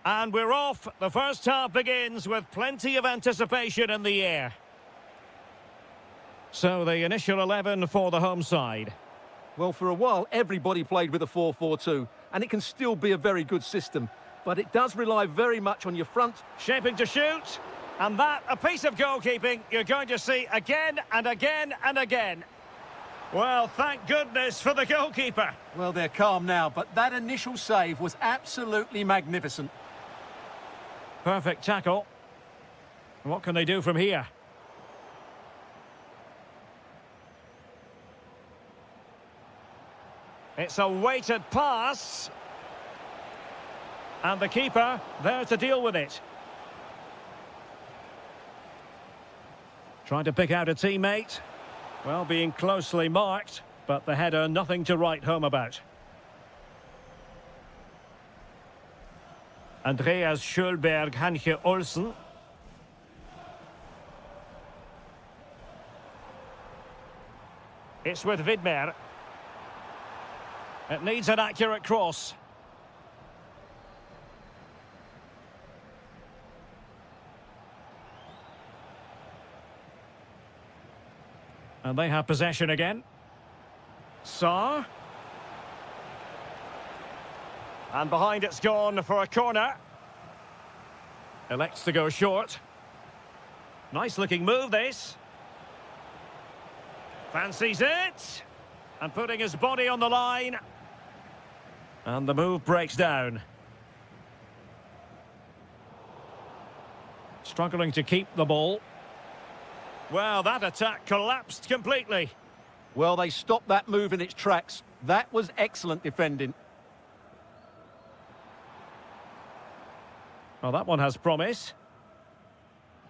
And we're off. The first half begins with plenty of anticipation in the air. So the initial 11 for the home side. Well, for a while, everybody played with a 4-4-2, and it can still be a very good system. But it does rely very much on your front. Shaping to shoot. And that, a piece of goalkeeping you're going to see again and again and again. Well, thank goodness for the goalkeeper. Well, they're calm now, but that initial save was absolutely magnificent. Perfect tackle. What can they do from here? It's a weighted pass. And the keeper there to deal with it. Trying to pick out a teammate. Well, being closely marked, but the header nothing to write home about. Andreas Schulberg, Hanche Olsen. It's with Vidmer. It needs an accurate cross. And they have possession again. Saar. And behind it's gone for a corner. Elects to go short. Nice looking move this. Fancies it. And putting his body on the line. And the move breaks down. Struggling to keep the ball. Well, that attack collapsed completely. Well, they stopped that move in its tracks. That was excellent defending. Well, that one has promise.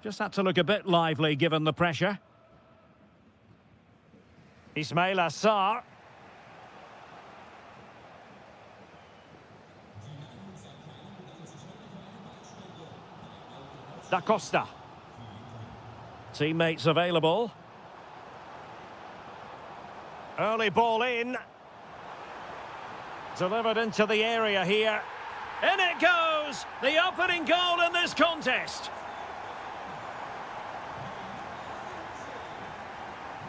Just had to look a bit lively given the pressure. Ismail Assar. Da Costa. Teammates available. Early ball in. Delivered into the area here. In it goes! The opening goal in this contest.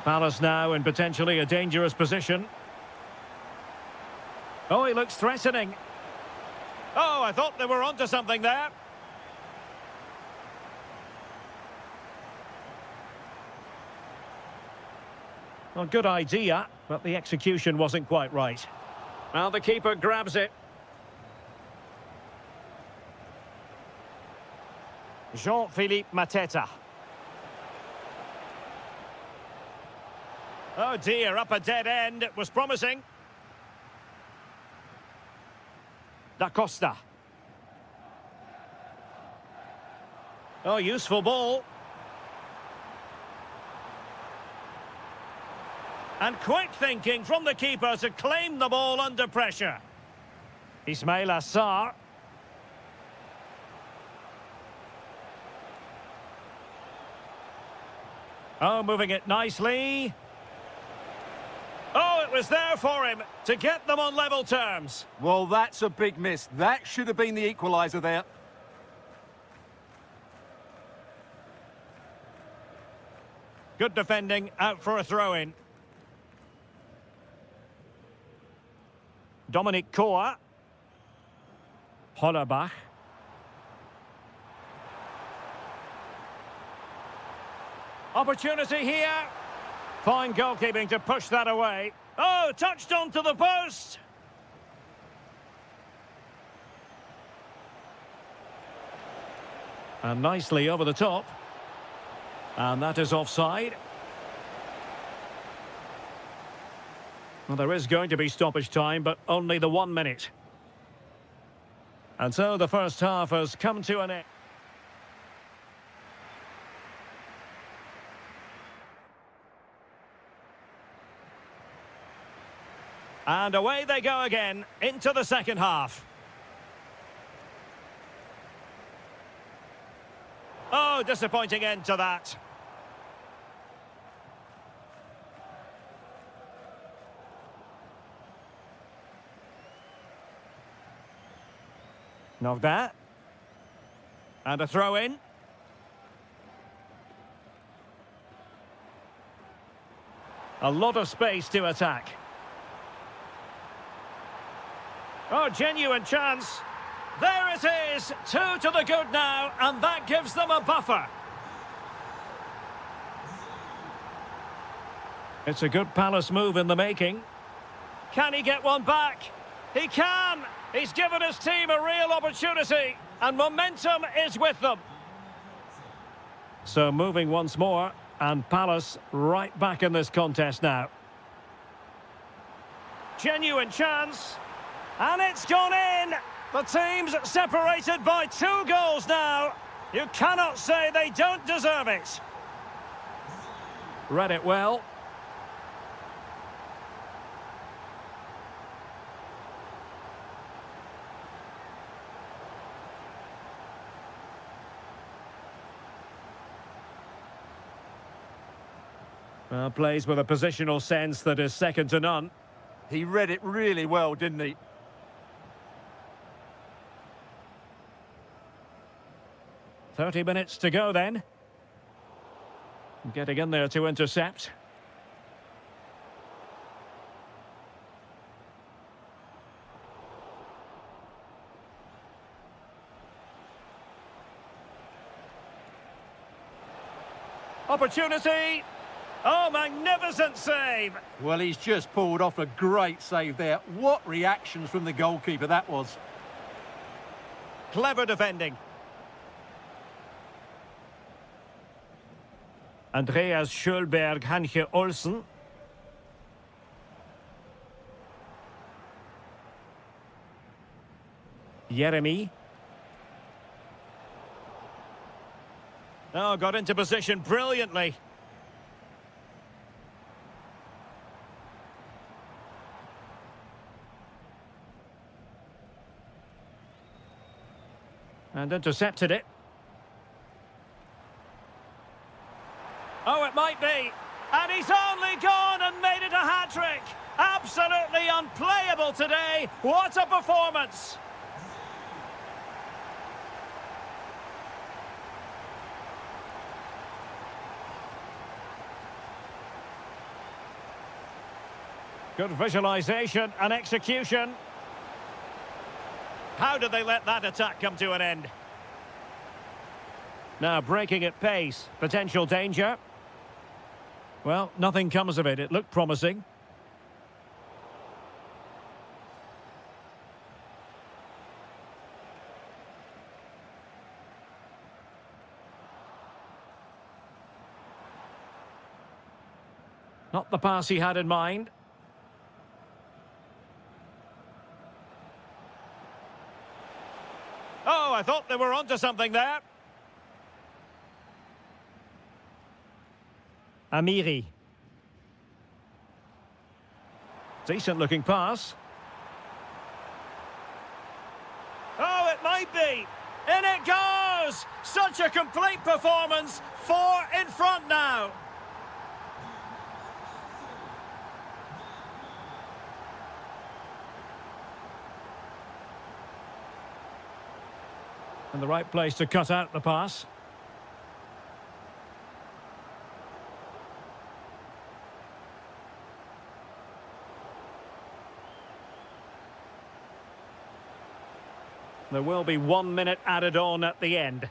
Palace now in potentially a dangerous position. Oh, he looks threatening. Oh, I thought they were onto something there. Well, good idea, but the execution wasn't quite right. Well, the keeper grabs it. Jean-Philippe Mateta. Oh dear, up a dead end. It was promising. Da Costa. Oh, useful ball. And quick thinking from the keeper to claim the ball under pressure. Ismail Assar. Oh, moving it nicely. Oh, it was there for him to get them on level terms. Well, that's a big miss. That should have been the equaliser there. Good defending, out for a throw-in. Dominic Koa. Hollerbach. Opportunity here. Fine goalkeeping to push that away. Oh, touched onto the post. And nicely over the top. And that is offside. Well, there is going to be stoppage time, but only the 1 minute. And so the first half has come to an end. And away they go again into the second half. Oh, disappointing end to that. Nogda. And a throw in. A lot of space to attack. Oh, genuine chance. There it is. 2 to the good now, and that gives them a buffer. It's a good Palace move in the making. Can he get one back? He can. He's given his team a real opportunity, and momentum is with them. So moving once more, and Palace right back in this contest now. Genuine chance. And it's gone in. The team's separated by 2 goals now. You cannot say they don't deserve it. Read it well. Well, plays with a positional sense that is second to none. He read it really well, didn't he? "30 minutes to go then." Getting in there to intercept. Opportunity. Oh, magnificent save. Well, he's just pulled off a great save there. What reactions from the goalkeeper that was. Clever defending. Andreas Schölberg, Hanche Olsen. Jeremy. Oh, got into position brilliantly. And intercepted it. Oh, it might be. And he's only gone and made it a hat-trick. Absolutely unplayable today. What a performance. Good visualization and execution. How did they let that attack come to an end? Now breaking at pace. Potential danger. Well, nothing comes of it. It looked promising. Not the pass he had in mind. Oh, I thought they were onto something there. Amiri. Decent looking pass. Oh, it might be. In it goes! Such a complete performance. 4 in front now. And the right place to cut out the pass. There will be 1 minute added on at the end.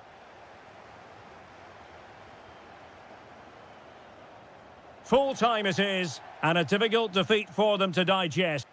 Full time it is, and a difficult defeat for them to digest.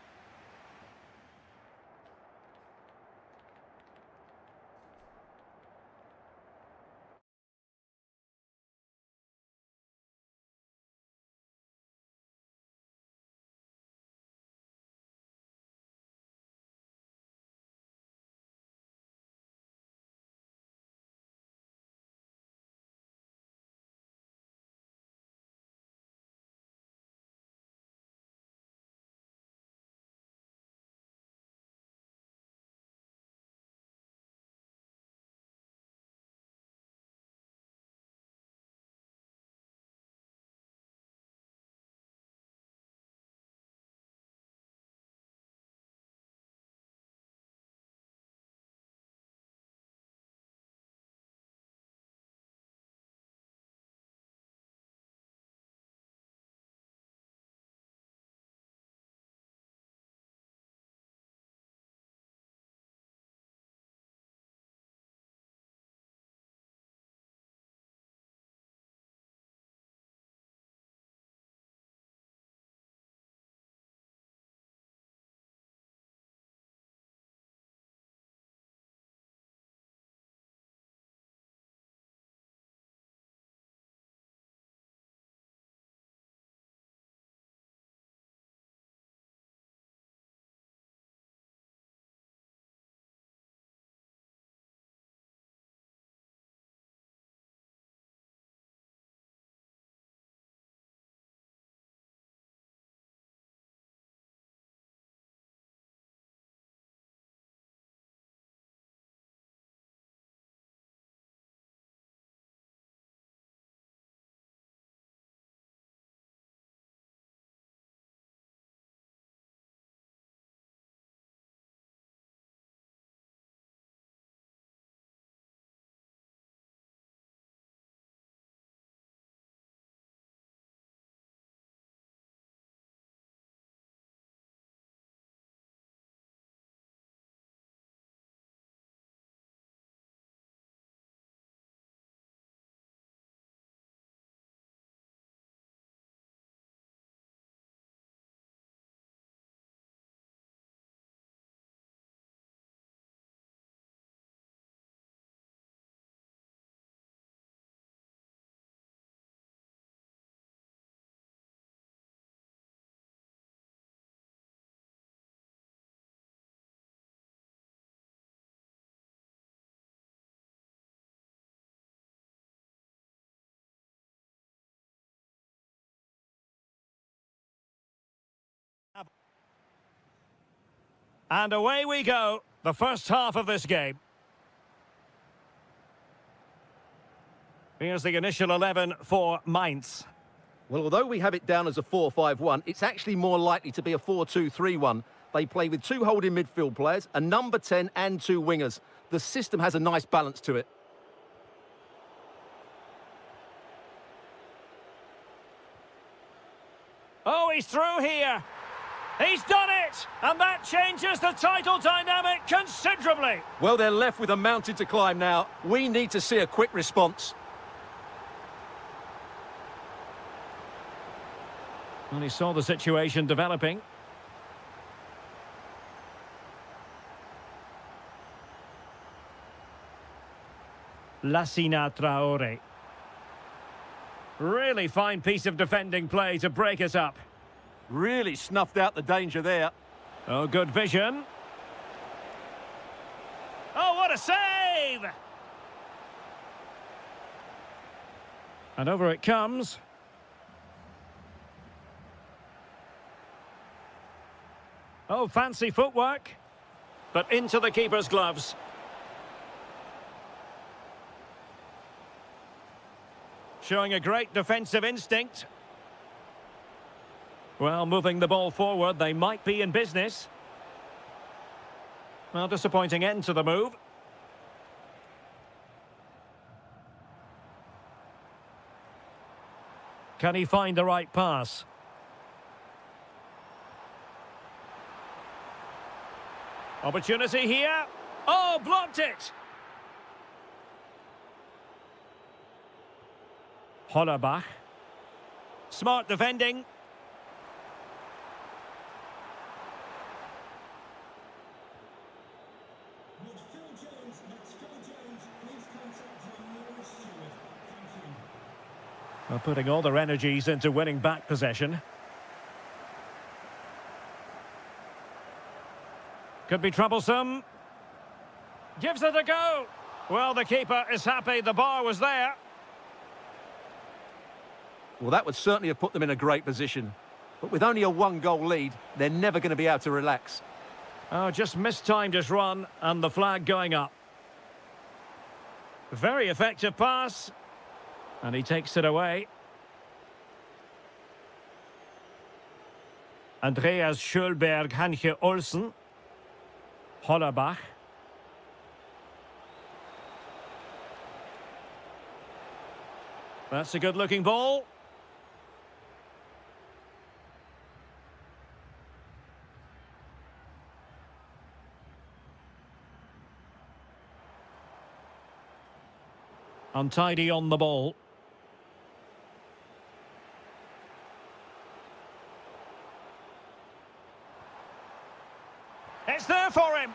And away we go, the first half of this game. Here's the initial 11 for Mainz. Well, although we have it down as a 4-5-1, it's actually more likely to be a 4-2-3-1. They play with two holding midfield players, a number 10 and two wingers. The system has a nice balance to it. Oh, he's through here. He's done it! And that changes the title dynamic considerably. Well, they're left with a mountain to climb now. We need to see a quick response. And he saw the situation developing. Lassina Traore. Really fine piece of defending play to break us up. Really snuffed out the danger there. Oh, good vision. Oh, what a save! And over it comes. Oh, fancy footwork. But into the keeper's gloves. Showing a great defensive instinct. Well, moving the ball forward, they might be in business. Well, disappointing end to the move. Can he find the right pass? Opportunity here. Oh, blocked it. Hollerbach. Smart defending. Well, putting all their energies into winning back possession. Could be troublesome. Gives it a go. Well, the keeper is happy the bar was there. Well, that would certainly have put them in a great position. But with only a one-goal lead, they're never going to be able to relax. Oh, just mistimed his run and the flag going up. Very effective pass. And he takes it away. Andreas Schölberg, Hanche Olsen. Hollerbach. That's a good-looking ball. Untidy on the ball. It's there for him.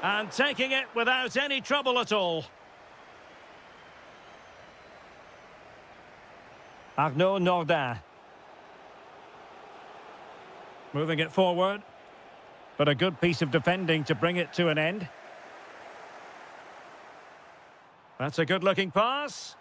And taking it without any trouble at all. Arnaud Nordin. Moving it forward. But a good piece of defending to bring it to an end. That's a good-looking pass.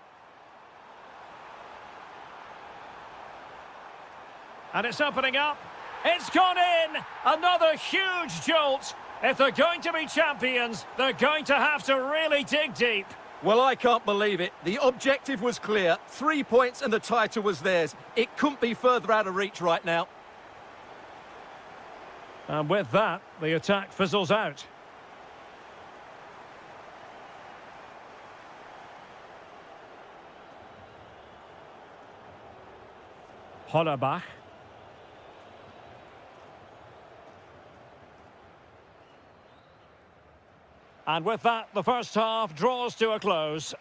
And it's opening up. It's gone in! Another huge jolt. If they're going to be champions, they're going to have to really dig deep. Well, I can't believe it. The objective was clear. 3 points and the title was theirs. It couldn't be further out of reach right now. And with that, the attack fizzles out. Hollerbach. And with that, the first half draws to a close.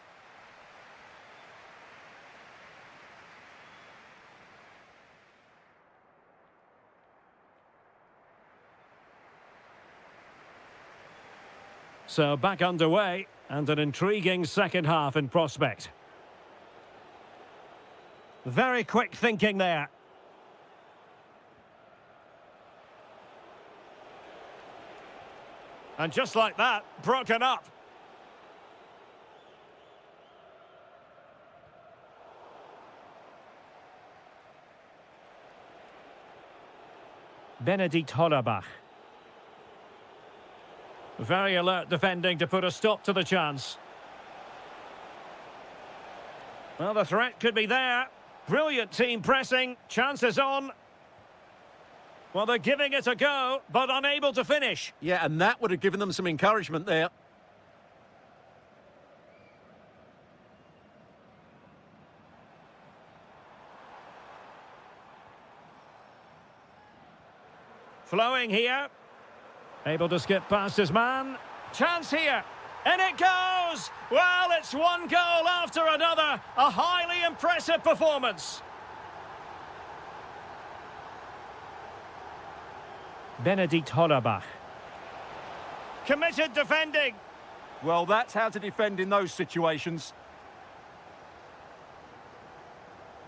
So back underway, and an intriguing second half in prospect. Very quick thinking there. And just like that, broken up. Benedikt Hollerbach. Very alert defending to put a stop to the chance. Well, the threat could be there. Brilliant team pressing. Chances on. Well, they're giving it a go, but unable to finish. Yeah, and that would have given them some encouragement there. Flowing here. Able to skip past his man. Chance here. And it goes! Well, it's one goal after another. A highly impressive performance. Benedikt Hollerbach. Committed defending. Well, that's how to defend in those situations.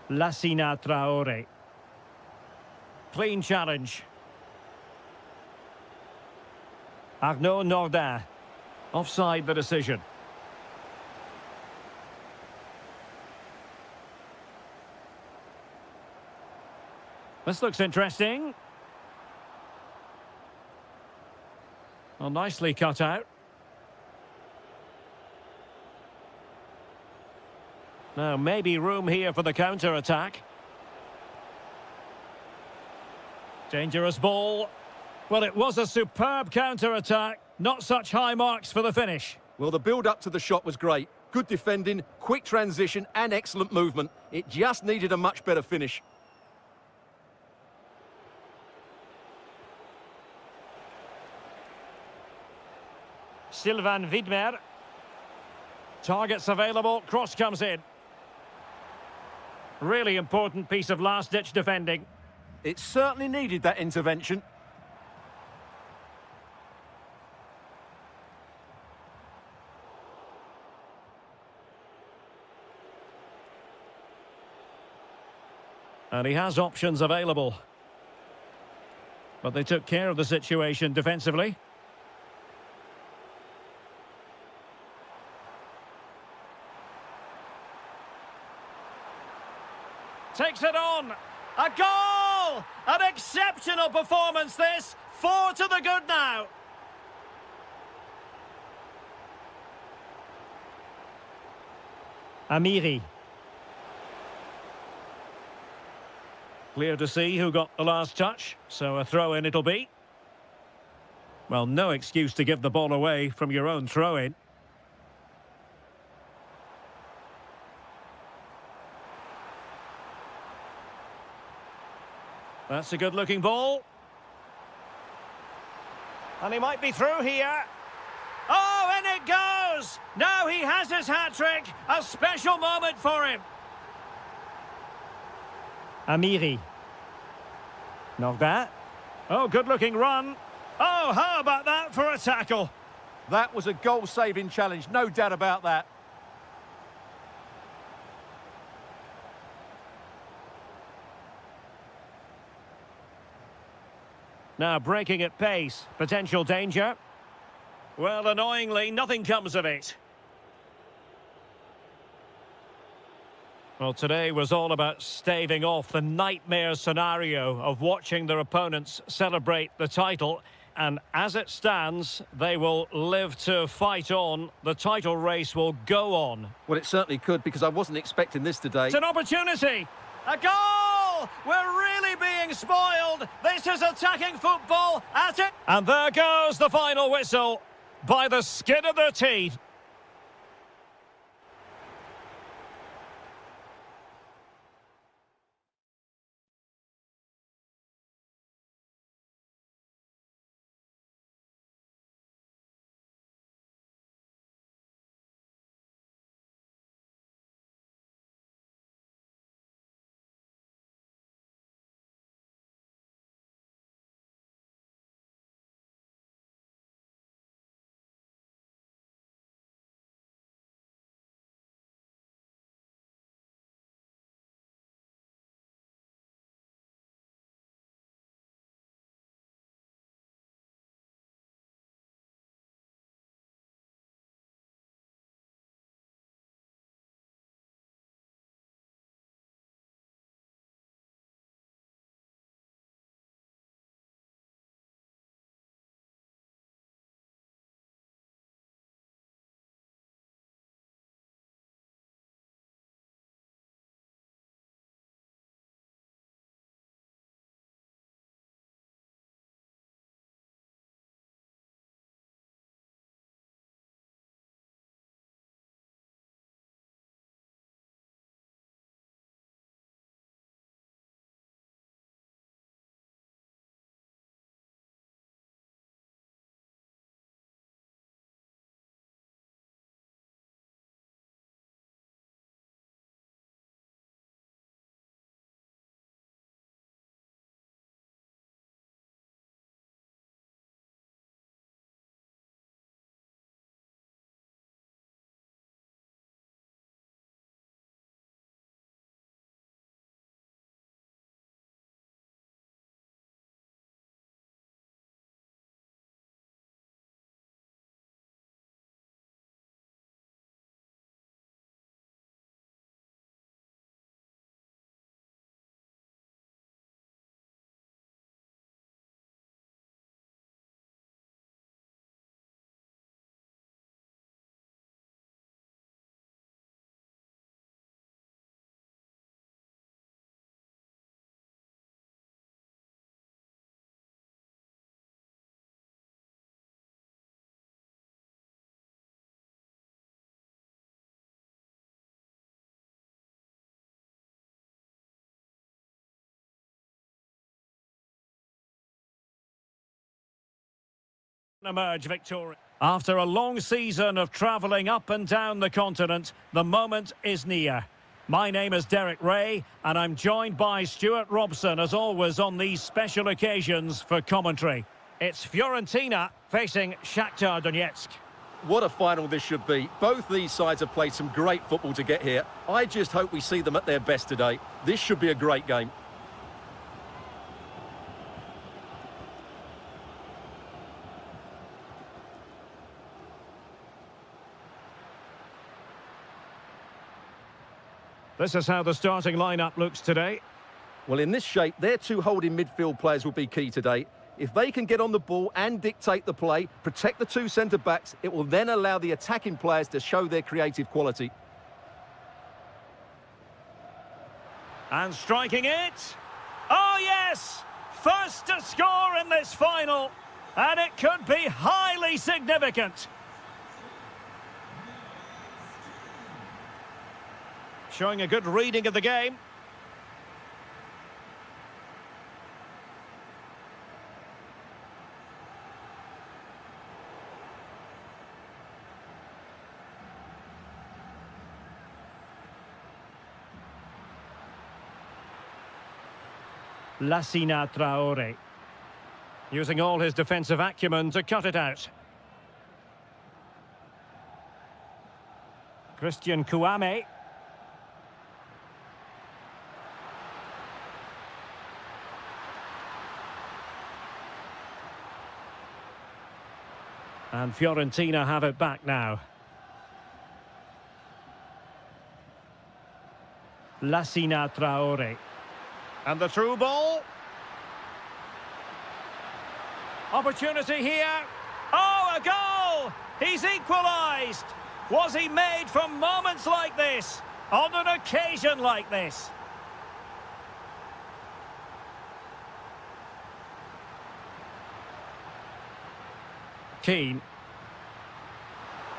Lassina Traore. Clean challenge. Arnaud Nordin. Offside the decision. This looks interesting. Well, nicely cut out. Now, maybe room here for the counter-attack. Dangerous ball. Well, it was a superb counter-attack. Not such high marks for the finish. Well, the build-up to the shot was great. Good defending, quick transition and excellent movement. It just needed a much better finish. Sylvain Widmer. Targets available, cross comes in. Really important piece of last-ditch defending. It certainly needed that intervention. And he has options available. But they took care of the situation defensively. Takes it on. A goal! An exceptional performance this. 4 to the good now. Amiri. Clear to see who got the last touch, so a throw-in it'll be. Well, no excuse to give the ball away from your own throw-in. That's a good-looking ball. And he might be through here. Oh, and it goes! Now he has his hat-trick. A special moment for him. Amiri. Nordin. Oh, good-looking run. Oh, how about that for a tackle? That was a goal-saving challenge, no doubt about that. Now breaking at pace. Potential danger. Well, annoyingly, nothing comes of it. Well, today was all about staving off the nightmare scenario of watching their opponents celebrate the title. And as it stands, they will live to fight on. The title race will go on. Well, it certainly could, because I wasn't expecting this today. It's an opportunity. A goal! We're really being spoiled. This is attacking football at it. And there goes the final whistle by the skin of their teeth. emerge victorious. After a long season of travelling up and down the continent, the moment is near. My name is Derek Ray, and I'm joined by Stuart Robson, as always, on these special occasions for commentary. It's Fiorentina facing Shakhtar Donetsk. What a final this should be. Both these sides have played some great football to get here. I just hope we see them at their best today. This should be a great game. This is how the starting lineup looks today. Well, in this shape, their two holding midfield players will be key today. If they can get on the ball and dictate the play, protect the two centre-backs, it will then allow the attacking players to show their creative quality. And striking it. Oh, yes! First to score in this final. And it could be highly significant. Showing a good reading of the game. Lassina Traore. Using all his defensive acumen to cut it out. Christian Kouame. And Fiorentina have it back now. Lassina Traore. And the through ball. Opportunity here. Oh, a goal! He's equalised! Was he made from moments like this? On an occasion like this? Keane.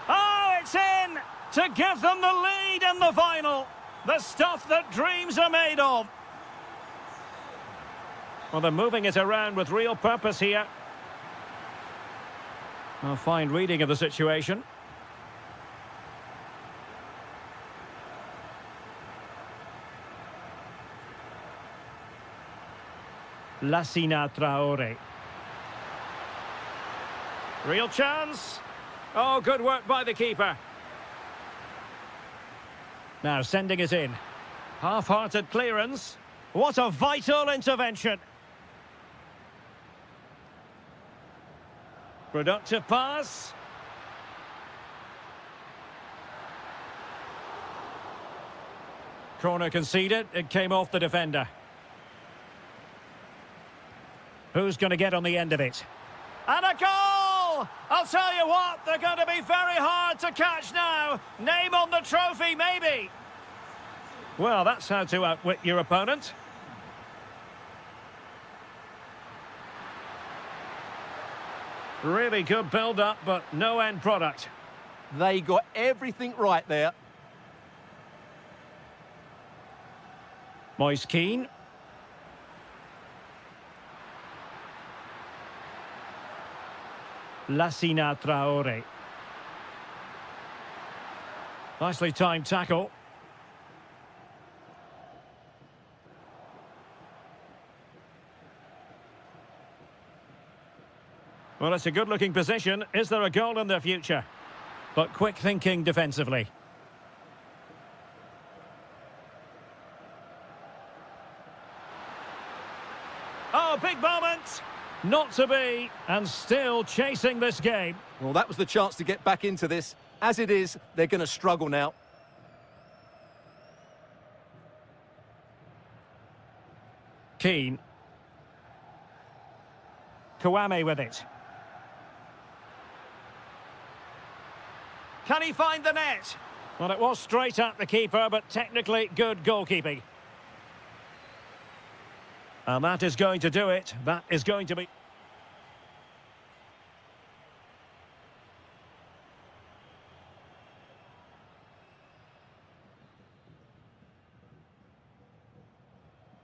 Oh, it's in! To give them the lead in the final. The stuff that dreams are made of. Well, they're moving it around with real purpose here. A fine reading of the situation. Lassina Traore. Real chance. Oh, good work by the keeper. Now sending it in. Half-hearted clearance. What a vital intervention. Productive pass. Corner conceded. It came off the defender. Who's going to get on the end of it? And a goal! I'll tell you what, they're going to be very hard to catch now. Name on the trophy, maybe. Well, that's how to outwit your opponent. Really good build-up, but no end product. They got everything right there. Moise Keane. Lassina Traore. Nicely timed tackle. Well, it's a good-looking position. Is there a goal in the future? But quick thinking defensively. Oh, big moment! Not to be, and still chasing this game. Well, that was the chance to get back into this. As it is, they're going to struggle now. Keane. Kouame with it. Can he find the net? Well, it was straight at the keeper, but technically good goalkeeping. And that is going to do it. That is going to be...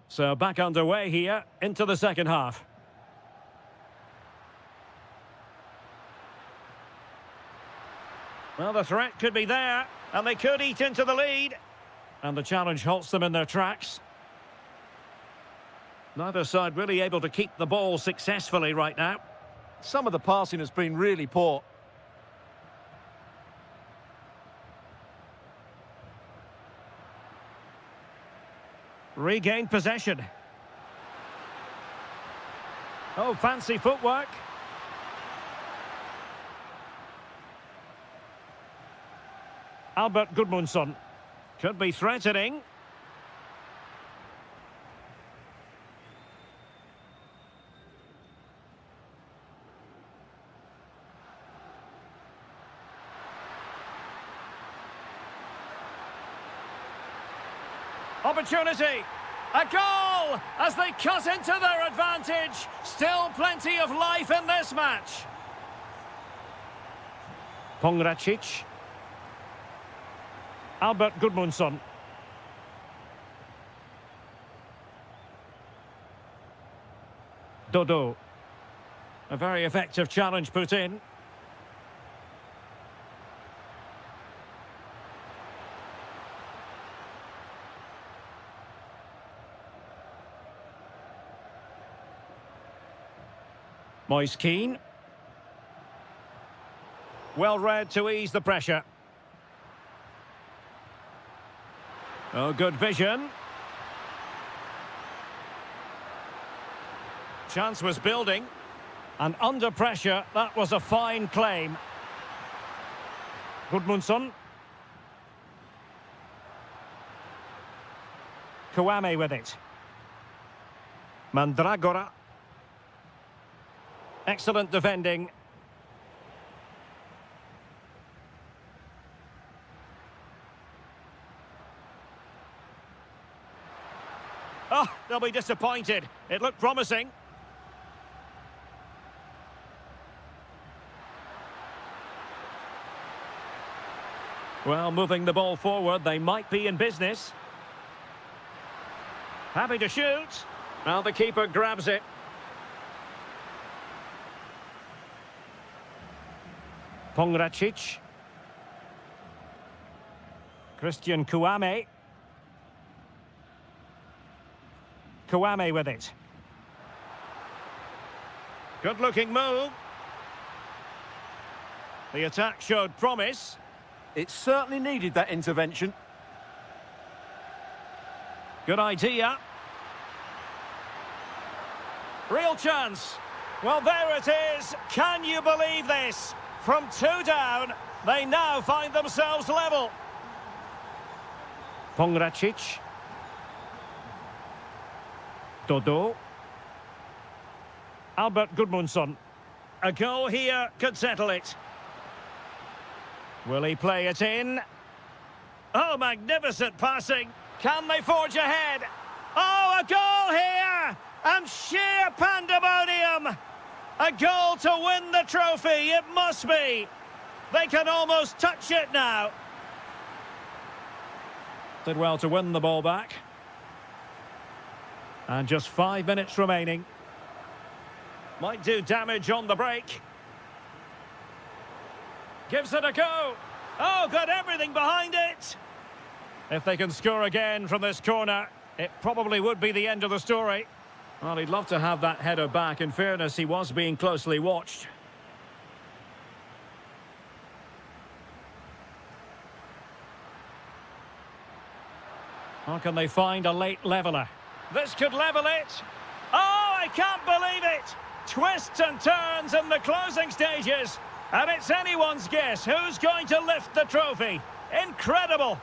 So back underway here into the second half. Well, the threat could be there, and they could eat into the lead. And the challenge halts them in their tracks. Neither side really able to keep the ball successfully right now. Some of the passing has been really poor. Regained possession. Oh, fancy footwork. Albert Gudmundsson. Could be threatening. Opportunity. A goal as they cut into their advantage. Still plenty of life in this match. Pongracic. Albert Gudmundsson. Dodo. A very effective challenge put in. Moise Keane. Well read to ease the pressure. Oh, good vision. Chance was building. And under pressure, that was a fine claim. Gudmundsson. Kouame with it. Mandragora. Excellent defending. Oh, they'll be disappointed. It looked promising. Well, moving the ball forward, they might be in business. Happy to shoot. Well, the keeper grabs it. Pongracic. Christian Kouame. Kouame with it. Good-looking move. The attack showed promise. It certainly needed that intervention. Good idea. Real chance. Well, there it is. Can you believe this? From 2 down, they now find themselves level. Pongracic. Dodo. Albert Gudmundsson. A goal here could settle it. Will he play it in? Oh, magnificent passing. Can they forge ahead? Oh, a goal here! And sheer pandemonium! A goal to win the trophy, it must be. They can almost touch it now. Did well to win the ball back. And just 5 minutes remaining. Might do damage on the break. Gives it a go. Oh, got everything behind it. If they can score again from this corner, it probably would be the end of the story. Well, he'd love to have that header back. In fairness, he was being closely watched. How can they find a late leveller? This could level it. Oh, I can't believe it. Twists and turns in the closing stages. And it's anyone's guess who's going to lift the trophy. Incredible.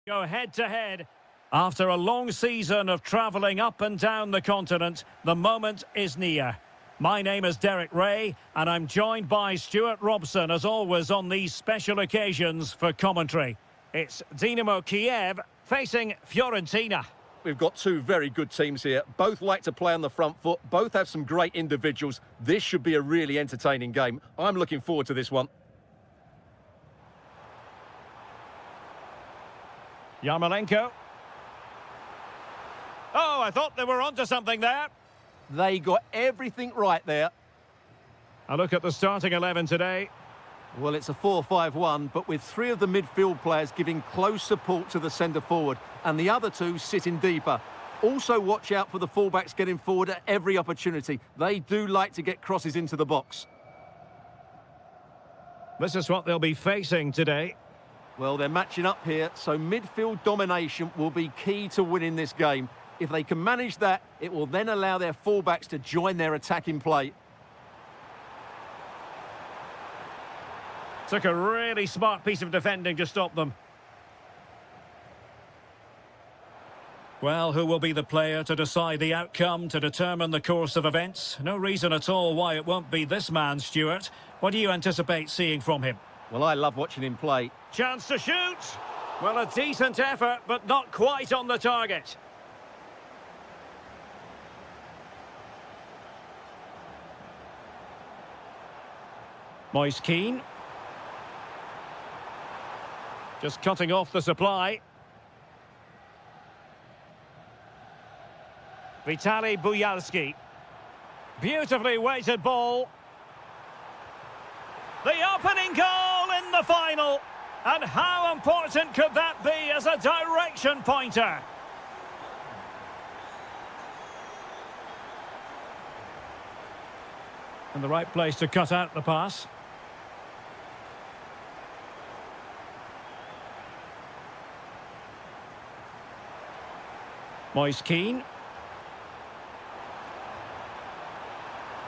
Go head-to-head. After a long season of travelling up and down the continent, the moment is near. My name is Derek Ray, and I'm joined by Stuart Robson, as always, on these special occasions for commentary. It's Dinamo Kiev facing Fiorentina. We've got two very good teams here. Both like to play on the front foot. Both have some great individuals. This should be a really entertaining game. I'm looking forward to this one. Yarmolenko. Oh, I thought they were onto something there. They got everything right there. A look at the starting 11 today. Well, it's a 4-5-1, but with three of the midfield players giving close support to the centre forward and the other two sitting deeper. Also watch out for the fullbacks getting forward at every opportunity. They do like to get crosses into the box. This is what they'll be facing today. Well, they're matching up here, so midfield domination will be key to winning this game. If they can manage that, it will then allow their fullbacks to join their attacking play. Took a really smart piece of defending to stop them. Well, who will be the player to decide the outcome, to determine the course of events? No reason at all why it won't be this man, Stuart. What do you anticipate seeing from him? Well, I love watching him play. Chance to shoot. Well, a decent effort, but not quite on the target. Moise Keane. Just cutting off the supply. Vitaly Buyalski. Beautifully weighted ball. The opening goal in the final. And how important could that be as a direction pointer? In the right place to cut out the pass. Moise Keane.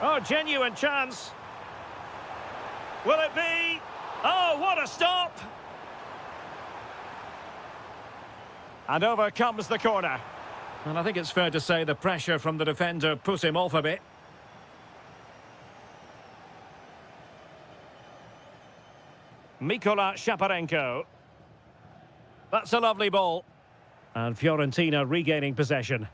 Oh, genuine chance. Will it be? Oh, what a stop! And over comes the corner. And I think it's fair to say the pressure from the defender put him off a bit. Mikola Shaparenko. That's a lovely ball. And Fiorentina regaining possession.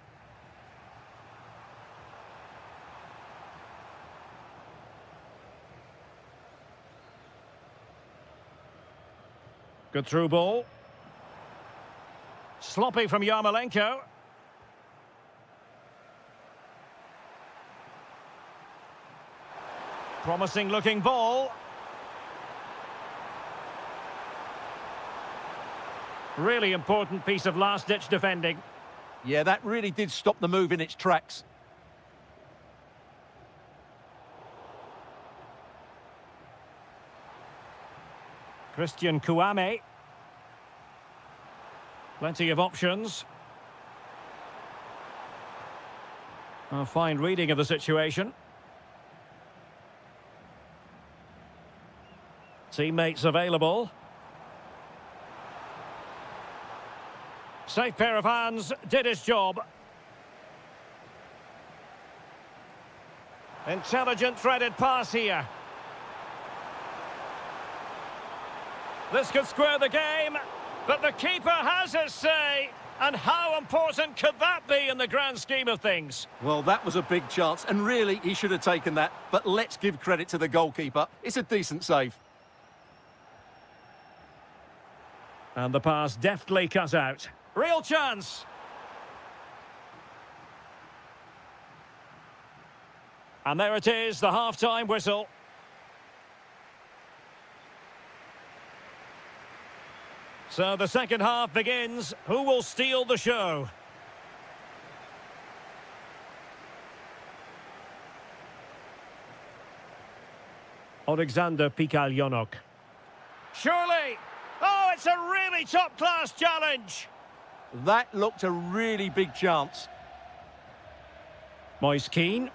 Good through ball. Sloppy from Yarmolenko. Promising looking ball. Really important piece of last-ditch defending. Yeah, that really did stop the move in its tracks. Christian Kouame. Plenty of options. A fine reading of the situation. Teammates available. Safe pair of hands, did his job. Intelligent threaded pass here. This could square the game, but the keeper has his say. And how important could that be in the grand scheme of things? Well, that was a big chance, and really, he should have taken that. But let's give credit to the goalkeeper. It's a decent save. And the pass deftly cut out. Real chance. And there it is, the half-time whistle. So the second half begins. Who will steal the show? Alexander Pikalyonok. Surely! Oh, it's a really top-class challenge! That looked a really big chance. Moise Keane.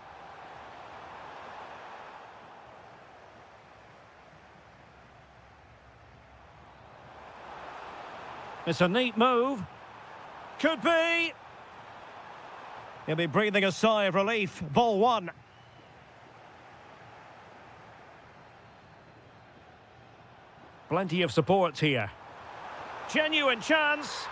It's a neat move. Could be. He'll be breathing a sigh of relief. Ball one. Plenty of support here. Genuine chance.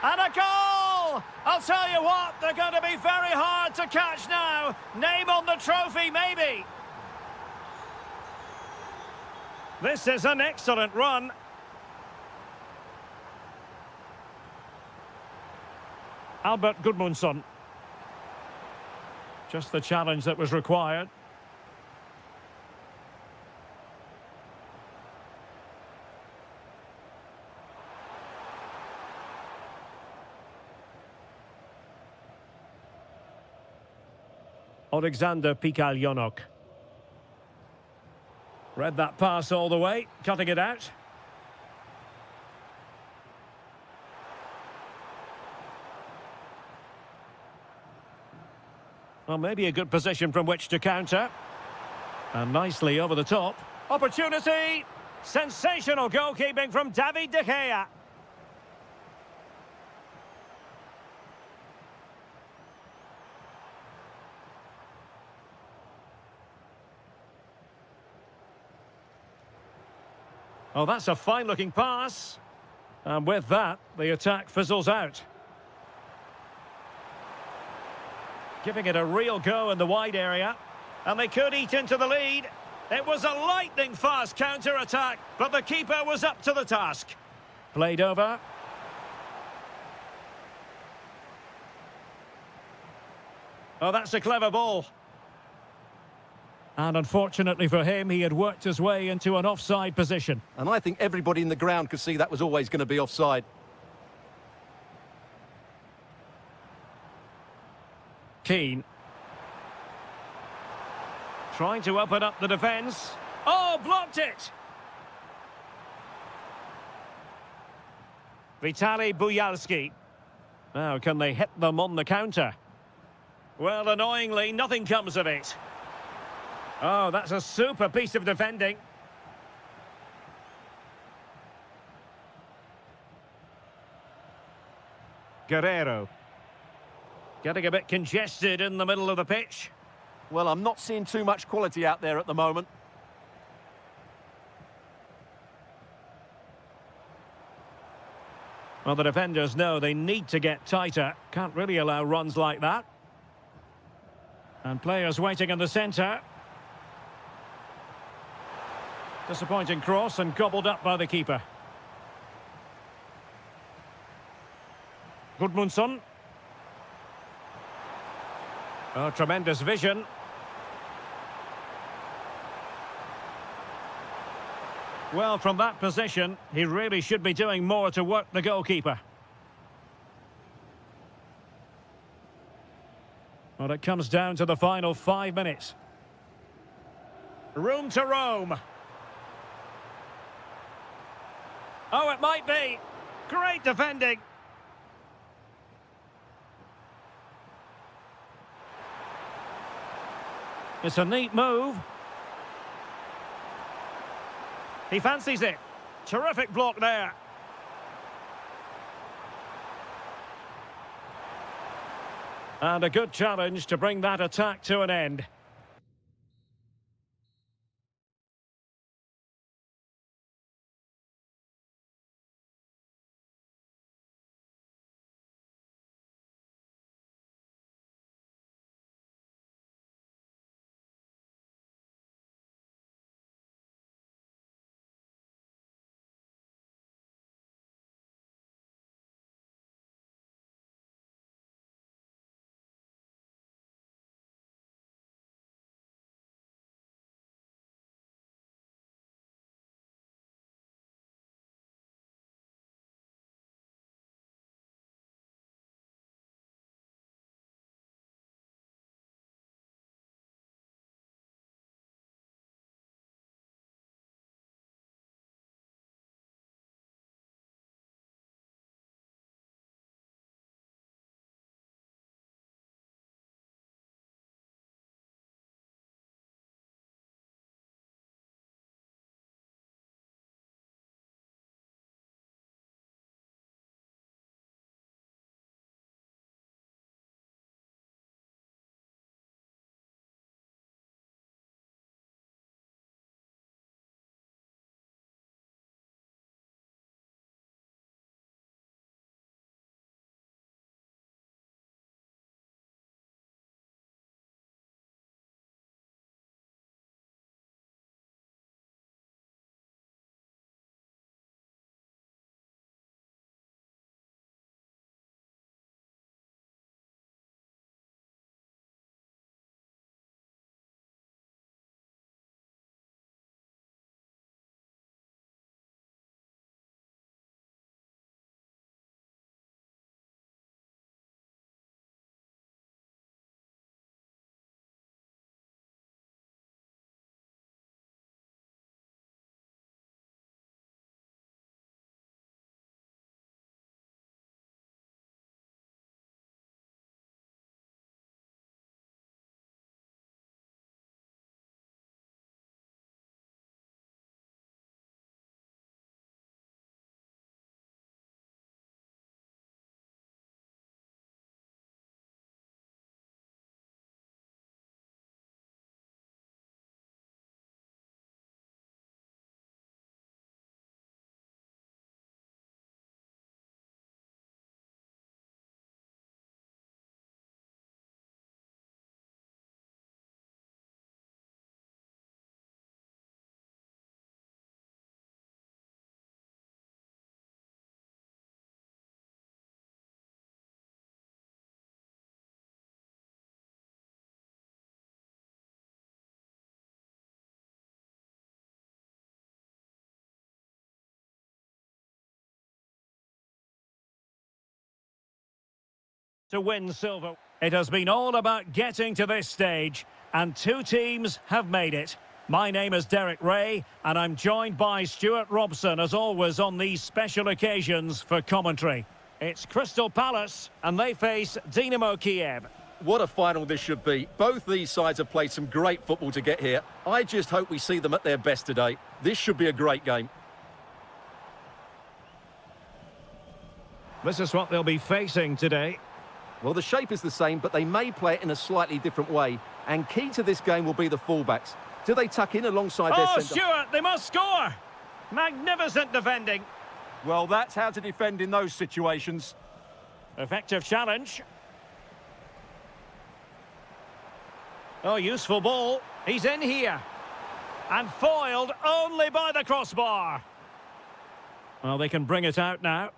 And a goal! I'll tell you what, they're going to be very hard to catch now. Name on the trophy, maybe. This is an excellent run. Albert Gudmundsson. Just the challenge that was required. Alexander Pikaljonok. Read that pass all the way, cutting it out. Well, maybe a good position from which to counter. And nicely over the top. Opportunity! Sensational goalkeeping from David De Gea. Oh, that's a fine-looking pass. And with that, the attack fizzles out. Giving it a real go in the wide area. And they could eat into the lead. It was a lightning-fast counter-attack, but the keeper was up to the task. Played over. Oh, that's a clever ball. And unfortunately for him, he had worked his way into an offside position. And I think everybody in the ground could see that was always going to be offside. Keane. Trying to open up the defence. Oh, blocked it! Vitaly Buyalski. Now, can they hit them on the counter? Well, annoyingly, nothing comes of it. Oh, that's a super piece of defending. Guerrero. Getting a bit congested in the middle of the pitch. Well, I'm not seeing too much quality out there at the moment. Well, the defenders know they need to get tighter. Can't really allow runs like that. And players waiting in the centre. Disappointing cross and gobbled up by the keeper. Gudmundsson. Oh, tremendous vision. Well, from that position, he really should be doing more to work the goalkeeper. Well, it comes down to the final 5 minutes. Room to roam. Oh, it might be. Great defending. It's a neat move. He fancies it. Terrific block there. And a good challenge to bring that attack to an end. to win silver. It has been all about getting to this stage, and two teams have made it. My name is Derek Ray, and I'm joined by Stuart Robson, as always, on these special occasions for commentary. It's Crystal Palace, and they face Dynamo Kiev. What a final this should be. Both these sides have played some great football to get here. I just hope we see them at their best today. This should be a great game. This is what they'll be facing today. Well, the shape is the same, but they may play it in a slightly different way. And key to this game will be the fullbacks. Do they tuck in alongside their centre? Stuart, they must score! Magnificent defending. Well, that's how to defend in those situations. Effective challenge. Oh, useful ball. He's in here. And foiled only by the crossbar. Well, they can bring it out now.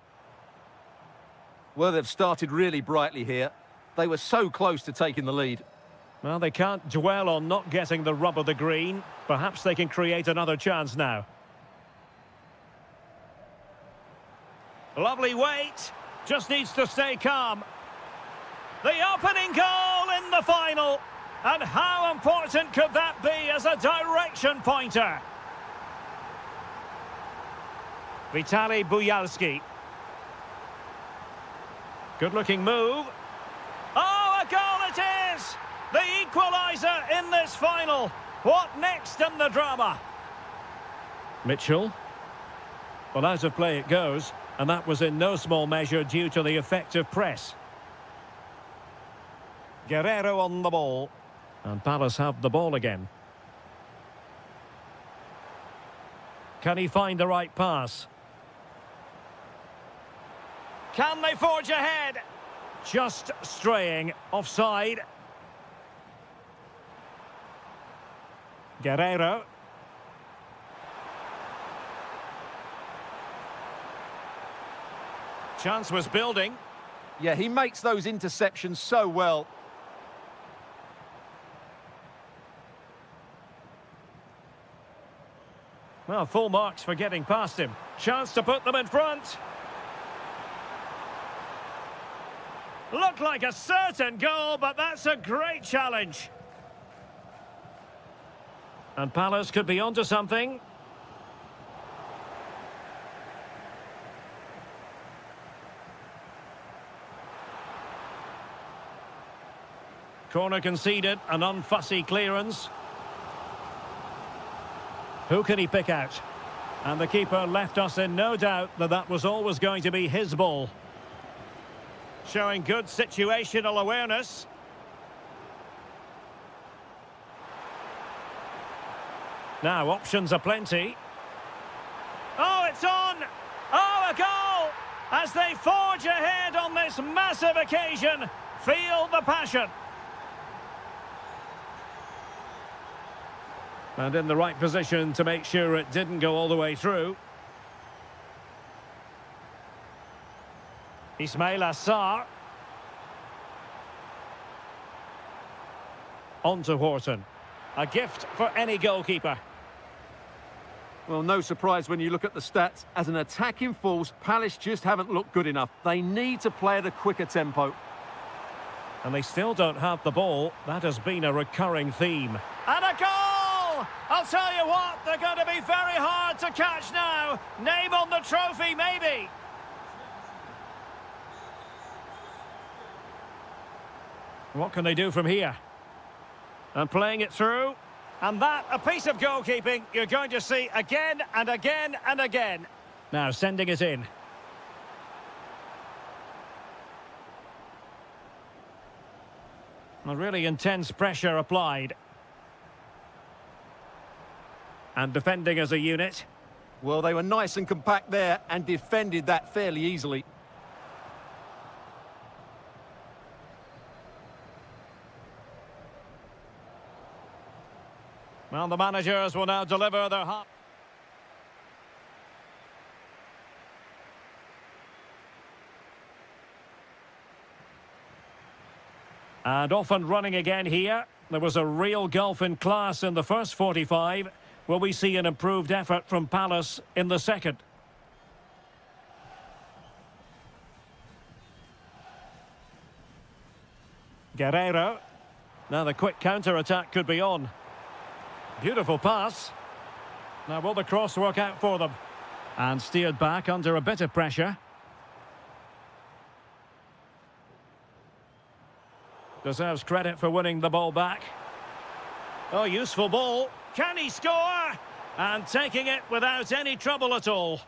Well, they've started really brightly here. They were so close to taking the lead. Well, they can't dwell on not getting the rub of the green. Perhaps they can create another chance now. Lovely weight. Just needs to stay calm. The opening goal in the final. And how important could that be as a direction pointer? Vitaly Buyalski. Good-looking move. Oh, a goal it is! The equaliser in this final. What next in the drama? Mitchell. Well, out of play it goes, and that was in no small measure due to the effective press. Guerrero on the ball. And Palace have the ball again. Can he find the right pass? Can they forge ahead? Just straying offside. Guerrero. Chance was building. Yeah, he makes those interceptions so well. Well, full marks for getting past him. Chance to put them in front. Looked like a certain goal, but that's a great challenge. And Palace could be onto something. Corner conceded, an unfussy clearance. Who can he pick out? And the keeper left us in no doubt that that was always going to be his ball. Showing good situational awareness. Now, options are plenty. Oh, it's on! Oh, a goal! As they forge ahead on this massive occasion. Feel the passion. And in the right position to make sure it didn't go all the way through. Ismail Assar. On to Horton. A gift for any goalkeeper. Well, no surprise when you look at the stats. As an attacking force, Palace just haven't looked good enough. They need to play at a quicker tempo. And they still don't have the ball. That has been a recurring theme. And a goal! I'll tell you what, they're going to be very hard to catch now. Name on the trophy, maybe. What can they do from here? And playing it through. And that, a piece of goalkeeping you're going to see again and again and again. Now sending it in. A really intense pressure applied. And defending as a unit. Well, they were nice and compact there and defended that fairly easily. Well, the managers will now deliver their half. And off and running again here. There was a real gulf in class in the first 45. Will we see an improved effort from Palace in the second? Guerrero. Now the quick counter-attack could be on. Beautiful pass. Now will the cross work out for them? And steered back under a bit of pressure. Deserves credit for winning the ball back. Oh, useful ball. Can he score? And taking it without any trouble at all.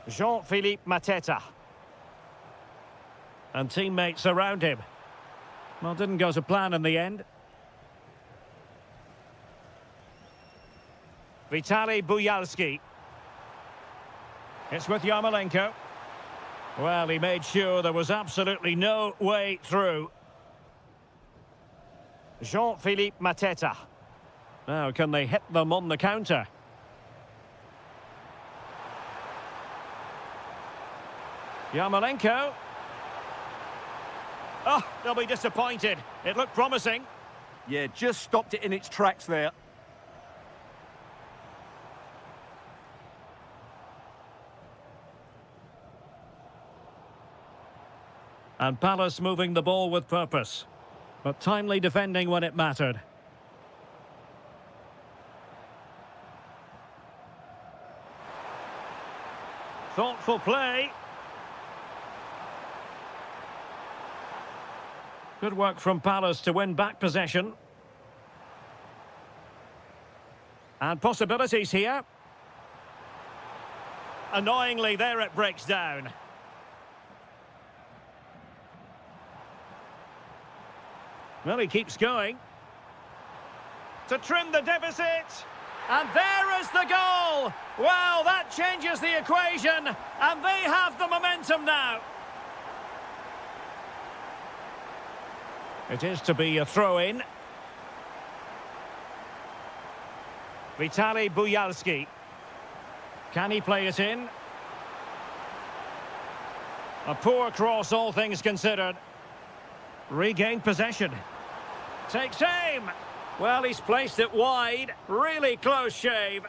Jean-Philippe Mateta. And teammates around him. Well, didn't go to plan in the end. Vitaly Buyalski. It's with Yarmolenko. Well, he made sure there was absolutely no way through. Jean-Philippe Mateta. Now, can they hit them on the counter? Yarmolenko. Oh, they'll be disappointed. It looked promising. Yeah, just stopped it in its tracks there. And Palace moving the ball with purpose, but timely defending when it mattered. Thoughtful play. Good work from Palace to win back possession. And possibilities here. Annoyingly, there it breaks down. Well, he keeps going. To trim the deficit. And there is the goal! Well, that changes the equation. And they have the momentum now. It is to be a throw-in. Vitaly Buyalski. Can he play it in? A poor cross, all things considered. Regained possession. Takes aim. Well, he's placed it wide. Really close shave.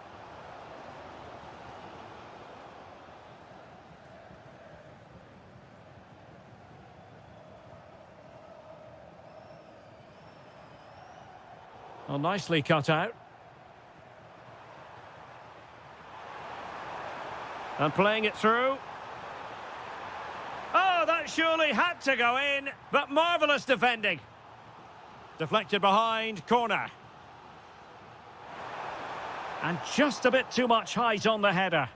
Well, nicely cut out. And playing it through. Oh, that surely had to go in, but marvellous defending. Deflected behind, corner. And just a bit too much height on the header.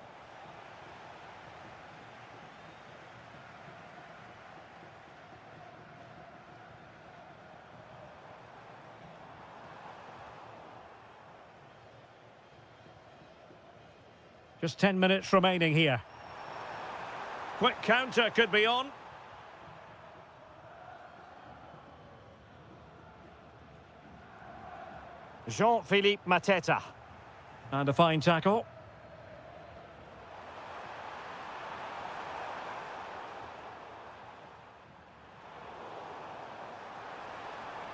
Just 10 minutes remaining here. Quick counter could be on. Jean-Philippe Mateta. And a fine tackle.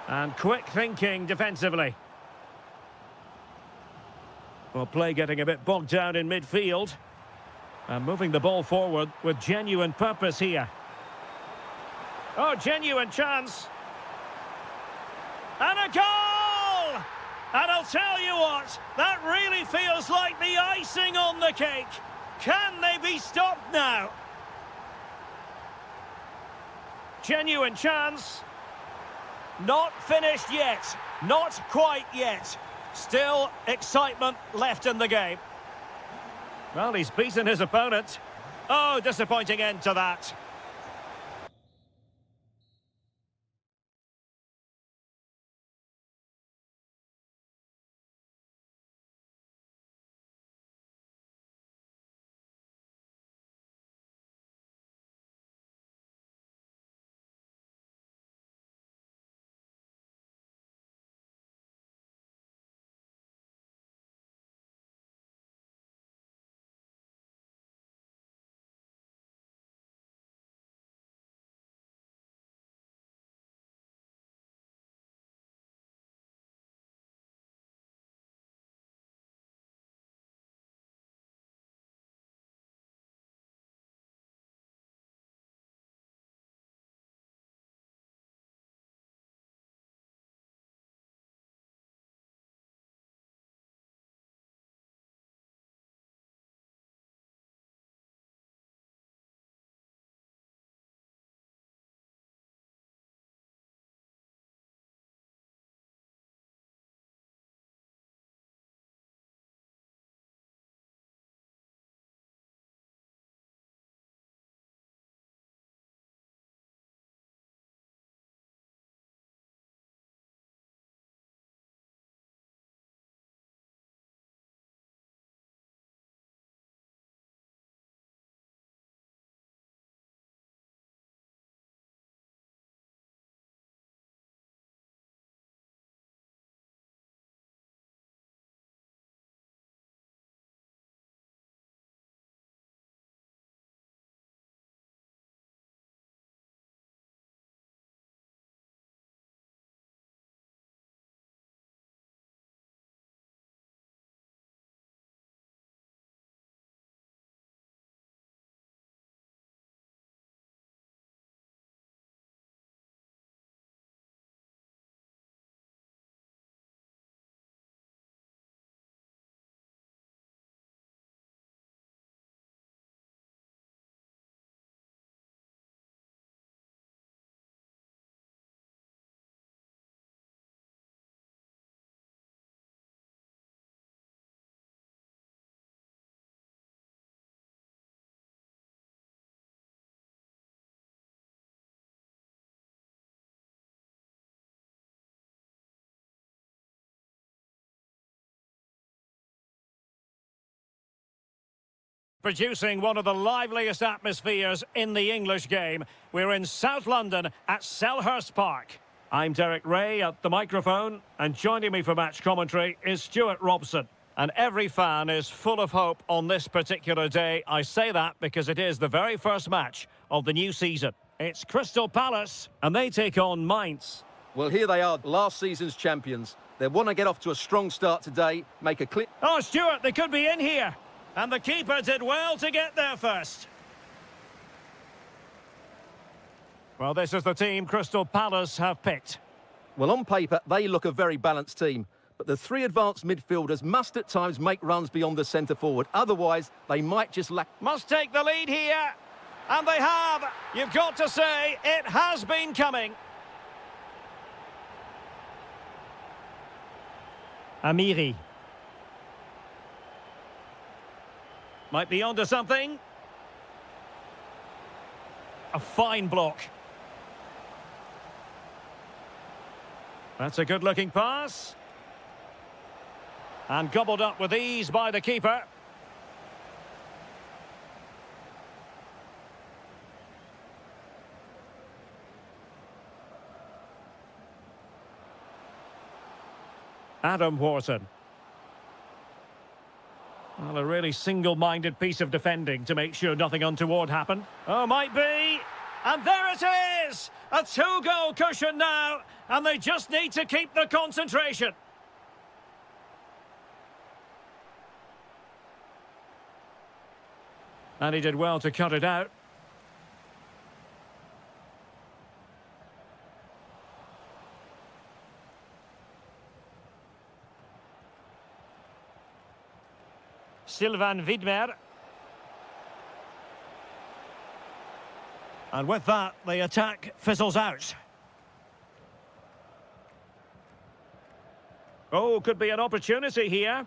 And quick thinking defensively. Well, play getting a bit bogged down in midfield. And moving the ball forward with genuine purpose here. Oh, genuine chance. And a goal! And I'll tell you what, that really feels like the icing on the cake. Can they be stopped now? Genuine chance. Not finished yet. Not quite yet. Still excitement left in the game. Well, he's beaten his opponent. Oh, disappointing end to that. producing one of the liveliest atmospheres in the English game. We're in South London at Selhurst Park. I'm Derek Ray at the microphone, and joining me for match commentary is Stuart Robson. And every fan is full of hope on this particular day. I say that because it is the very first match of the new season. It's Crystal Palace, and they take on Mainz. Well, here they are, last season's champions. They want to get off to a strong start today, make a clear... Oh, Stuart, they could be in here. And the keeper did well to get there first. Well, this is the team Crystal Palace have picked. Well, on paper, they look a very balanced team. But the three advanced midfielders must at times make runs beyond the centre-forward. Otherwise, they might just lack... Must take the lead here. And they have. You've got to say, it has been coming. Amiri. Might be onto something. A fine block. That's a good-looking pass. And gobbled up with ease by the keeper. Adam Wharton. Well, a really single-minded piece of defending to make sure nothing untoward happened. Oh, might be. And there it is! A two-goal cushion now, and they just need to keep the concentration. And he did well to cut it out. Sylvain Widmer. And with that, the attack fizzles out. Oh, could be an opportunity here.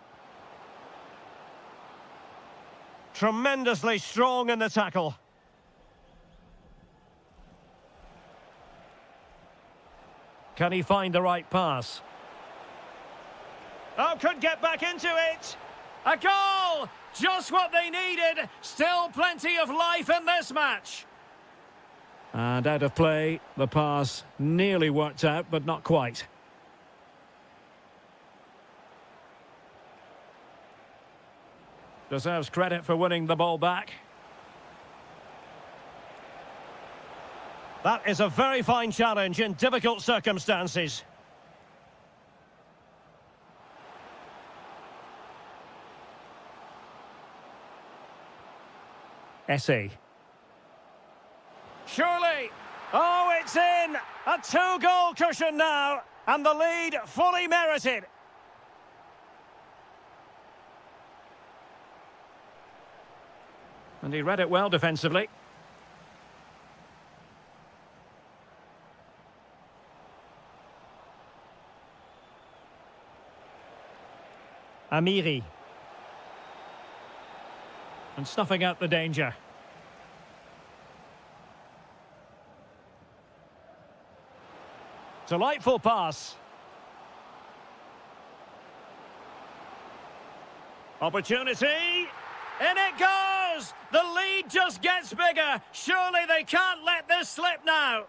Tremendously strong in the tackle. Can he find the right pass? Oh, could get back into it. A goal! Just what they needed. Still plenty of life in this match. And out of play, the pass nearly worked out, but not quite. Deserves credit for winning the ball back. That is a very fine challenge in difficult circumstances. Essay. Surely. Oh, it's in. A two-goal cushion now. And the lead fully merited. And he read it well defensively. Amiri. And snuffing out the danger. Delightful pass. Opportunity. In it goes! The lead just gets bigger. Surely they can't let this slip now.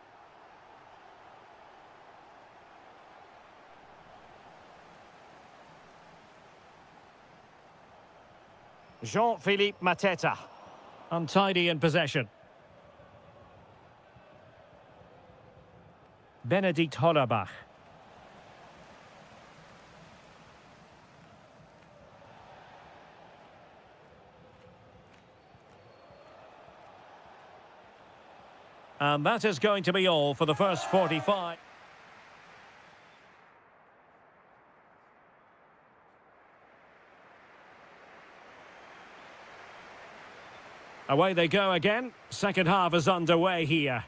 Jean-Philippe Mateta. Untidy in possession. Benedikt Hollerbach. And that is going to be all for the first 45. Away they go again. Second half is underway here.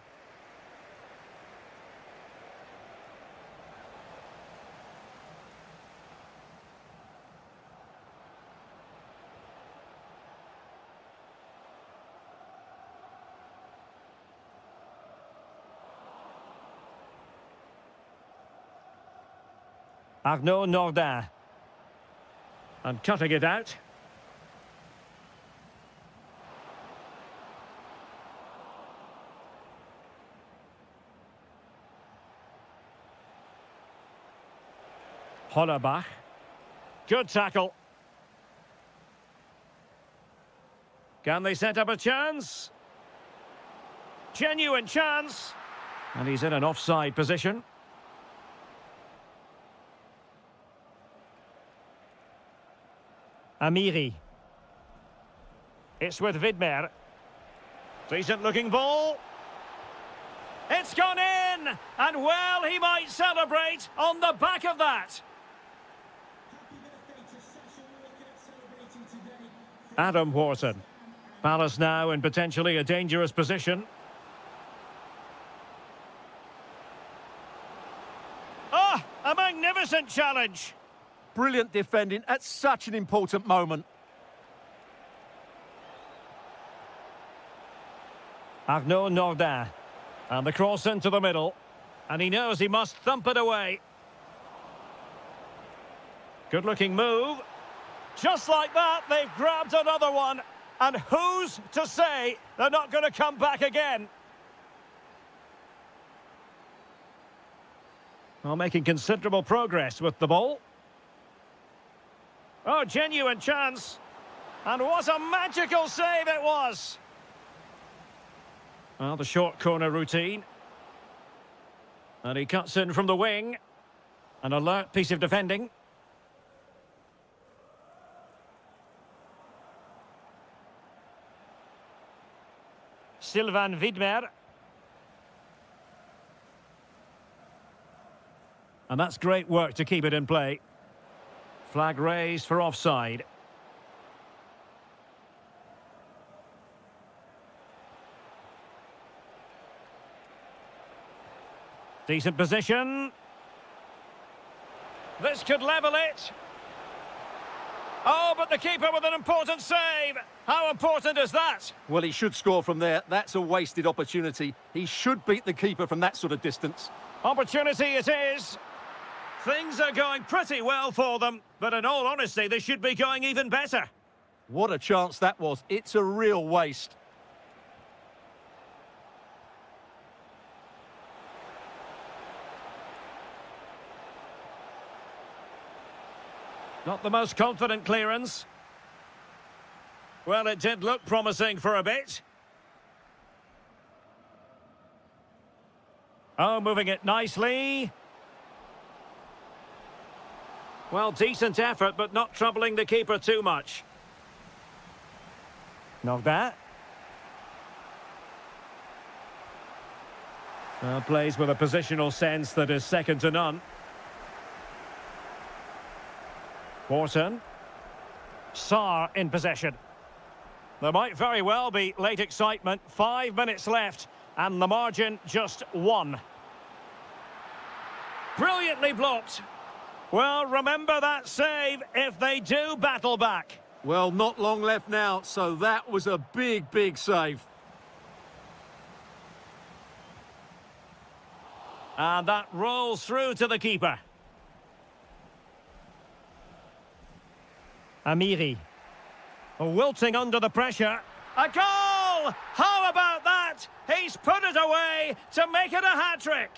Arnaud Nordin. And cutting it out. Hollerbach. Good tackle. Can they set up a chance? Genuine chance. And he's in an offside position. Amiri. It's with Vidmer. Decent looking ball. It's gone in! And well, he might celebrate on the back of that. Adam Wharton. Palace now in potentially a dangerous position. Ah, a magnificent challenge. Brilliant defending at such an important moment. Arnaud Nordin. And the cross into the middle. And he knows he must thump it away. Good-looking move. Just like that, they've grabbed another one. And who's to say they're not going to come back again? Well, making considerable progress with the ball. Oh, genuine chance. And what a magical save it was. Well, the short corner routine. And he cuts in from the wing. An alert piece of defending. Sylvain Vidmer. And that's great work to keep it in play. Flag raised for offside. Decent position. This could level it. Oh, but the keeper with an important save. How important is that? Well, he should score from there. That's a wasted opportunity. He should beat the keeper from that sort of distance. Opportunity it is. Things are going pretty well for them, but in all honesty, they should be going even better. What a chance that was. It's a real waste. Not the most confident clearance. Well, it did look promising for a bit. Oh, moving it nicely. Well, decent effort, but not troubling the keeper too much. Not that. Plays with a positional sense that is second to none. Wharton. Sarr in possession. There might very well be late excitement. 5 minutes left, and the margin just 1. Brilliantly blocked. Well, remember that save if they do battle back. Well, not long left now, so that was a big, big save. And that rolls through to the keeper. Amiri. Wilting under the pressure. A goal! How about that? He's put it away to make it a hat-trick.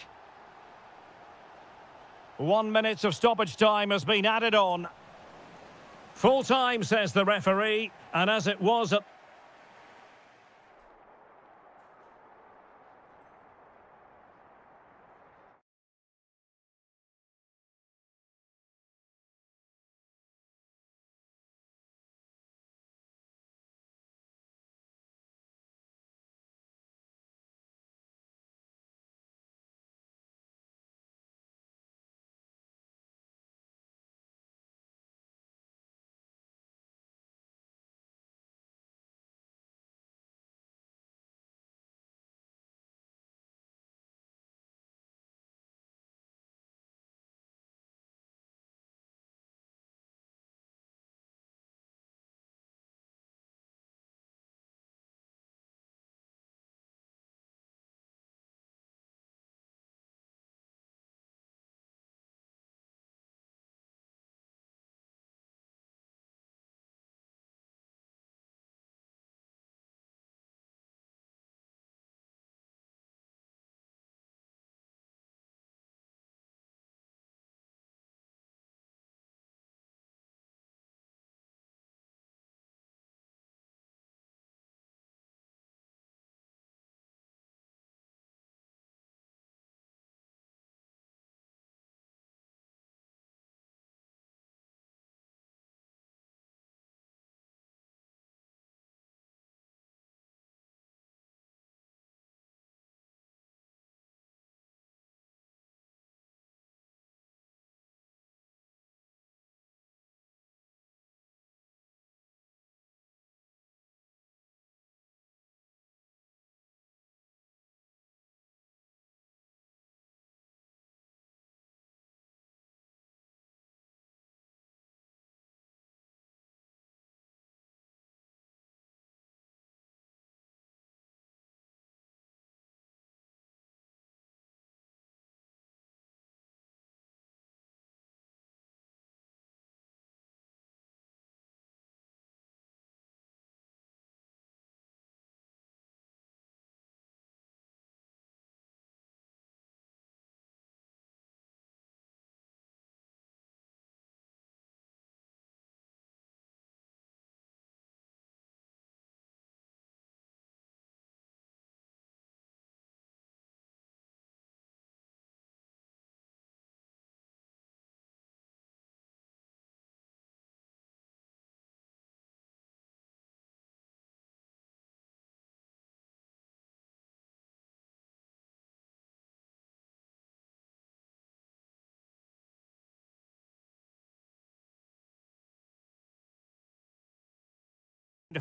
1 minute of stoppage time has been added on. Full time, says the referee, and as it was at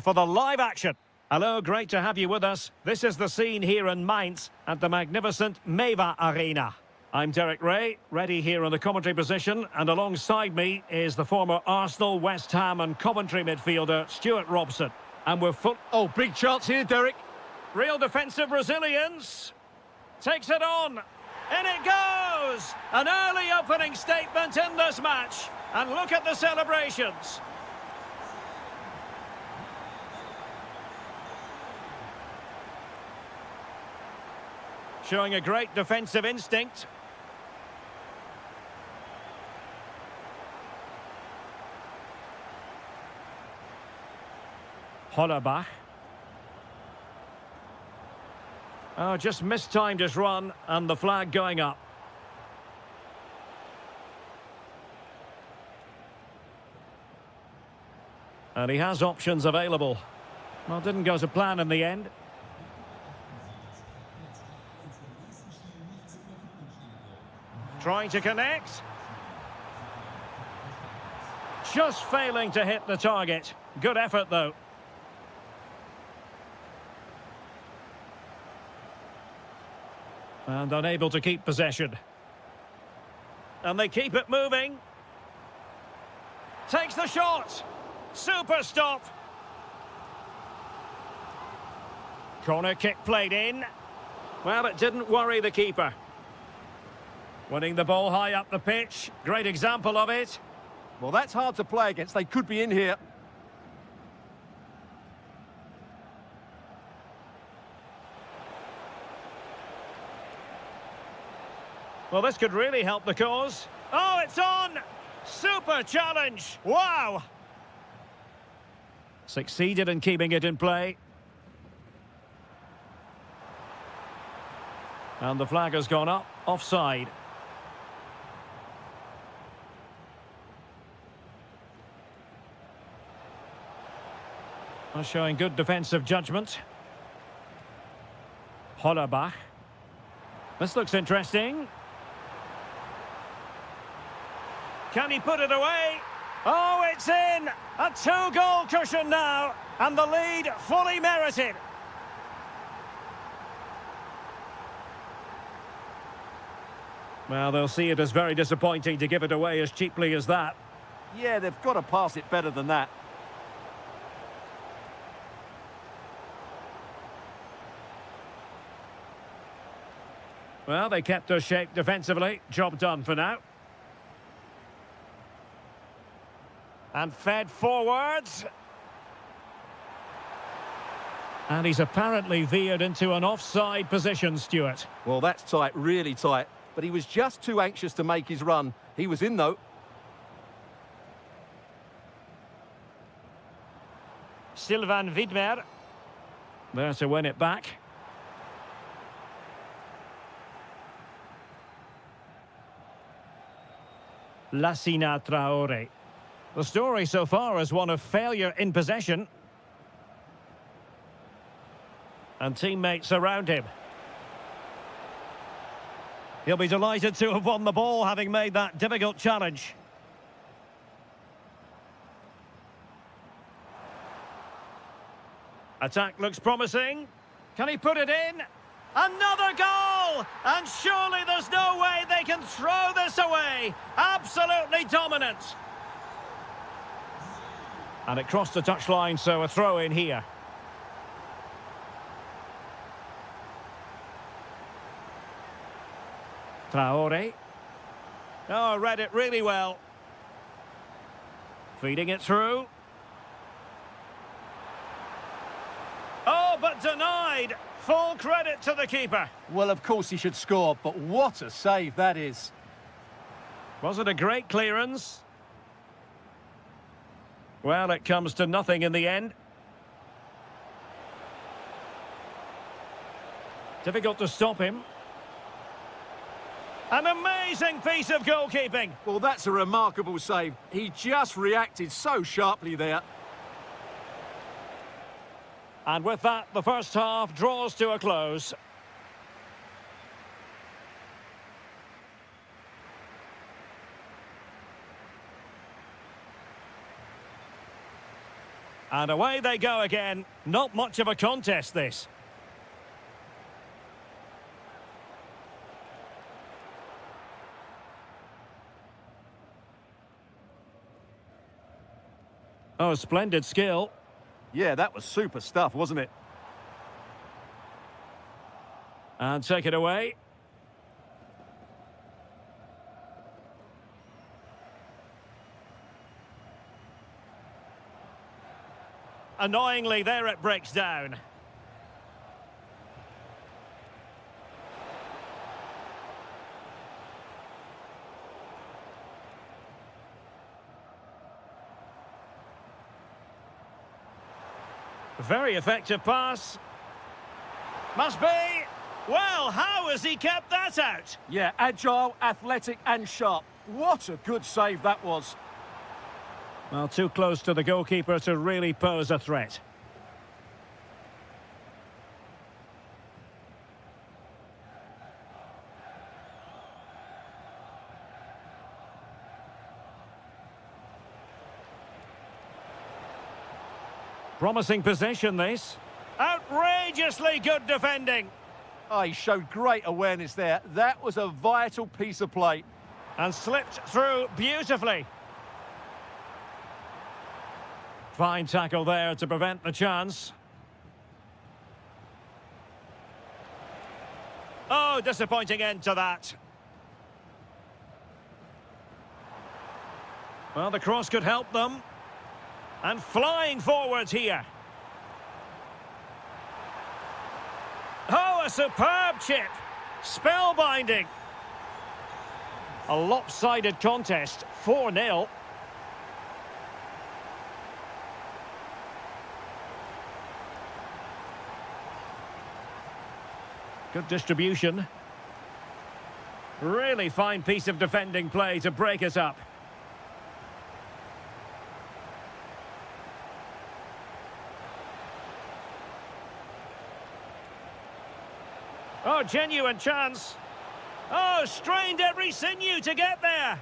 For the live action. Hello, great to have you with us. This is the scene here in Mainz at the magnificent Meva Arena. I'm Derek Ray, ready here in the commentary position, and alongside me is the former Arsenal, West Ham and Coventry midfielder Stuart Robson. And we're full... Oh, big chance here, Derek. Real defensive resilience. Takes it on. In it goes! An early opening statement in this match. And look at the celebrations. Showing a great defensive instinct. Hollerbach. Oh, just mistimed his run, and the flag going up. And he has options available. Well, didn't go to plan in the end. Trying to connect. Just failing to hit the target. Good effort, though. And unable to keep possession. And they keep it moving. Takes the shot. Super stop. Corner kick played in. Well, it didn't worry the keeper. Winning the ball high up the pitch. Great example of it. Well, that's hard to play against. They could be in here. Well, this could really help the cause. Oh, it's on! Super challenge! Wow! Succeeded in keeping it in play. And the flag has gone up. Offside. Showing good defensive judgment. Hollerbach. This looks interesting. Can he put it away? Oh, it's in! A two-goal cushion now, and the lead fully merited. Well, they'll see it as very disappointing to give it away as cheaply as that. Yeah, they've got to pass it better than that. Well, they kept their shape defensively. Job done for now. And fed forwards. And he's apparently veered into an offside position, Stuart. Well, that's tight, really tight. But he was just too anxious to make his run. He was in, though. Sylvain Widmer. There to win it back. Lassina Traore. The story so far is one of failure in possession. And teammates around him. He'll be delighted to have won the ball, having made that difficult challenge. Attack looks promising. Can he put it in? Another goal! And surely there's no way they can throw this away. Absolutely dominant. And it crossed the touchline, so a throw in here. Traore. Oh, read it really well. Feeding it through. Oh, but denied. Full credit to the keeper. Well, of course he should score, but what a save that is. Was it a great clearance? Well, it comes to nothing in the end. Difficult to stop him. An amazing piece of goalkeeping. Well, that's a remarkable save. He just reacted so sharply there. And with that, the first half draws to a close. And away they go again. Not much of a contest, this. Oh, splendid skill. Yeah, that was super stuff, wasn't it? And take it away. Annoyingly, there it breaks down. Very effective pass. Must be. Well, how has he kept that out? Yeah, agile, athletic and sharp. What a good save that was. Well, too close to the goalkeeper to really pose a threat. Promising possession, this. Outrageously good defending. Oh, he showed great awareness there. That was a vital piece of play. And slipped through beautifully. Fine tackle there to prevent the chance. Oh, disappointing end to that. Well, the cross could help them. And flying forwards here. Oh, a superb chip. Spellbinding. A lopsided contest, 4-0. Good distribution. Really fine piece of defending play to break us up. Oh, genuine chance. Oh, strained every sinew to get there.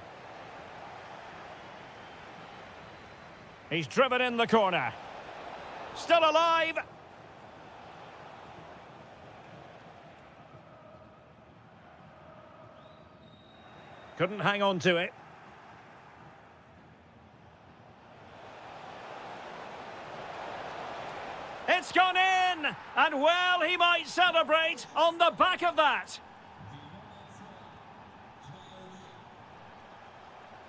He's driven in the corner. Still alive. Couldn't hang on to it. It's gone in! And well, he might celebrate on the back of that.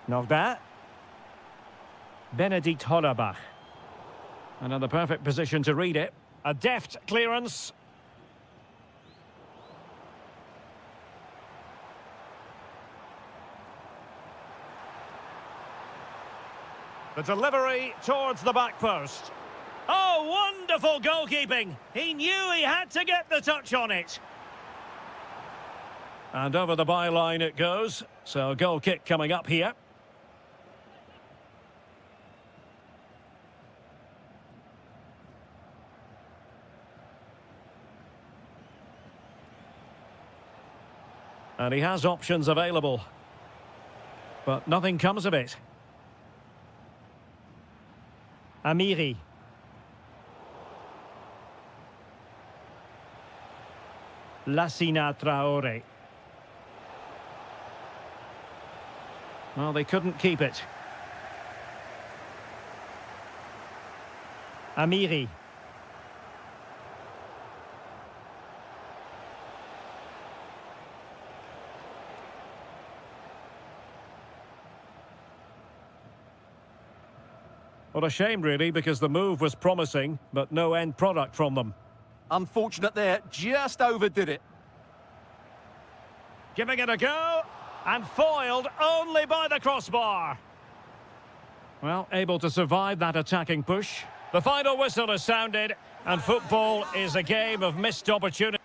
Novda. Benedikt Hollerbach. Another perfect position to read it. A deft clearance. The delivery towards the back post. Oh, wonderful goalkeeping. He knew he had to get the touch on it. And over the byline it goes. So goal kick coming up here. And he has options available. But nothing comes of it. Amiri. Lassina Traore. Well, they couldn't keep it. Amiri. What a shame, really, because the move was promising, but no end product from them. Unfortunate there, just overdid it. Giving it a go, and foiled only by the crossbar. Well, able to survive that attacking push. The final whistle has sounded, and football is a game of missed opportunity.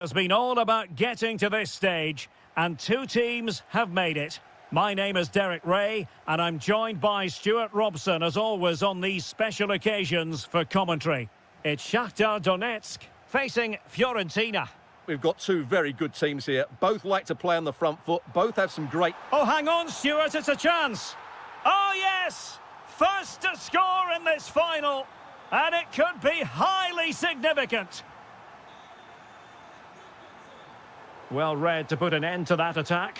Has been all about getting to this stage, and two teams have made it. My name is Derek Ray, and I'm joined by Stuart Robson, as always, on these special occasions for commentary. It's Shakhtar Donetsk facing Fiorentina. We've got two very good teams here. Both like to play on the front foot. Both have some great... Oh, hang on, Stuart, it's a chance. Oh, yes! First to score in this final, and it could be highly significant. Well read to put an end to that attack.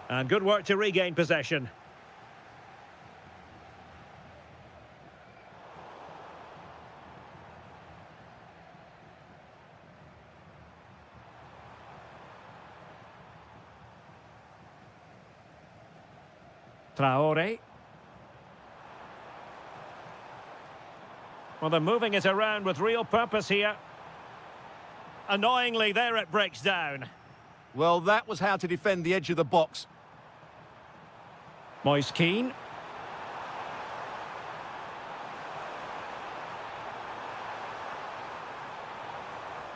And good work to regain possession. Traore. Well, they're moving it around with real purpose here. Annoyingly, there it breaks down. Well, that was how to defend the edge of the box. Moise Keane.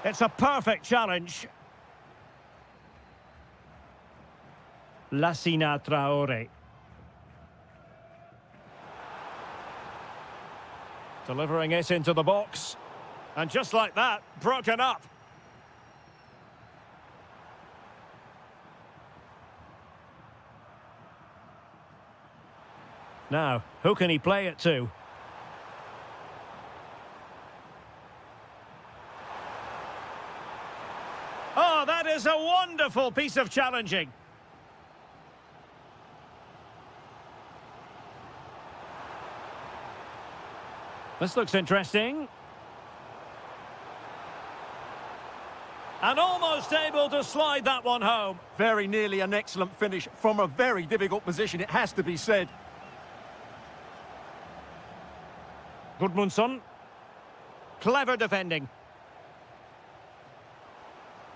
It's a perfect challenge. Lassina Traore. Delivering it into the box. And just like that, broken up. Now, who can he play it to? Oh, that is a wonderful piece of challenging. This looks interesting. And almost able to slide that one home. Very nearly an excellent finish from a very difficult position, it has to be said. Gudmundsson. Clever defending.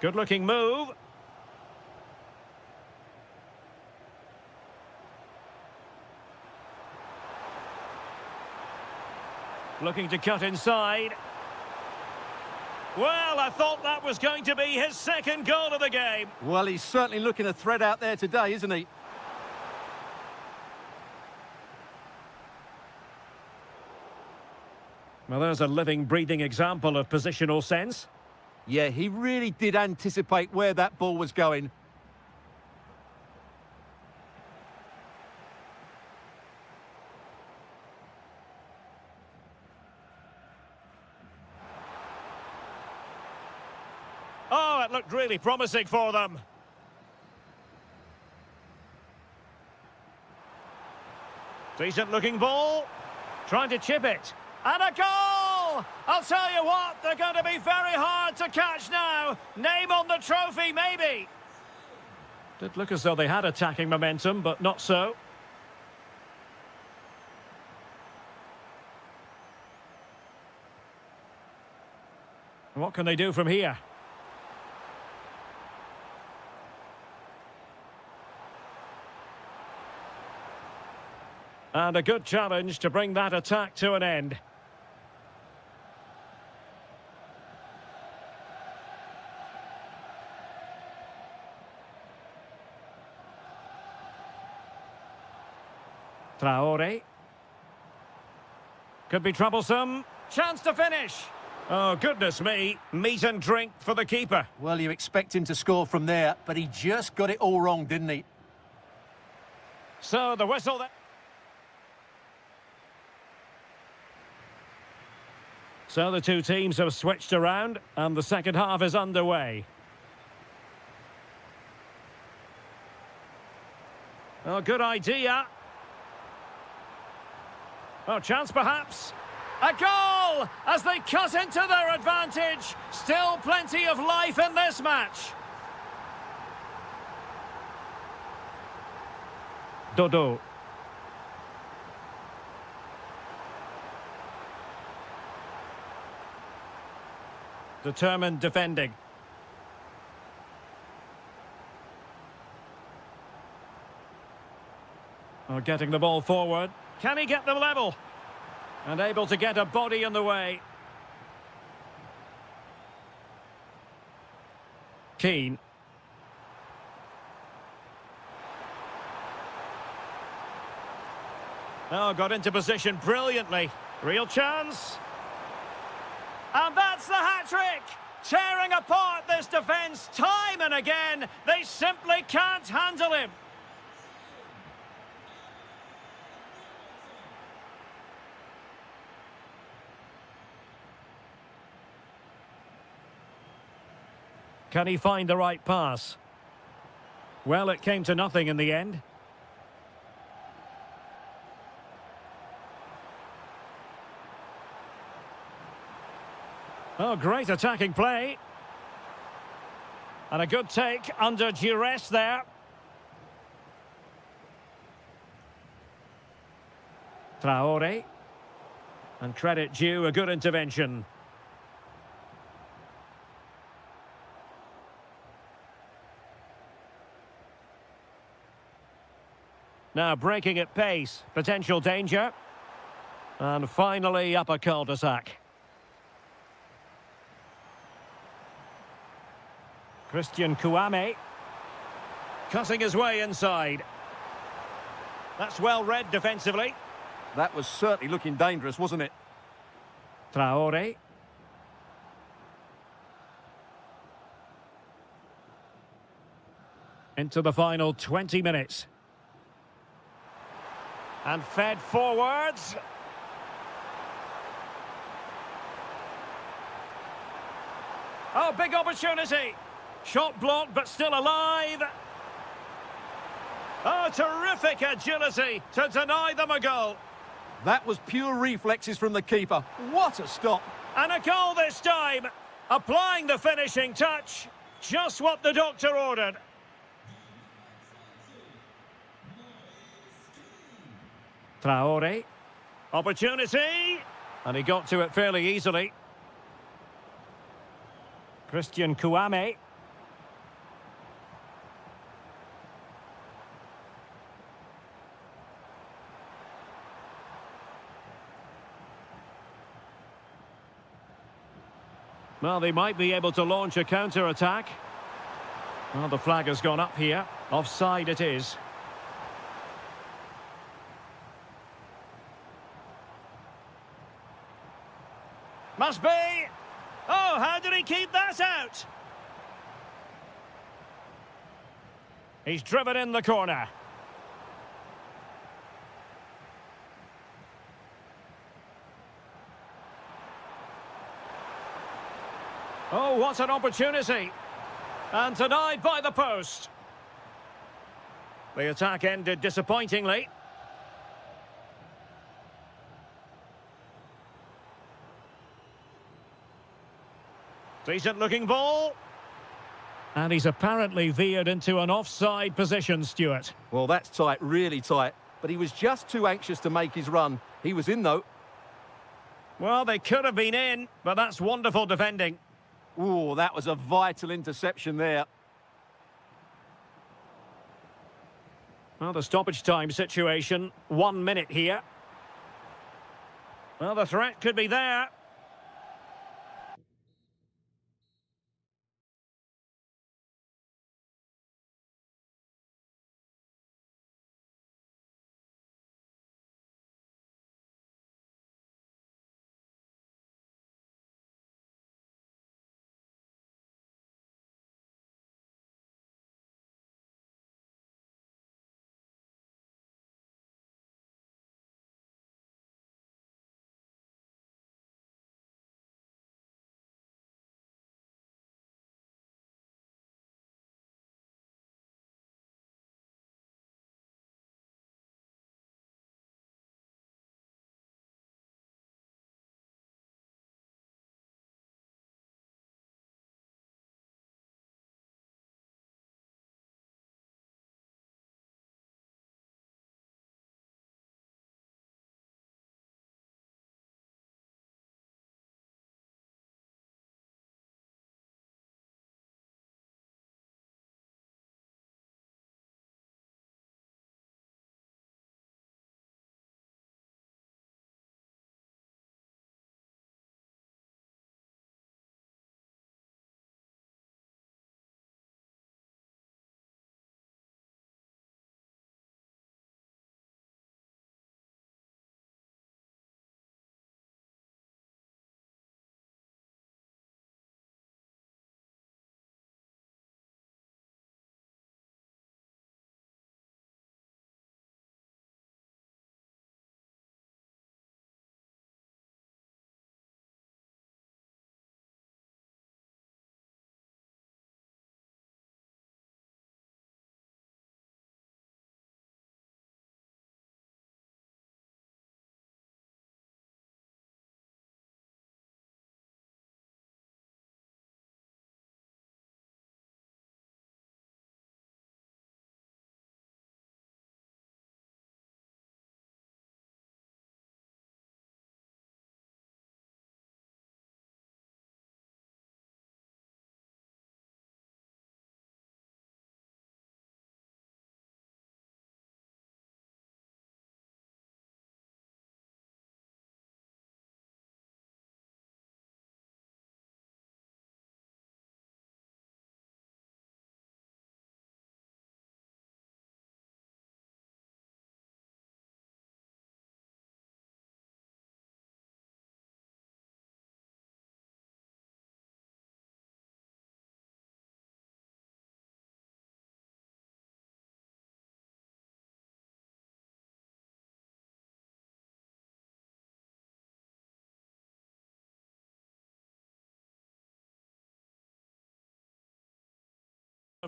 Good-looking move. Looking to cut inside. Well, I thought that was going to be his second goal of the game. Well, he's certainly looking a threat out there today, isn't he? Well, there's a living, breathing example of positional sense. Yeah, he really did anticipate where that ball was going. Oh, it looked really promising for them. Decent looking ball. Trying to chip it. And a goal! I'll tell you what, they're going to be very hard to catch now. Name on the trophy, maybe. Did look as though they had attacking momentum, but not so. What can they do from here? And a good challenge to bring that attack to an end. Traore. Could be troublesome. Chance to finish. Oh, goodness me. Meat and drink for the keeper. Well, you expect him to score from there, but he just got it all wrong, didn't he? So the whistle there. So the two teams have switched around, and the second half is underway. Oh, good idea. Oh, chance perhaps. A goal as they cut into their advantage. Still plenty of life in this match. Dodo. Determined defending. Oh, getting the ball forward. Can he get them level? And able to get a body in the way. Keane. Oh, got into position brilliantly. Real chance. And that's the hat-trick! Tearing apart this defence time and again. They simply can't handle him. Can he find the right pass? Well, it came to nothing in the end. Oh, great attacking play. And a good take under duress there. Traore. And credit due, a good intervention. Now breaking at pace, potential danger. And finally up a cul-de-sac. Christian Kouame. Cutting his way inside. That's well read defensively. That was certainly looking dangerous, wasn't it? Traore. Into the final 20 minutes. And fed forwards. Oh, big opportunity. Shot blocked, but still alive. Oh, terrific agility to deny them a goal. That was pure reflexes from the keeper. What a stop. And a goal this time. Applying the finishing touch. Just what the doctor ordered. Traore. Opportunity. And he got to it fairly easily. Christian Kouame. Well, they might be able to launch a counter-attack. Well, the flag has gone up here. Offside it is. Must be! Oh, how did he keep that out? He's driven in the corner. Oh, what an opportunity. And denied by the post. The attack ended disappointingly. Decent looking ball. And he's apparently veered into an offside position, Stuart. Well, that's tight, really tight. But he was just too anxious to make his run. He was in, though. Well, they could have been in, but that's wonderful defending. Oh, that was a vital interception there. Well, the stoppage time situation, 1 minute here. Well, the threat could be there.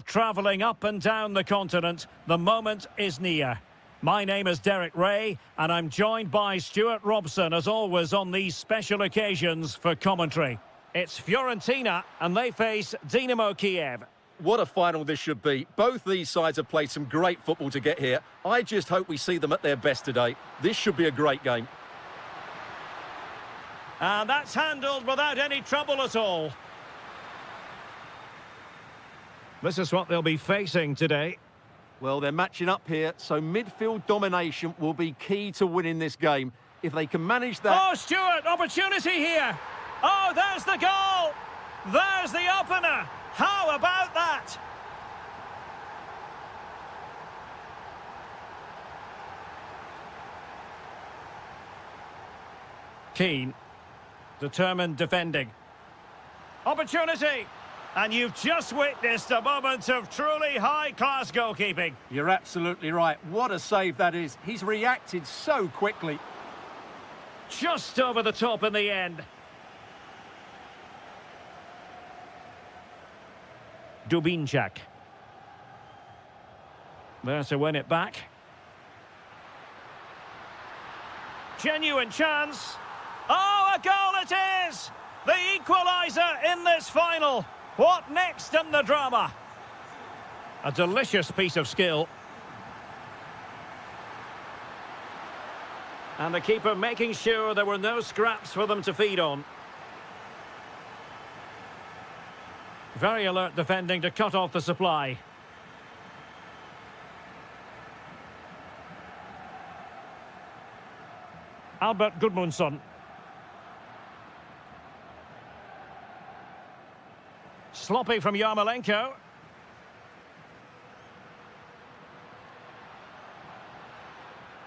Travelling up and down the continent, the moment is near. My name is Derek Ray, and I'm joined by Stuart Robson, as always, on these special occasions for commentary. It's Fiorentina, and they face Dynamo Kiev. What a final this should be. Both these sides have played some great football to get here. I just hope we see them at their best today. This should be a great game. And that's handled without any trouble at all. This is what they'll be facing today. Well, they're matching up here, so midfield domination will be key to winning this game. If they can manage that... Oh, Stuart, opportunity here. Oh, there's the goal. There's the opener. How about that? Keane. Determined defending. Opportunity. And you've just witnessed a moment of truly high-class goalkeeping. You're absolutely right. What a save that is. He's reacted so quickly. Just over the top in the end. Dubinčak. There to win it back. Genuine chance. Oh, a goal it is! The equaliser in this final. What next in the drama? A delicious piece of skill. And the keeper making sure there were no scraps for them to feed on. Very alert defending to cut off the supply. Albert Gudmundsson. Sloppy from Yarmolenko.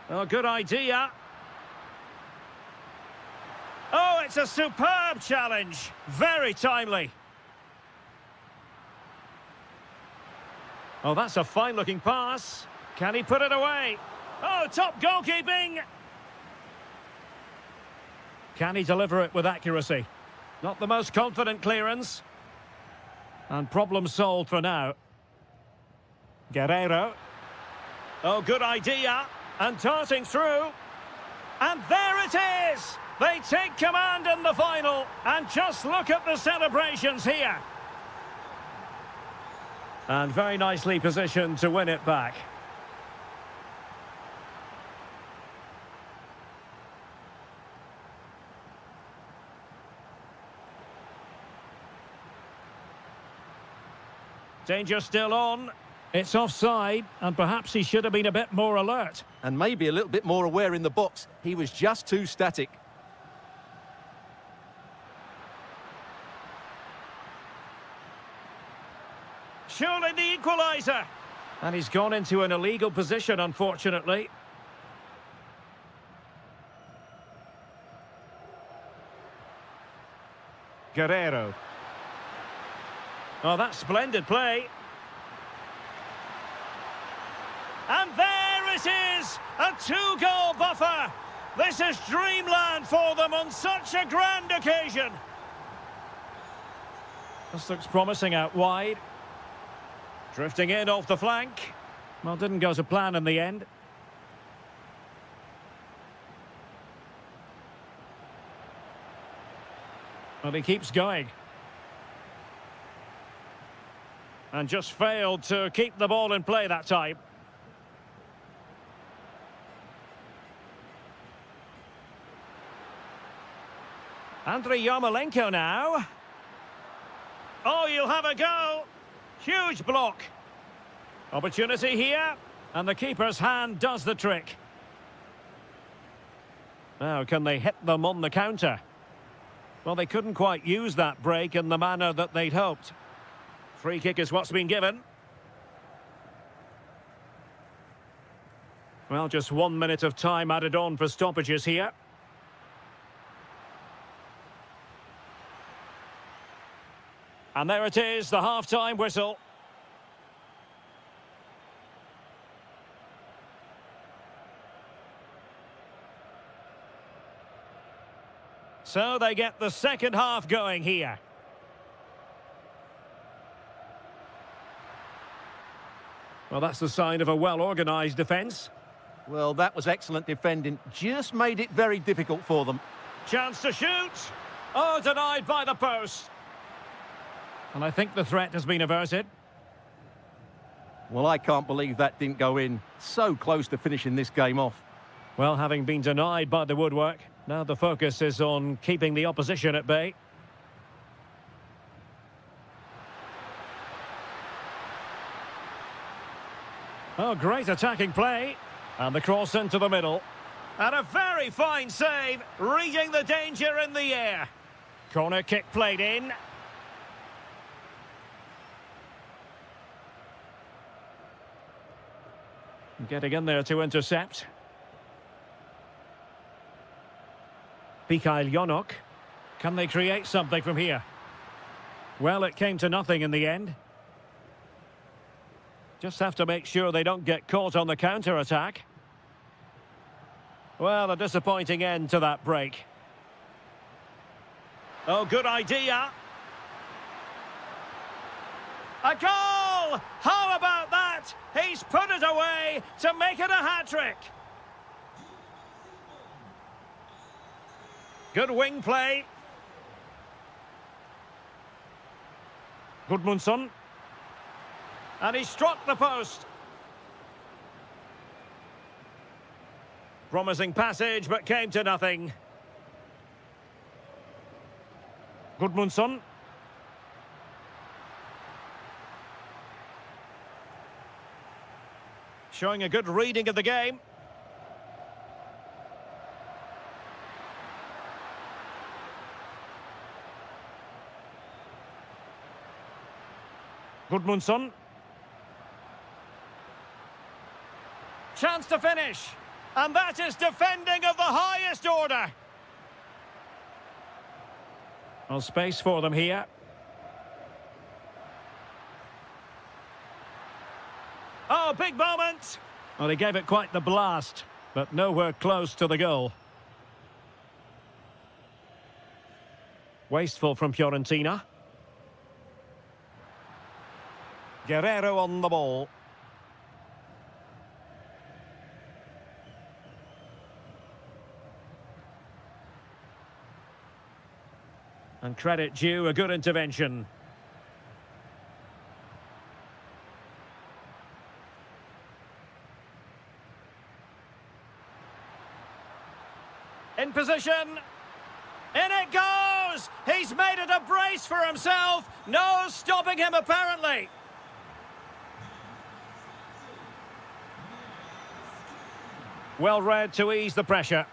Oh, good idea. Oh, it's a superb challenge. Very timely. Oh, that's a fine-looking pass. Can he put it away? Oh, top goalkeeping. Can he deliver it with accuracy? Not the most confident clearance. And problem solved for now. Guerrero. Oh, good idea. And darting through. And there it is! They take command in the final. And just look at the celebrations here. And very nicely positioned to win it back. Danger still on. It's offside, and perhaps he should have been a bit more alert. And maybe a little bit more aware in the box. He was just too static. Surely the equaliser. And he's gone into an illegal position, unfortunately. Guerrero. Oh, that's splendid play. And there it is! A two-goal buffer! This is dreamland for them on such a grand occasion. This looks promising out wide. Drifting in off the flank. Well, didn't go to plan in the end. Well, he keeps going. And just failed to keep the ball in play that time. Andriy Yarmolenko now. Oh, you'll have a go. Huge block. Opportunity here. And the keeper's hand does the trick. Now, can they hit them on the counter? Well, they couldn't quite use that break in the manner that they'd hoped. Free kick is what's been given. Well, just 1 minute of time added on for stoppages here. And there it is, the half-time whistle. So they get the second half going here. Well, that's the sign of a well-organised defence. Well, that was excellent defending. Just made it very difficult for them. Chance to shoot. Oh, denied by the post. And I think the threat has been averted. Well, I can't believe that didn't go in. So close to finishing this game off. Well, having been denied by the woodwork, now the focus is on keeping the opposition at bay. Oh, great attacking play. And the cross into the middle. And a very fine save, reading the danger in the air. Corner kick played in. Getting in there to intercept. Mikhail Yonok. Can they create something from here? Well, it came to nothing in the end. Just have to make sure they don't get caught on the counter-attack. Well, a disappointing end to that break. Oh, good idea. A goal! How about that? He's put it away to make it a hat-trick. Good wing play. Gudmundsson. And he struck the post. Promising passage, but came to nothing. Gudmundsson. Showing a good reading of the game. Gudmundsson. Chance to finish. And that is defending of the highest order. Well, space for them here. Oh, big moment. Well, he gave it quite the blast, but nowhere close to the goal. Wasteful from Fiorentina. Guerrero on the ball. And credit due, a good intervention. In position. In it goes! He's made it a brace for himself. No stopping him, apparently. Well read to ease the pressure.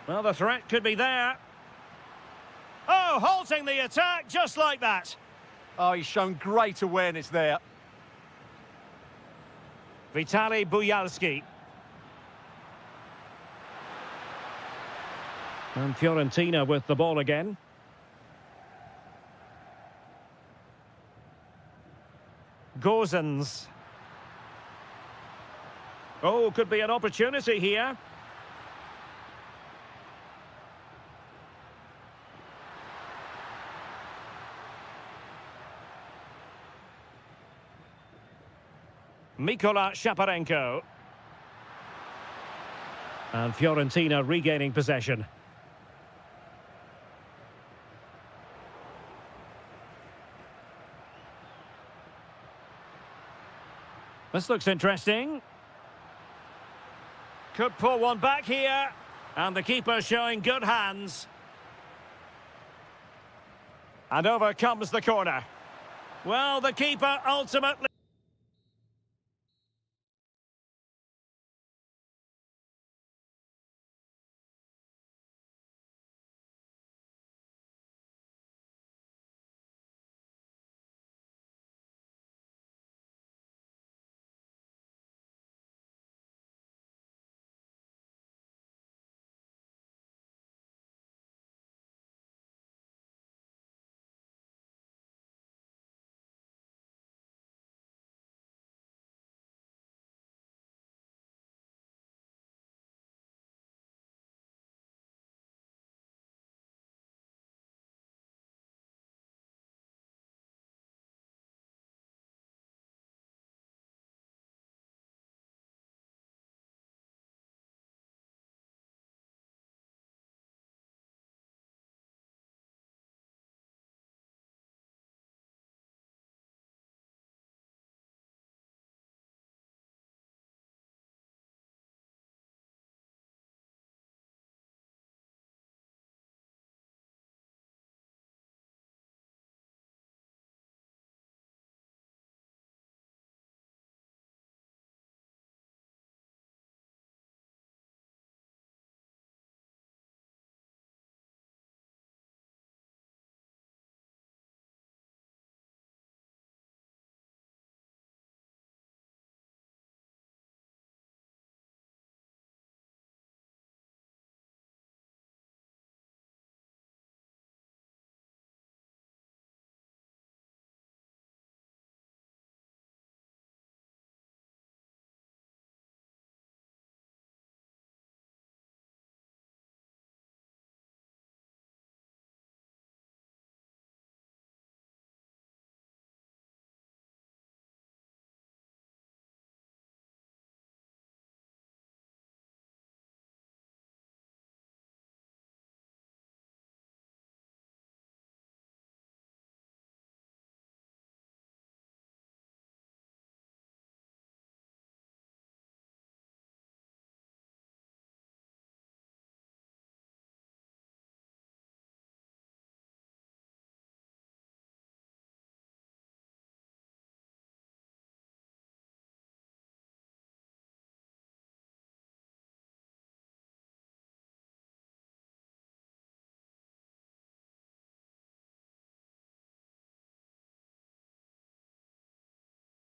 Well, the threat could be there. Oh, halting the attack just like that. Oh, he's shown great awareness there. Vitaly Buyalski. And Fiorentina with the ball again. Gozens. Oh, could be an opportunity here. Mikola Shaparenko. And Fiorentina regaining possession. This looks interesting. Could pull one back here. And the keeper showing good hands. And over comes the corner. Well, the keeper ultimately...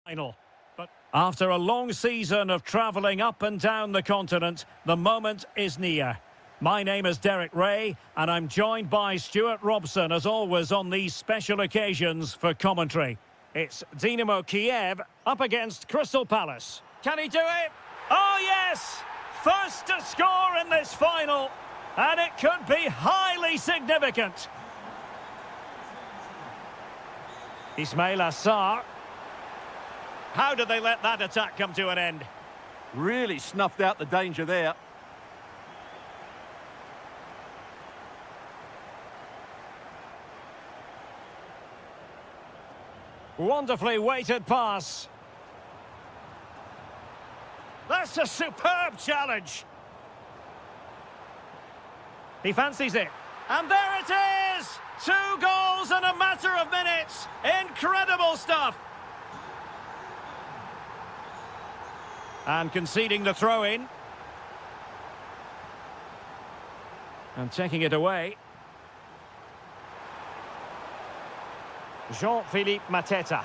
final. But after a long season of travelling up and down the continent, the moment is near. My name is Derek Ray, and I'm joined by Stuart Robson, as always, on these special occasions for commentary. It's Dynamo Kiev up against Crystal Palace. Can he do it? Oh, yes! First to score in this final, and it could be highly significant. Ismail Assar. How did they let that attack come to an end? Really snuffed out the danger there. Wonderfully weighted pass. That's a superb challenge. He fancies it. And there it is! 2 goals in a matter of minutes. Incredible stuff. And conceding the throw-in. And taking it away. Jean-Philippe Mateta.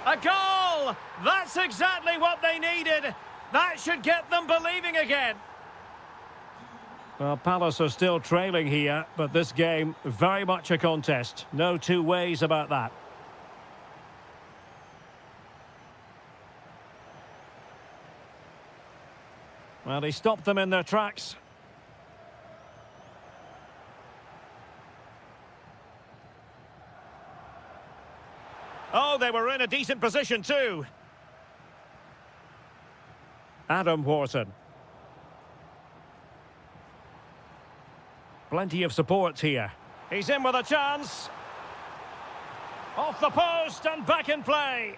A goal! That's exactly what they needed. That should get them believing again. Well, Palace are still trailing here, but this game, very much a contest. No two ways about that. Well, he stopped them in their tracks. Oh, they were in a decent position too. Adam Wharton. Plenty of support here. He's in with a chance. Off the post and back in play.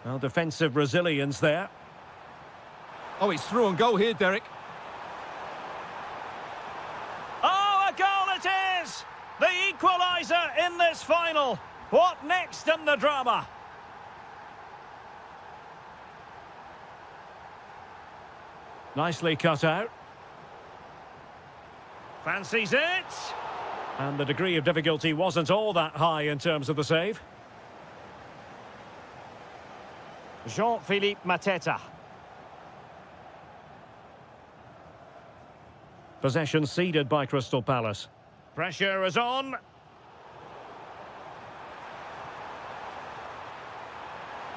Well, defensive resilience there. Oh, he's through and goal here, Derek. Oh, a goal it is! The equaliser in this final. What next in the drama? Nicely cut out. Fancies it. And the degree of difficulty wasn't all that high in terms of the save. Jean-Philippe Mateta. Possession ceded by Crystal Palace. Pressure is on.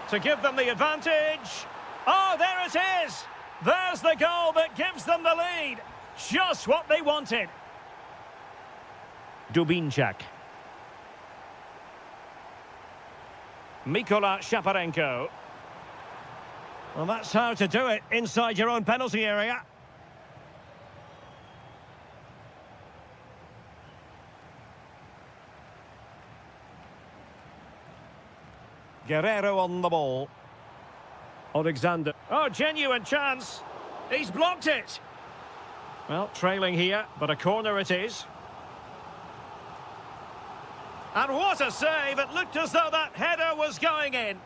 To give them the advantage. Oh, there it is! There's the goal that gives them the lead. Just what they wanted. Dubinchak. Mikola Shaparenko. Well, that's how to do it inside your own penalty area. Guerrero on the ball. Alexander. Oh, genuine chance. He's blocked it. Well, trailing here, but a corner it is. And what a save. It looked as though that header was going in.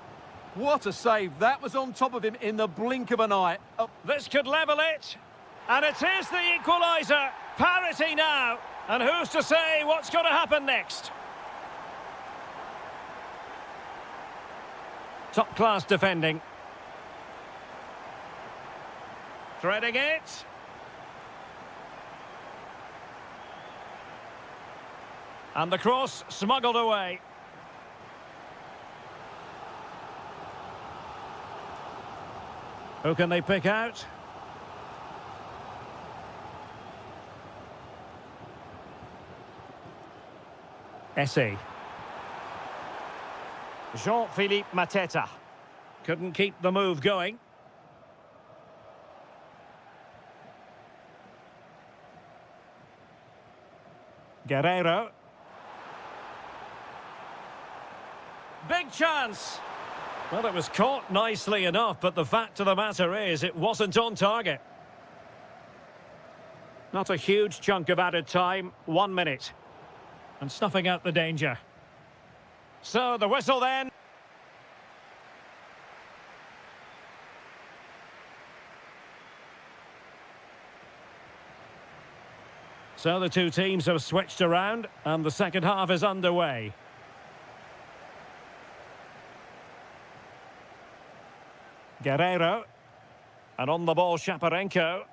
What a save. That was on top of him in the blink of an eye. Oh. This could level it. And it is the equaliser. Parity now. And who's to say what's going to happen next? Top-class defending. Threading it. And the cross smuggled away. Who can they pick out? Essay. Jean-Philippe Mateta. Couldn't keep the move going. Guerrero. Big chance. Well, it was caught nicely enough, but the fact of the matter is it wasn't on target. Not a huge chunk of added time, 1 minute. And snuffing out the danger. So, the whistle then. So the two teams have switched around, and the second half is underway. Guerrero. And on the ball, Shaparenko.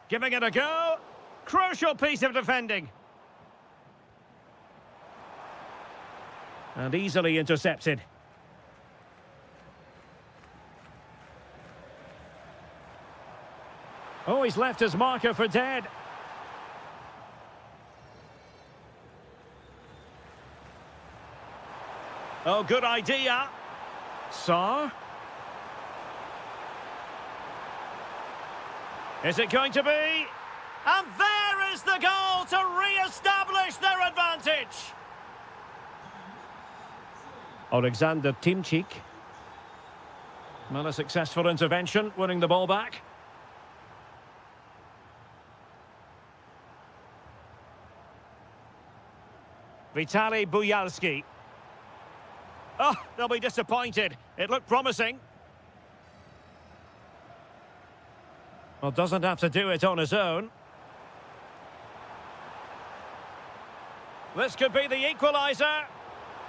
Giving it a go. Crucial piece of defending. And easily intercepted. Oh, he's left his marker for dead. Oh, good idea. Saar. Is it going to be? And there is the goal to re-establish their advantage. Alexander Timchik. Well, a successful intervention, winning the ball back. Vitaly Buyalski. Oh, they'll be disappointed. It looked promising. Well, doesn't have to do it on his own. This could be the equaliser.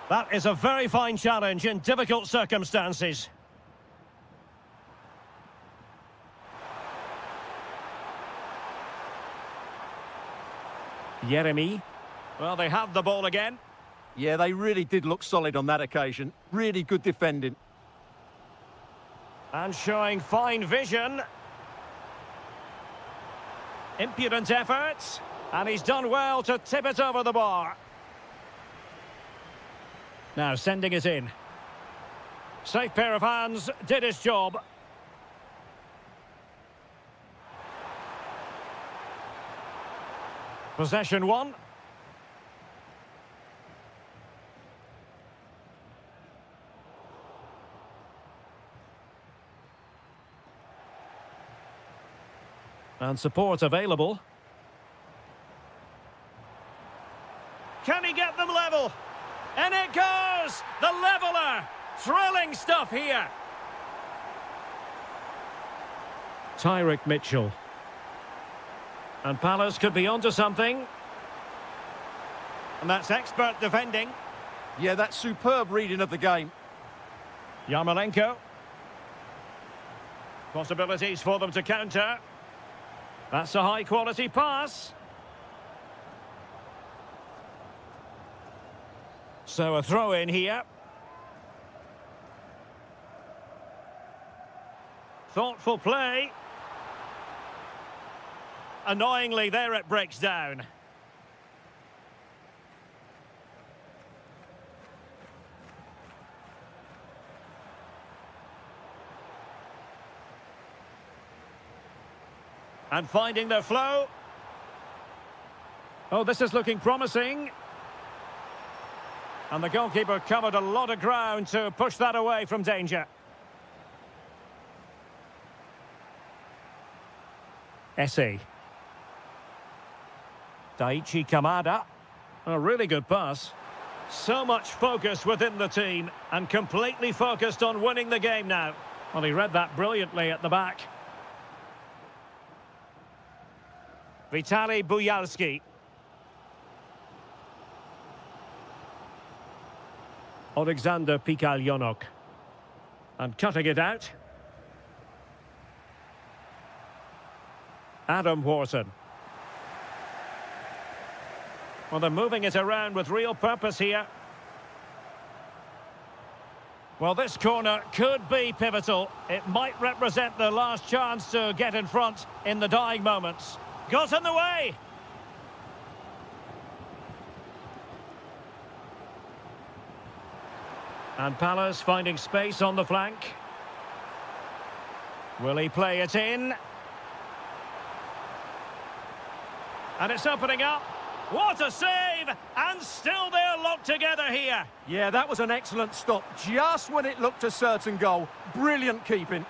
That is a very fine challenge in difficult circumstances. Yeremy. Well, they have the ball again. Yeah, they really did look solid on that occasion. Really good defending. And showing fine vision. Impudent efforts. And he's done well to tip it over the bar. Now sending it in. Safe pair of hands, did his job. Possession one. And support available. Can he get them level? And it goes! The leveller! Thrilling stuff here. Tyrick Mitchell. And Palace could be onto something. And that's expert defending. Yeah, that's superb reading of the game. Yarmolenko. Possibilities for them to counter. That's a high-quality pass. So a throw-in here. Thoughtful play. Annoyingly, there it breaks down. And finding their flow. Oh, this is looking promising. And the goalkeeper covered a lot of ground to push that away from danger. Esse. Daichi Kamada. A really good pass. So much focus within the team and completely focused on winning the game now. Well, he read that brilliantly at the back. Vitaly Buyalski. Alexander Pikalyonok. And cutting it out. Adam Wharton. Well, they're moving it around with real purpose here. Well, this corner could be pivotal. It might represent their last chance to get in front in the dying moments. Got in the way! And Palace finding space on the flank. Will he play it in? And it's opening up. What a save! And still they're locked together here. Yeah, that was an excellent stop. Just when it looked a certain goal. Brilliant keeping.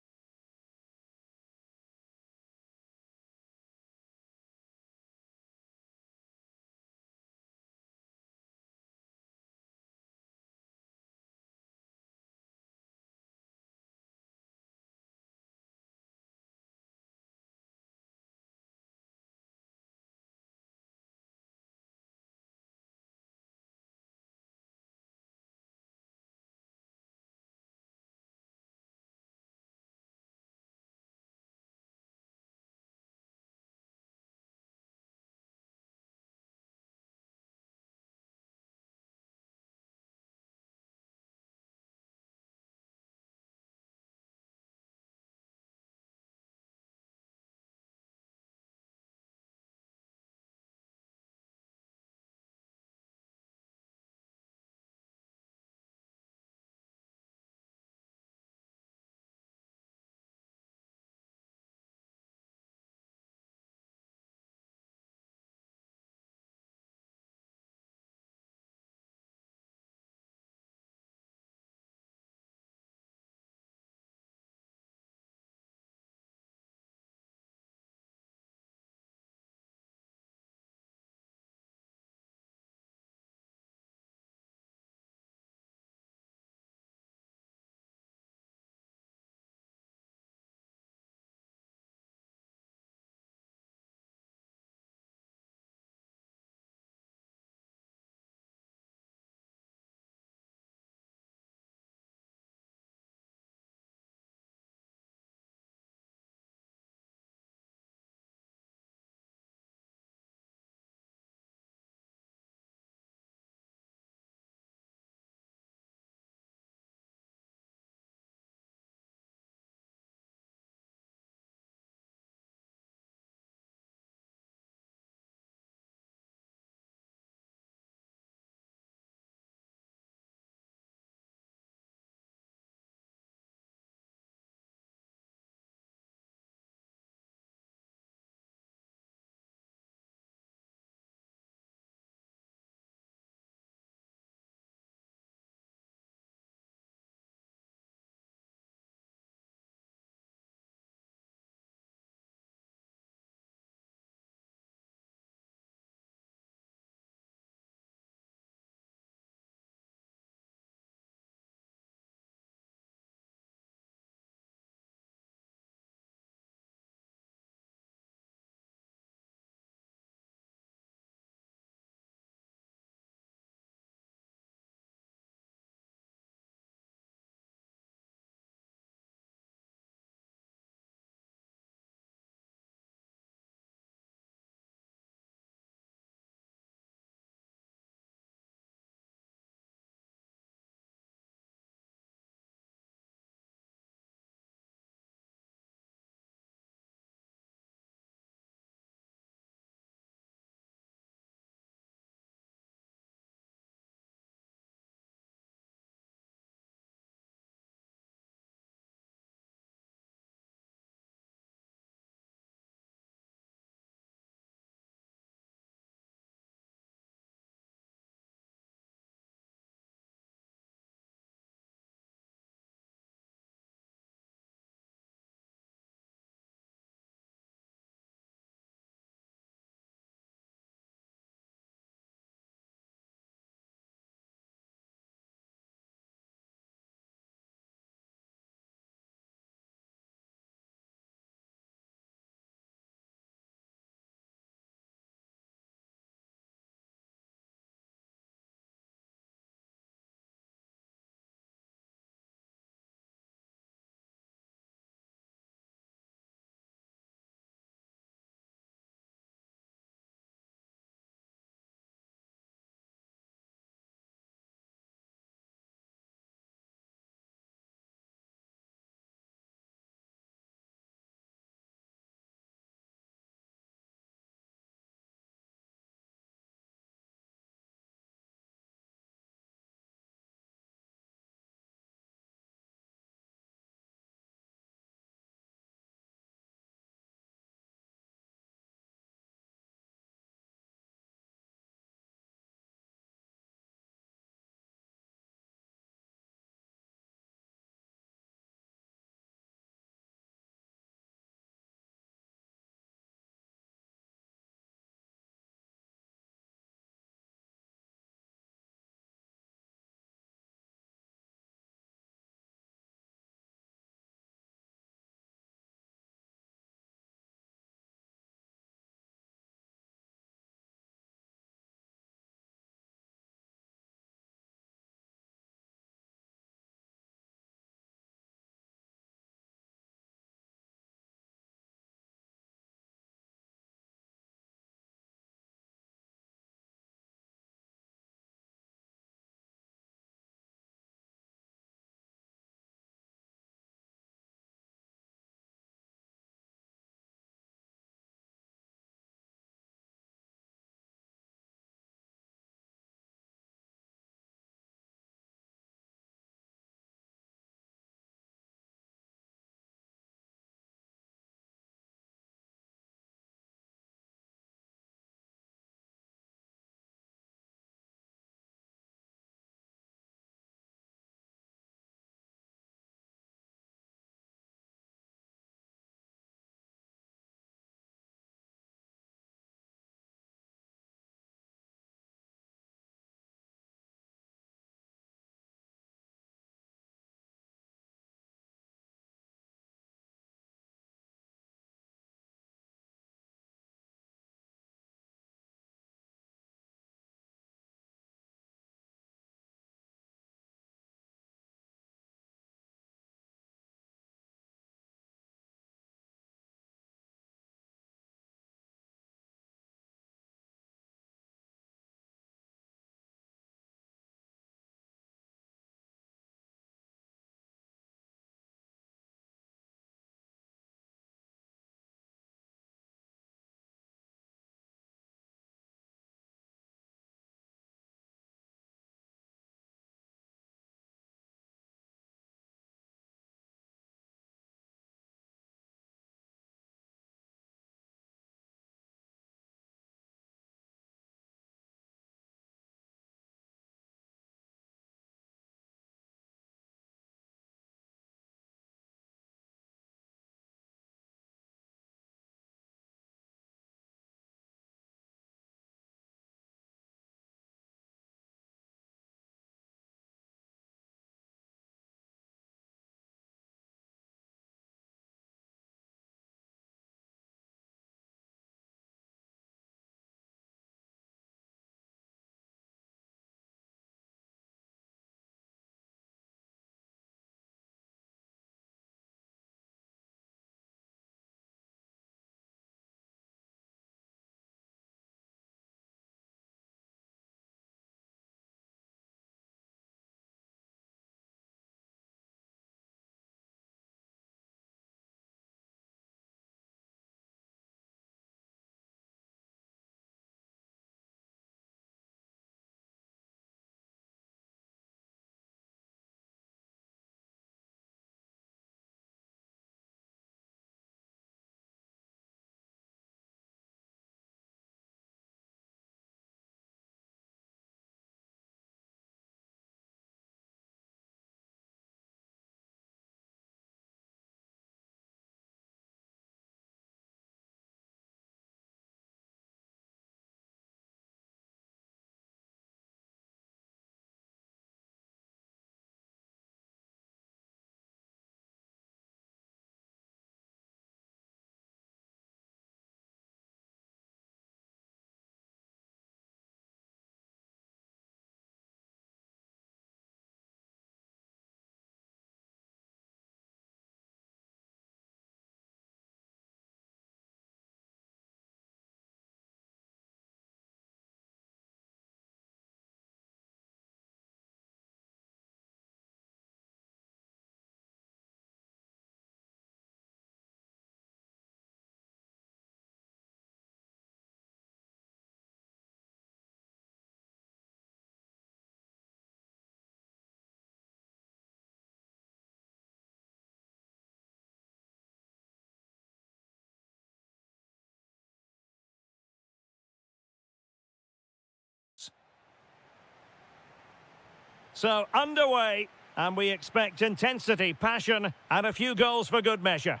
So, underway, and we expect intensity, passion, and a few goals for good measure.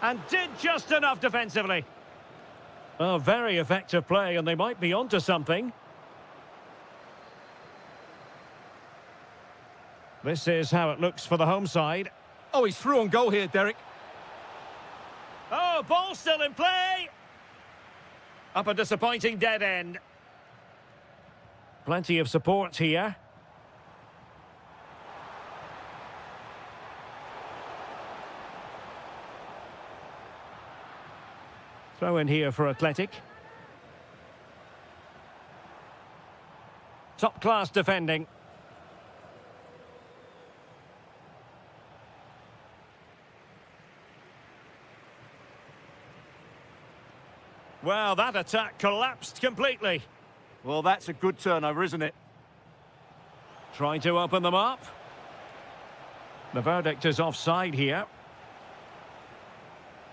And did just enough defensively. Oh, very effective play, and they might be onto something. This is how it looks for the home side. Oh, he's through on goal here, Derek. Oh, ball still in play. Up a disappointing dead end. Plenty of support here. Throw in here for Athletic. Top class defending. Well, that attack collapsed completely. Well, that's a good turnover, isn't it? Trying to open them up. The verdict is offside here.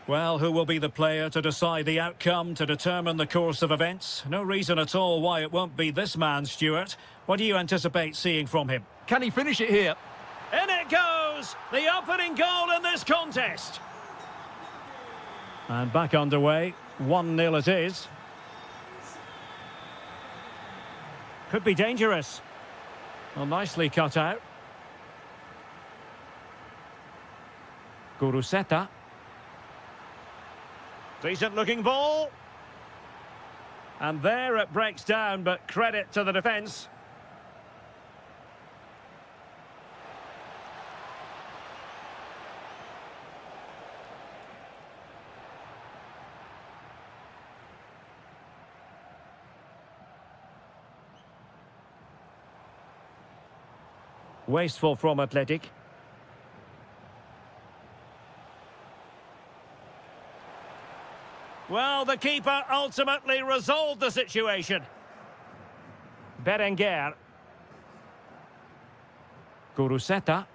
Well, who will be the player to decide the outcome, to determine the course of events? No reason at all why it won't be this man, Stuart. What do you anticipate seeing from him? Can he finish it here? In it goes! The opening goal in this contest. And back underway. 1-0 it is. Could be dangerous. Well, nicely cut out. Guruseta. Decent looking ball. And there it breaks down, but credit to the defence. Wasteful from Athletic. Well, the keeper ultimately resolved the situation. Berenguer. Guruseta.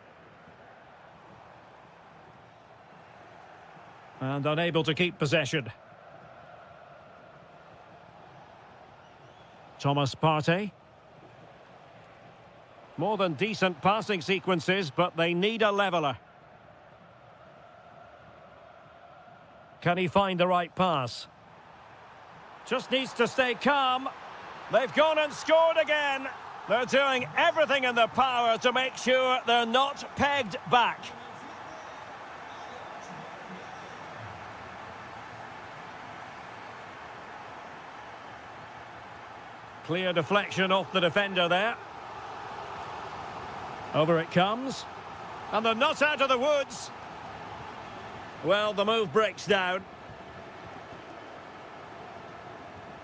And unable to keep possession. Thomas Partey. More than decent passing sequences, but they need a leveller. Can he find the right pass? Just needs to stay calm. They've gone and scored again. They're doing everything in their power to make sure they're not pegged back. Clear deflection off the defender there. Over it comes. And they're not out of the woods. Well, the move breaks down.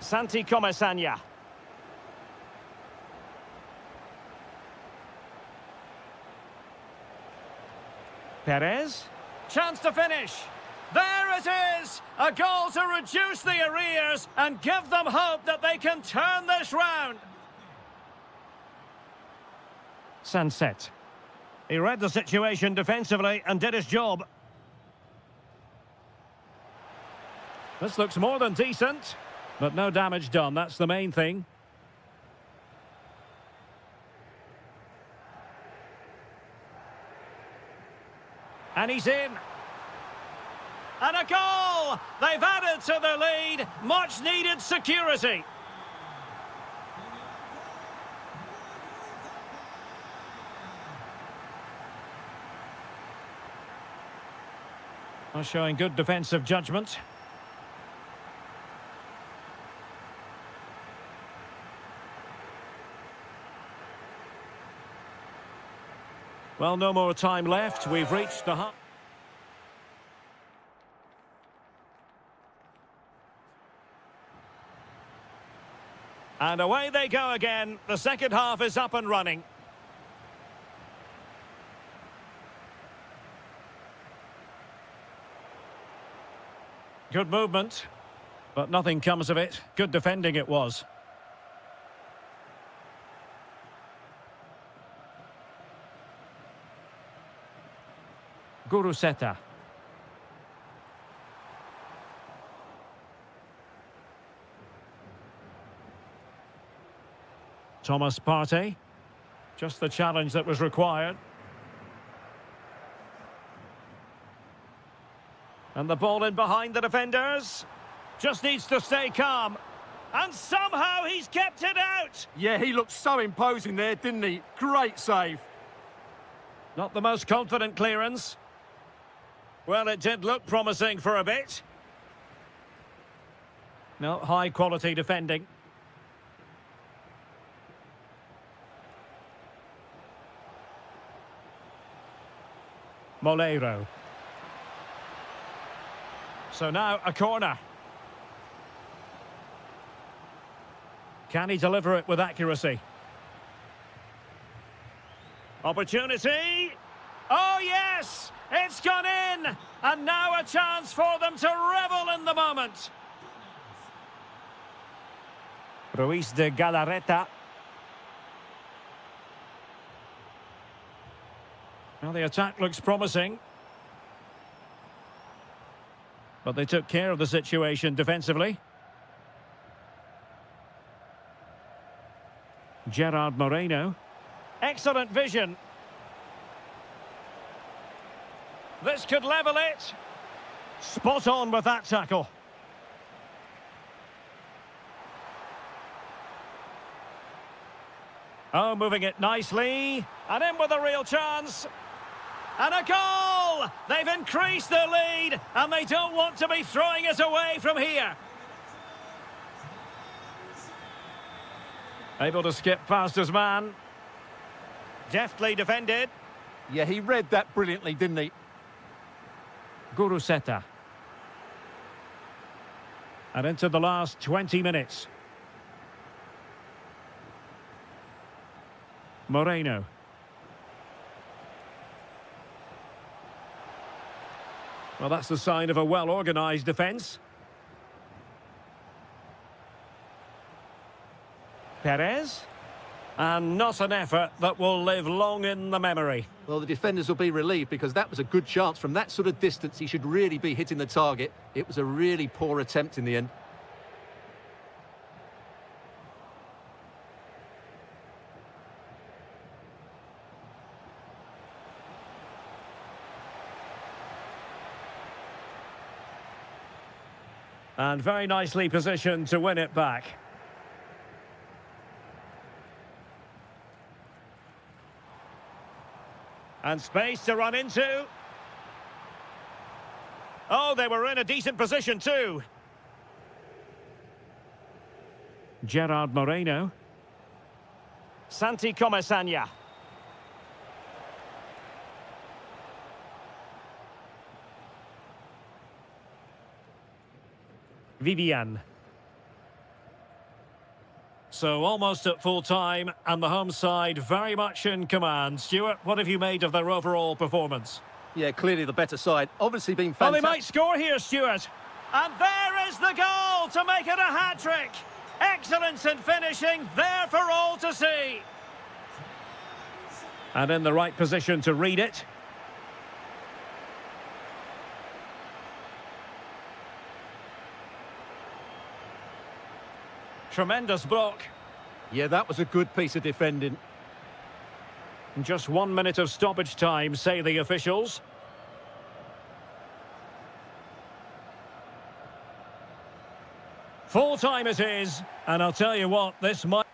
Santi Comesanya. Perez. Chance to finish. There it is! A goal to reduce the arrears and give them hope that they can turn this round. Sunset. He read the situation defensively and did his job. This looks more than decent, but no damage done. That's the main thing. And he's in. And a goal! They've added to the lead. Much needed security. Showing good defensive judgment. Well, no more time left. We've reached the half. And away they go again. The second half is up and running. Good movement, but nothing comes of it. Good defending it was. Guruseta. Thomas Partey. Just the challenge that was required. And the ball in behind the defenders. Just needs to stay calm. And somehow he's kept it out. Yeah, he looked so imposing there, didn't he? Great save. Not the most confident clearance. Well, it did look promising for a bit. No, high quality defending. Moleiro. So now a corner. Can he deliver it with accuracy? Opportunity. Oh, yes! It's gone in! And now a chance for them to revel in the moment. Ruiz de Galarreta. Well, the attack looks promising. But they took care of the situation defensively. Gerard Moreno. Excellent vision. This could level it. Spot on with that tackle. Oh, moving it nicely. And in with a real chance. And a goal! They've increased their lead, and they don't want to be throwing it away from here. Able to skip past his man. Deftly defended. Yeah, he read that brilliantly, didn't he? Guruseta. And into the last 20 minutes. Moreno. Well, that's the sign of a well-organised defence. Perez. And not an effort that will live long in the memory. Well, the defenders will be relieved because that was a good chance. From that sort of distance, he should really be hitting the target. It was a really poor attempt in the end. And very nicely positioned to win it back. And space to run into. Oh, they were in a decent position too. Gerard Moreno. Santi Comesaña. Vivian. So almost at full time, and the home side very much in command. Stuart, what have you made of their overall performance? Yeah, clearly the better side. Obviously been Well, fantastic. they might score here, Stuart. And there is the goal to make it a hat-trick. Excellence in finishing, there for all to see. And in the right position to read it. Tremendous block. Yeah, that was a good piece of defending. Just 1 minute of stoppage time, say the officials. Full time it is, and I'll tell you what, this might...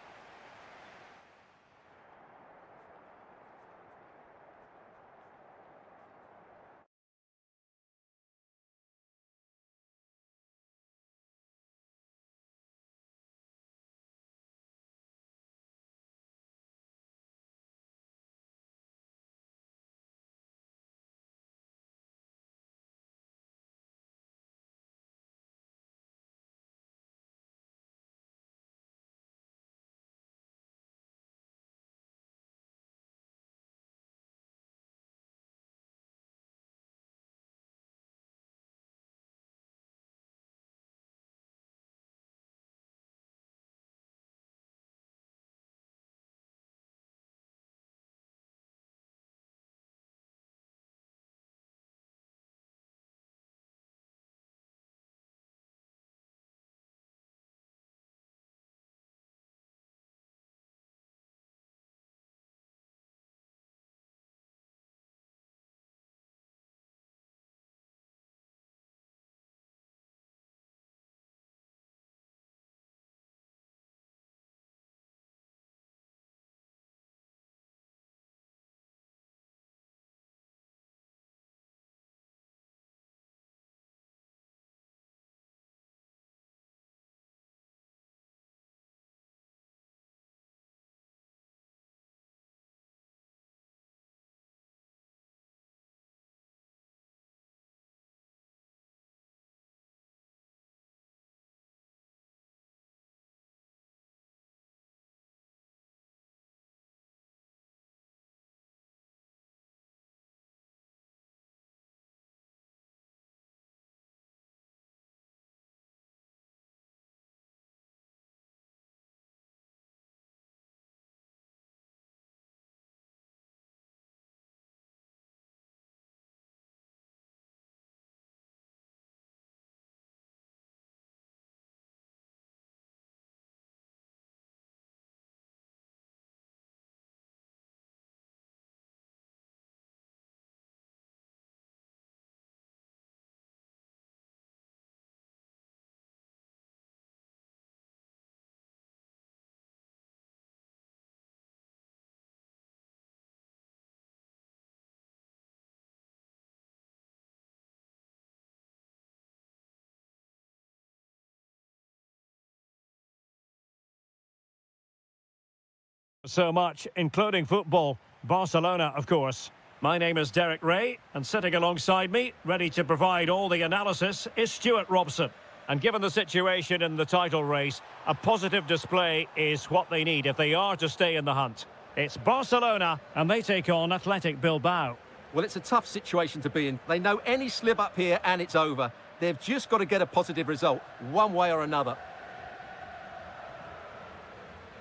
So much, including football. Barcelona, of course. My name is Derek Ray, and sitting alongside me, ready to provide all the analysis, is Stuart Robson. And given the situation in the title race, a positive display is what they need if they are to stay in the hunt. It's Barcelona, and they take on Athletic Bilbao. Well, it's a tough situation to be in. They know any slip up here and it's over. They've just got to get a positive result, one way or another.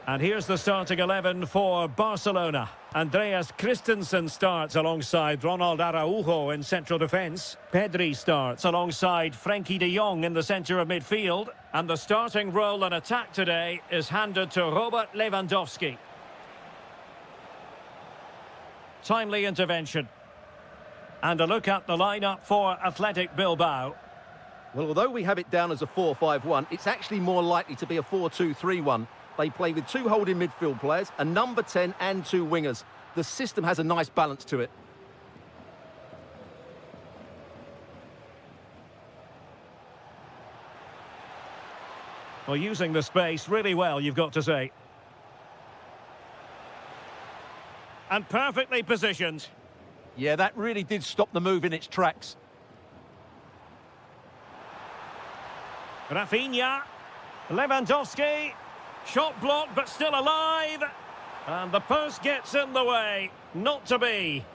And here's the starting 11 for Barcelona. Andreas Christensen starts alongside Ronald Araujo in central defence. Pedri starts alongside Frenkie de Jong in the centre of midfield. And the starting role in attack today is handed to Robert Lewandowski. Timely intervention. And a look at the lineup for Athletic Bilbao. Well, although we have it down as a 4-5-1, it's actually more likely to be a 4-2-3-1. They play with two holding midfield players, a number 10 and two wingers. The system has a nice balance to it. Well, using the space really well, you've got to say. And perfectly positioned. Yeah, that really did stop the move in its tracks. Rafinha. Lewandowski. Shot blocked, but still alive. And the post gets in the way. Not to be.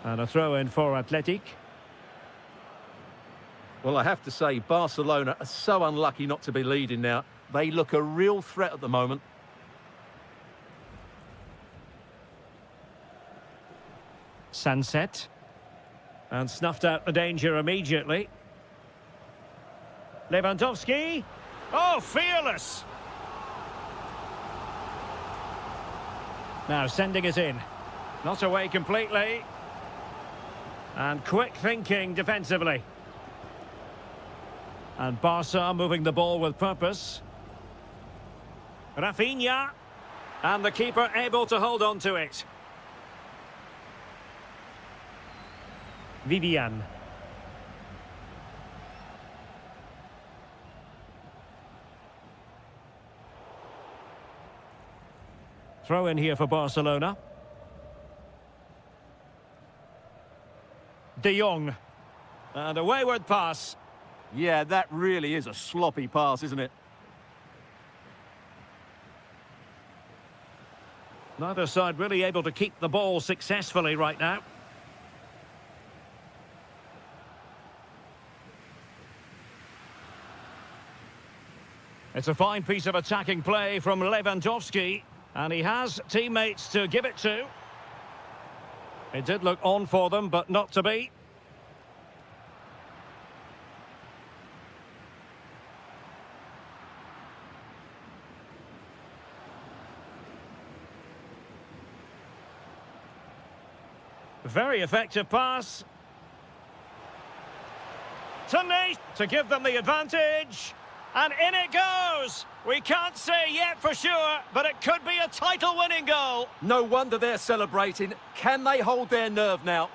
And a throw-in for Athletic. Well, I have to say, Barcelona are so unlucky not to be leading now. They look a real threat at the moment. Sunset. And snuffed out the danger immediately. Lewandowski. Oh, fearless. Now sending it in. Not away completely. And quick thinking defensively. And Barca moving the ball with purpose. Rafinha. And the keeper able to hold on to it. Vivian. Throw in here for Barcelona. De Jong. And a wayward pass. Yeah, that really is a sloppy pass, isn't it? Neither side really able to keep the ball successfully right now. It's a fine piece of attacking play from Lewandowski. And he has teammates to give it to. It did look on for them, but not to be. Very effective pass. Tenacious to give them the advantage. And in it goes! We can't say yet for sure, but it could be a title-winning goal. No wonder they're celebrating. Can they hold their nerve now?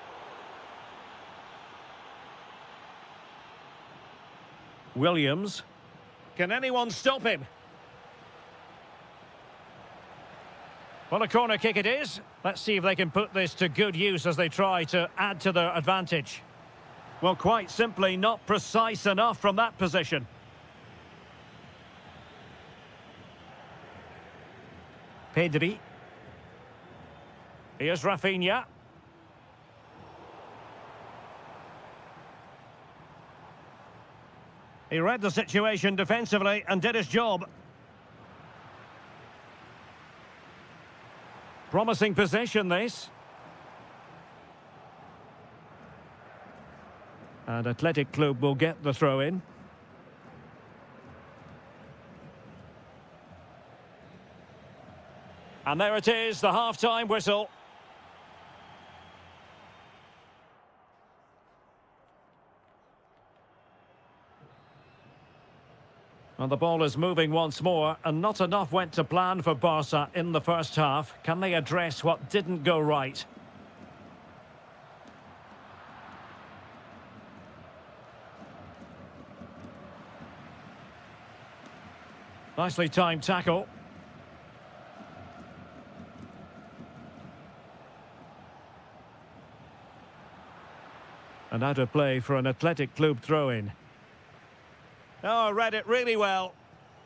Williams. Can anyone stop him? Well, a corner kick it is. Let's see if they can put this to good use as they try to add to their advantage. Well, quite simply not precise enough from that position. Pedri. Here's Rafinha. He read the situation defensively and did his job. Promising possession, this. And Athletic Club will get the throw-in. And there it is, the half-time whistle. And the ball is moving once more, and not enough went to plan for Barca in the first half. Can they address what didn't go right? Nicely timed tackle. And out of play for an athletic club throw-in. Oh, read it really well.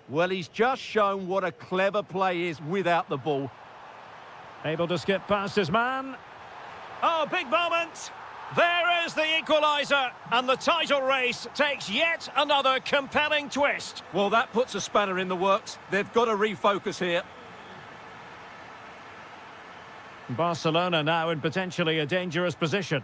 Well, he's just shown what a clever play is without the ball. Able to skip past his man. Oh, big moment. There is the equaliser, and the title race takes yet another compelling twist. Well, that puts a spanner in the works. They've got to refocus here. Barcelona now in potentially a dangerous position.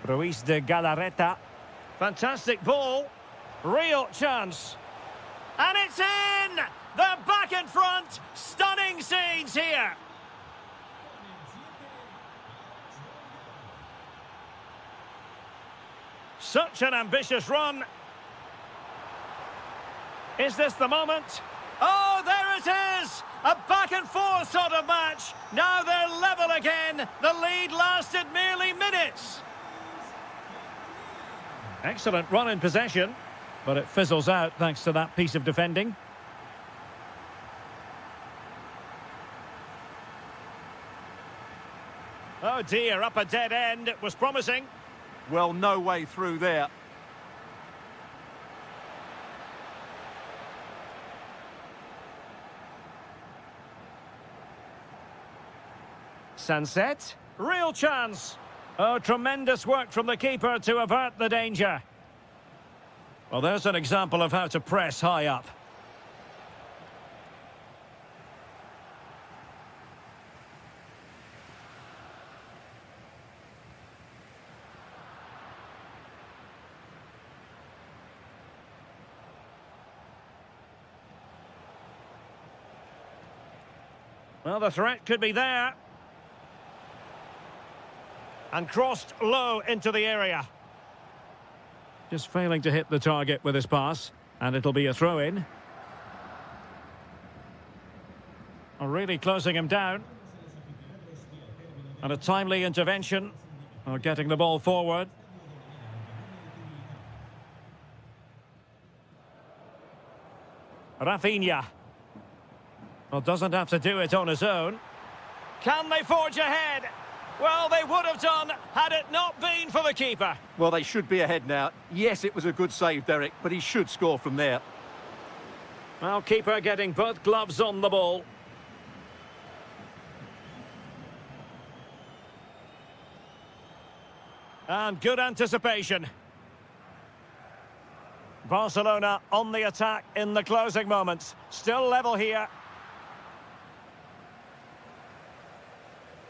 Ruiz de Galarreta. Fantastic ball. Real chance. And it's in! They're back in front. Stunning scenes here. Such an ambitious run. Is this the moment? Oh, there it is! A back and forth sort of match. Now they're level again. The lead lasted merely minutes. Excellent run in possession, but it fizzles out thanks to that piece of defending. Oh dear, up a dead end. It was promising. Well, no way through there. Sunset. Real chance. Oh, tremendous work from the keeper to avert the danger. Well, there's an example of how to press high up. Well, the threat could be there. And crossed low into the area. Just failing to hit the target with his pass. And it'll be a throw-in. Really closing him down. And a timely intervention. Getting the ball forward. Rafinha. Well, doesn't have to do it on his own. Can they forge ahead? Well, they would have done had it not been for the keeper. Well, they should be ahead now. Yes, it was a good save, Derek, but he should score from there. Well, keeper getting both gloves on the ball. And good anticipation. Barcelona on the attack in the closing moments. Still level here.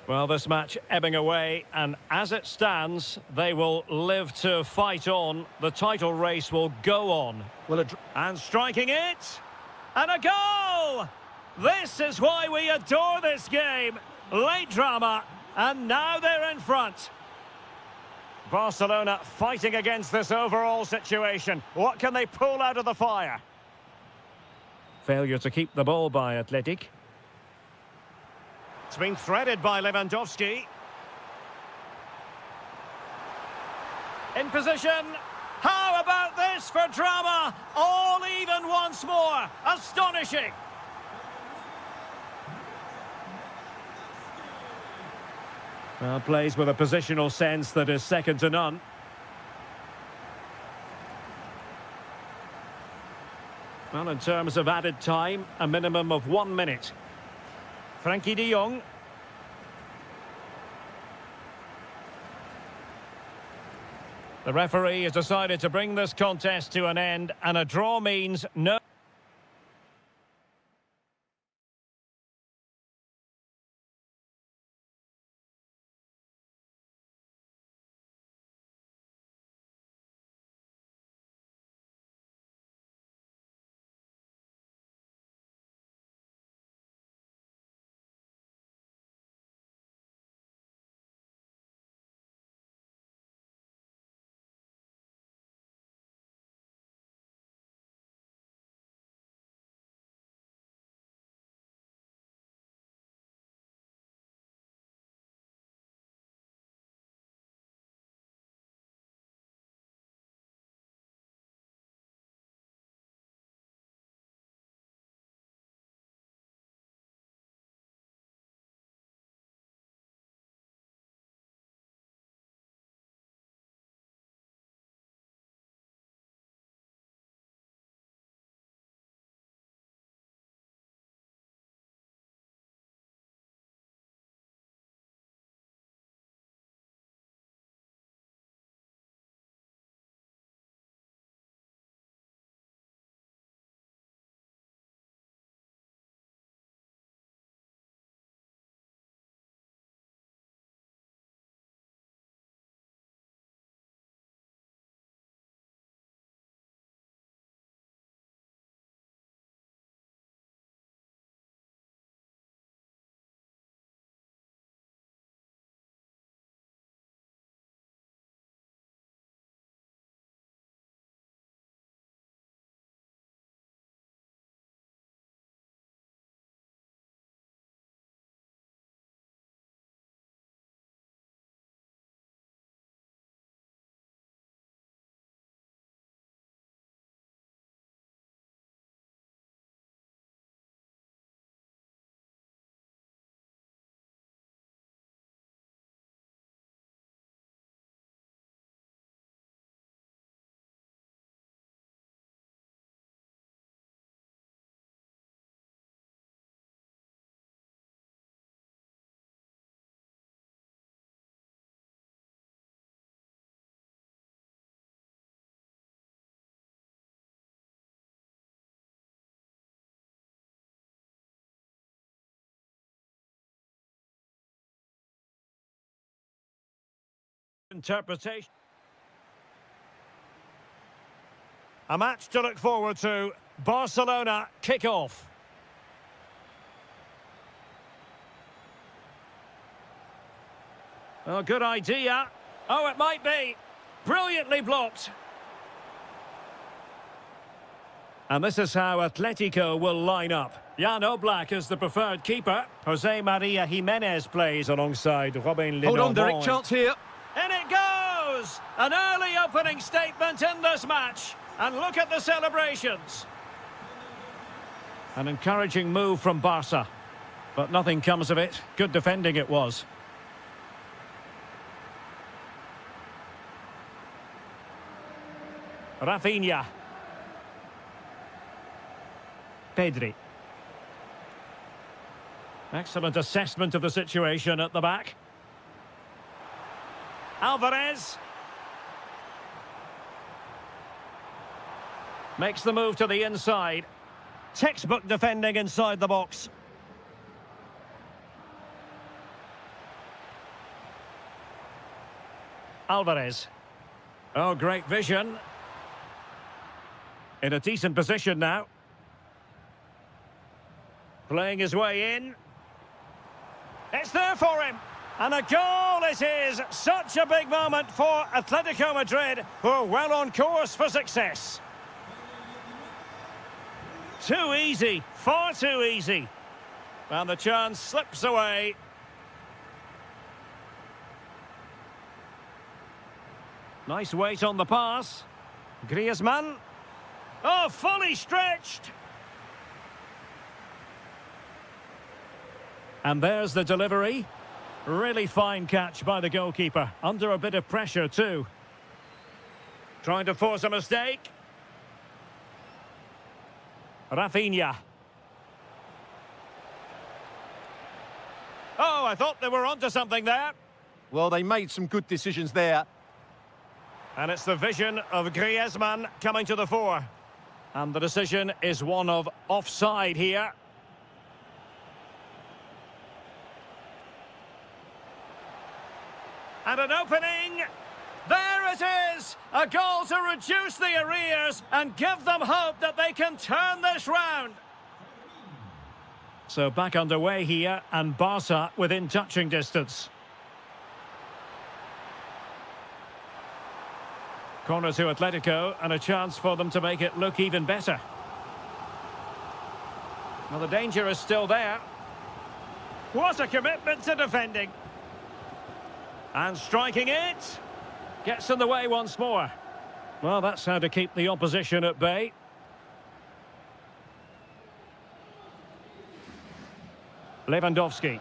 Well, this match ebbing away, and as it stands, they will live to fight on. The title race will go on. Well, and striking it, and a goal! This is why we adore this game. Late drama, and now they're in front. Barcelona fighting against this overall situation. What can they pull out of the fire? Failure to keep the ball by Athletic. It's been threaded by Lewandowski. In position. How about this for drama? All even once more. Astonishing. Well, plays with a positional sense that is second to none. Well, in terms of added time, a minimum of 1 minute. Frankie de Jong. The referee has decided to bring this contest to an end, and a draw means no... Interpretation. A match to look forward to. Barcelona kick-off. Oh, good idea. Oh, it might be. Brilliantly blocked. And this is how Atletico will line up. Jan Oblak is the preferred keeper. Jose Maria Jimenez plays alongside Robin Lenormand. Hold on, Derek, chance here. In it goes! An early opening statement in this match. And look at the celebrations. An encouraging move from Barca. But nothing comes of it. Good defending it was. Rafinha. Pedri. Excellent assessment of the situation at the back. Alvarez. Makes the move to the inside. Textbook defending inside the box. Alvarez. Oh, great vision. In a decent position now. Playing his way in. It's there for him. And a goal it is. Such a big moment for Atletico Madrid, who are well on course for success. Too easy. Far too easy. And the chance slips away. Nice weight on the pass. Griezmann. Oh, fully stretched. And there's the delivery. Really fine catch by the goalkeeper. Under a bit of pressure too. Trying to force a mistake. Rafinha. Oh, I thought they were onto something there. Well, they made some good decisions there. And it's the vision of Griezmann coming to the fore. And the decision is one of offside here. And an opening. There it is! A goal to reduce the arrears and give them hope that they can turn this round. So back underway here, and Barca within touching distance. Corner to Atletico, and a chance for them to make it look even better. Well, the danger is still there. What a commitment to defending. And striking it. Gets in the way once more. Well, that's how to keep the opposition at bay. Lewandowski.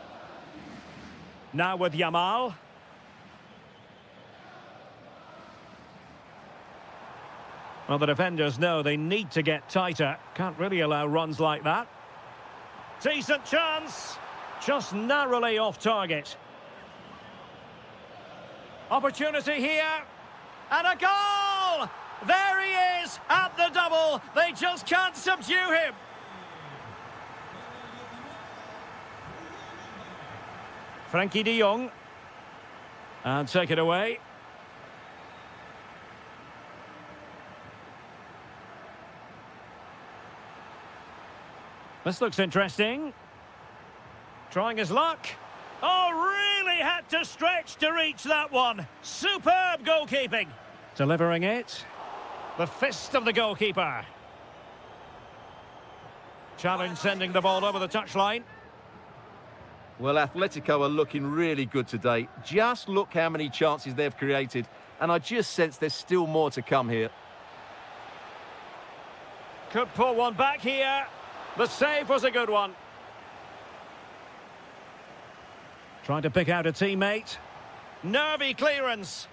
Now with Yamal. Well, the defenders know they need to get tighter. Can't really allow runs like that. Decent chance. Just narrowly off target. Opportunity here. And a goal! There he is at the double. They just can't subdue him. Frankie de Jong. And take it away. This looks interesting. Trying his luck. Oh, really had to stretch to reach that one. Superb goalkeeping. Delivering it. The fist of the goalkeeper. Challenge sending the ball over the touchline. Well, Atletico are looking really good today. Just look how many chances they've created. And I just sense there's still more to come here. Could pull one back here. The save was a good one. Trying to pick out a teammate. Nervy clearance.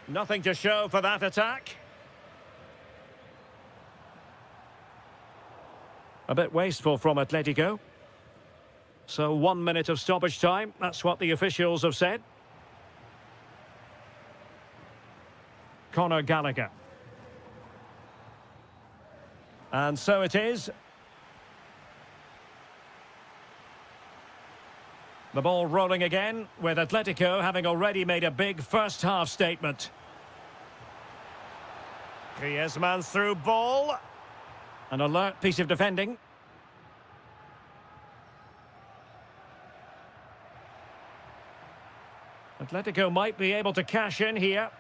Nothing to show for that attack. A bit wasteful from Atletico. So 1 minute of stoppage time. That's what the officials have said. Conor Gallagher. And so it is. The ball rolling again, with Atletico having already made a big first-half statement. Griezmann's through ball. An alert piece of defending. Atletico might be able to cash in here.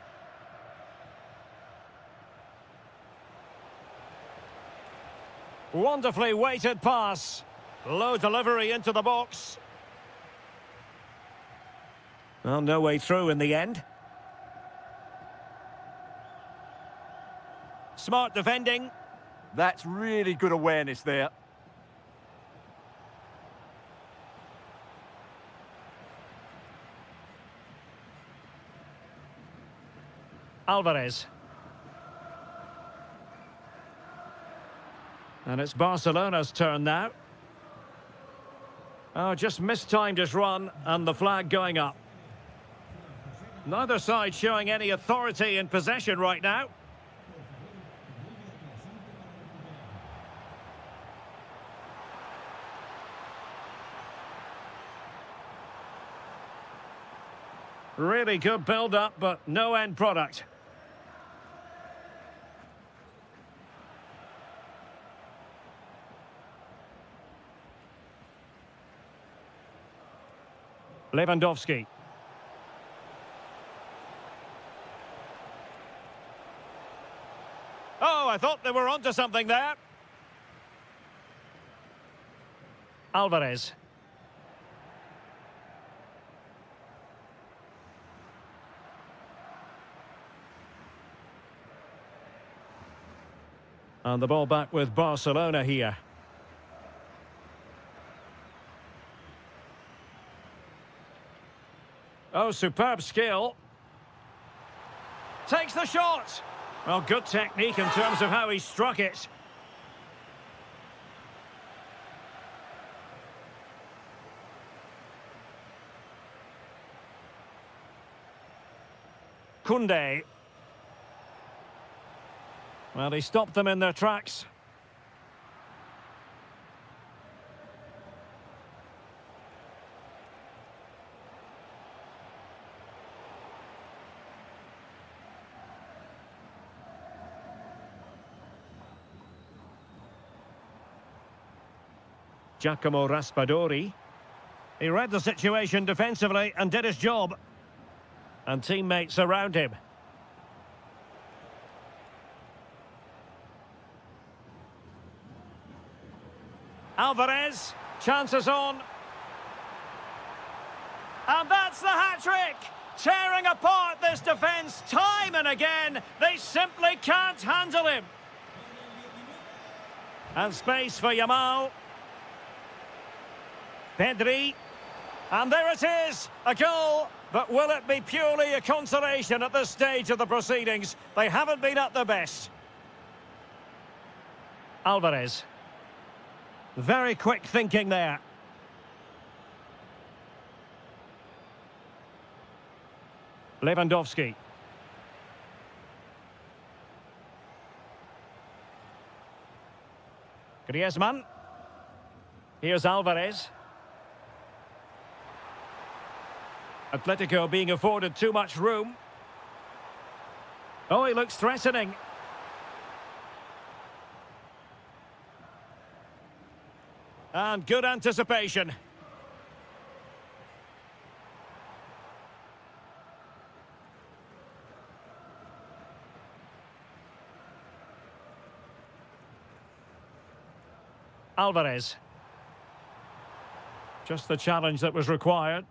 Wonderfully weighted pass. Low delivery into the box. Well, no way through in the end. Smart defending. That's really good awareness there. Alvarez. And it's Barcelona's turn now. Oh, just mistimed his run, and the flag going up. Neither side showing any authority in possession right now. Really good build-up, but no end product. Lewandowski. Oh, I thought they were onto something there. Alvarez. And the ball back with Barcelona here. Oh, superb skill. Takes the shot. Well, good technique in terms of how he struck it. Koundé. Well, he stopped them in their tracks. Giacomo Raspadori. He read the situation defensively and did his job. And teammates around him. Alvarez, chances on. And that's the hat-trick! Tearing apart this defence time and again. They simply can't handle him. And space for Yamal. Pedri. And there it is, a goal. But will it be purely a consolation at this stage of the proceedings? They haven't been at their best. Alvarez. Very quick thinking there. Lewandowski. Griezmann. Here's Alvarez. Atletico being afforded too much room. Oh, he looks threatening. And good anticipation. Alvarez. Just the challenge that was required.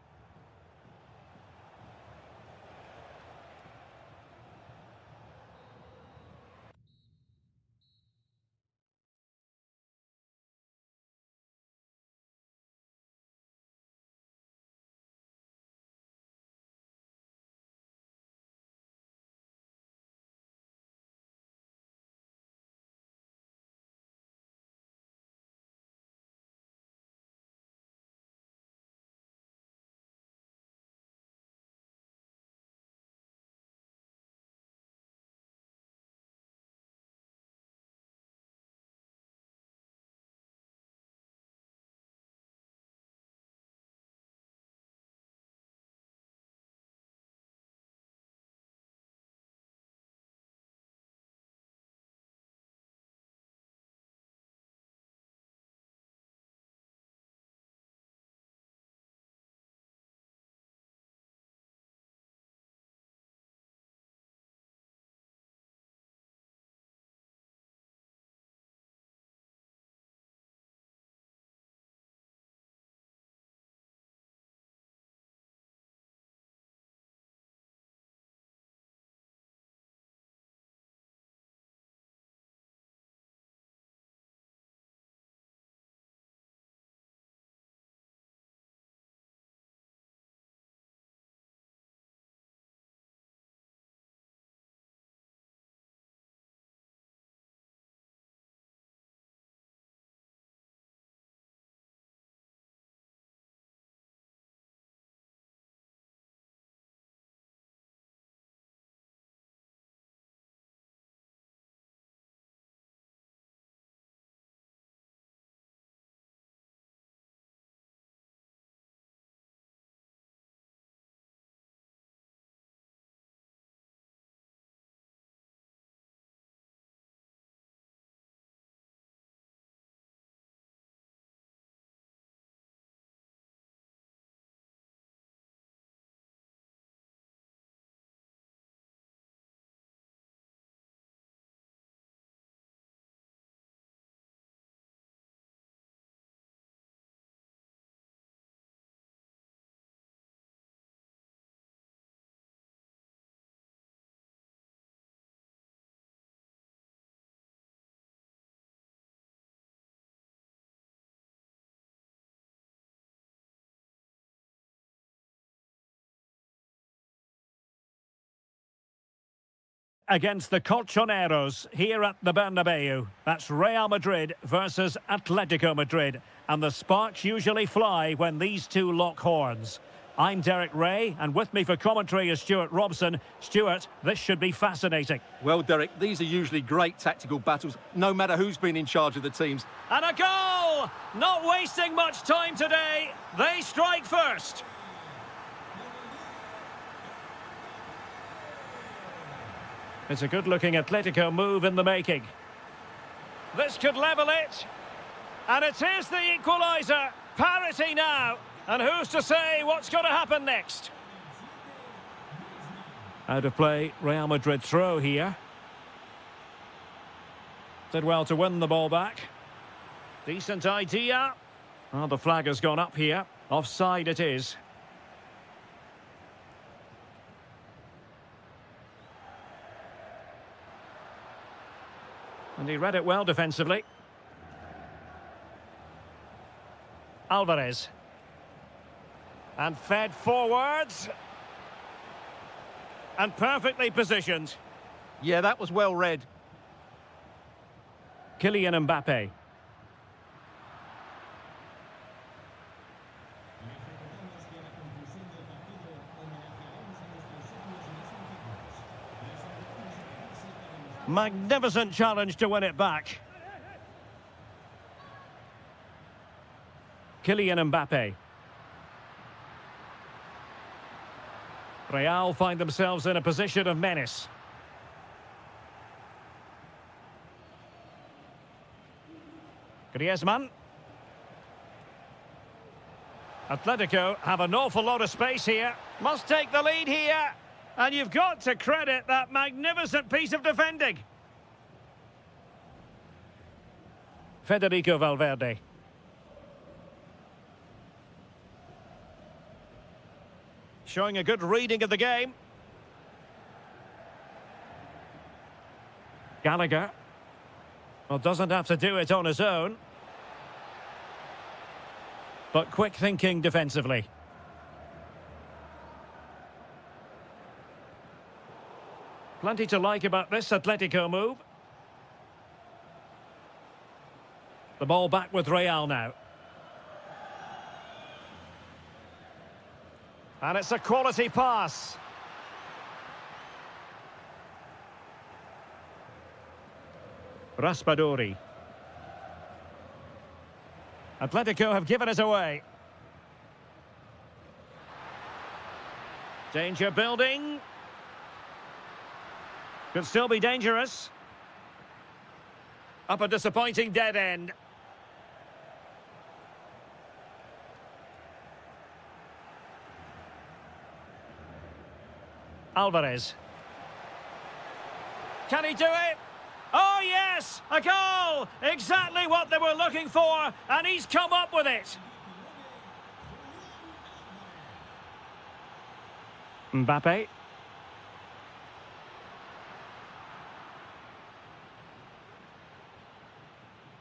against the Colchoneros here at the Bernabeu. That's Real Madrid versus Atletico Madrid. And the sparks usually fly when these two lock horns. I'm Derek Ray, and with me for commentary is Stuart Robson. Stuart, this should be fascinating. Well, Derek, these are usually great tactical battles, no matter who's been in charge of the teams. And a goal! Not wasting much time today. They strike first. It's a good-looking Atletico move in the making. This could level it. And it is the equaliser. Parity now. And who's to say what's going to happen next? Out of play, Real Madrid throw here. Did well to win the ball back. Decent idea. Oh, the flag has gone up here. Offside it is. And he read it well defensively. Alvarez. And fed forwards. And perfectly positioned. Yeah, that was well read. Kylian Mbappe. Magnificent challenge to win it back. Kylian Mbappe. Real find themselves in a position of menace. Griezmann. Atletico have an awful lot of space here. Must take the lead here. And you've got to credit that magnificent piece of defending. Federico Valverde. Showing a good reading of the game. Gallagher. Well, doesn't have to do it on his own. But quick thinking defensively. Plenty to like about this Atletico move. The ball back with Real now. And it's a quality pass. Raspadori. Atletico have given it away. Danger building. Could still be dangerous. Up a disappointing dead end. Alvarez. Can he do it? Oh yes, a goal! Exactly what they were looking for, and he's come up with it. Mbappe.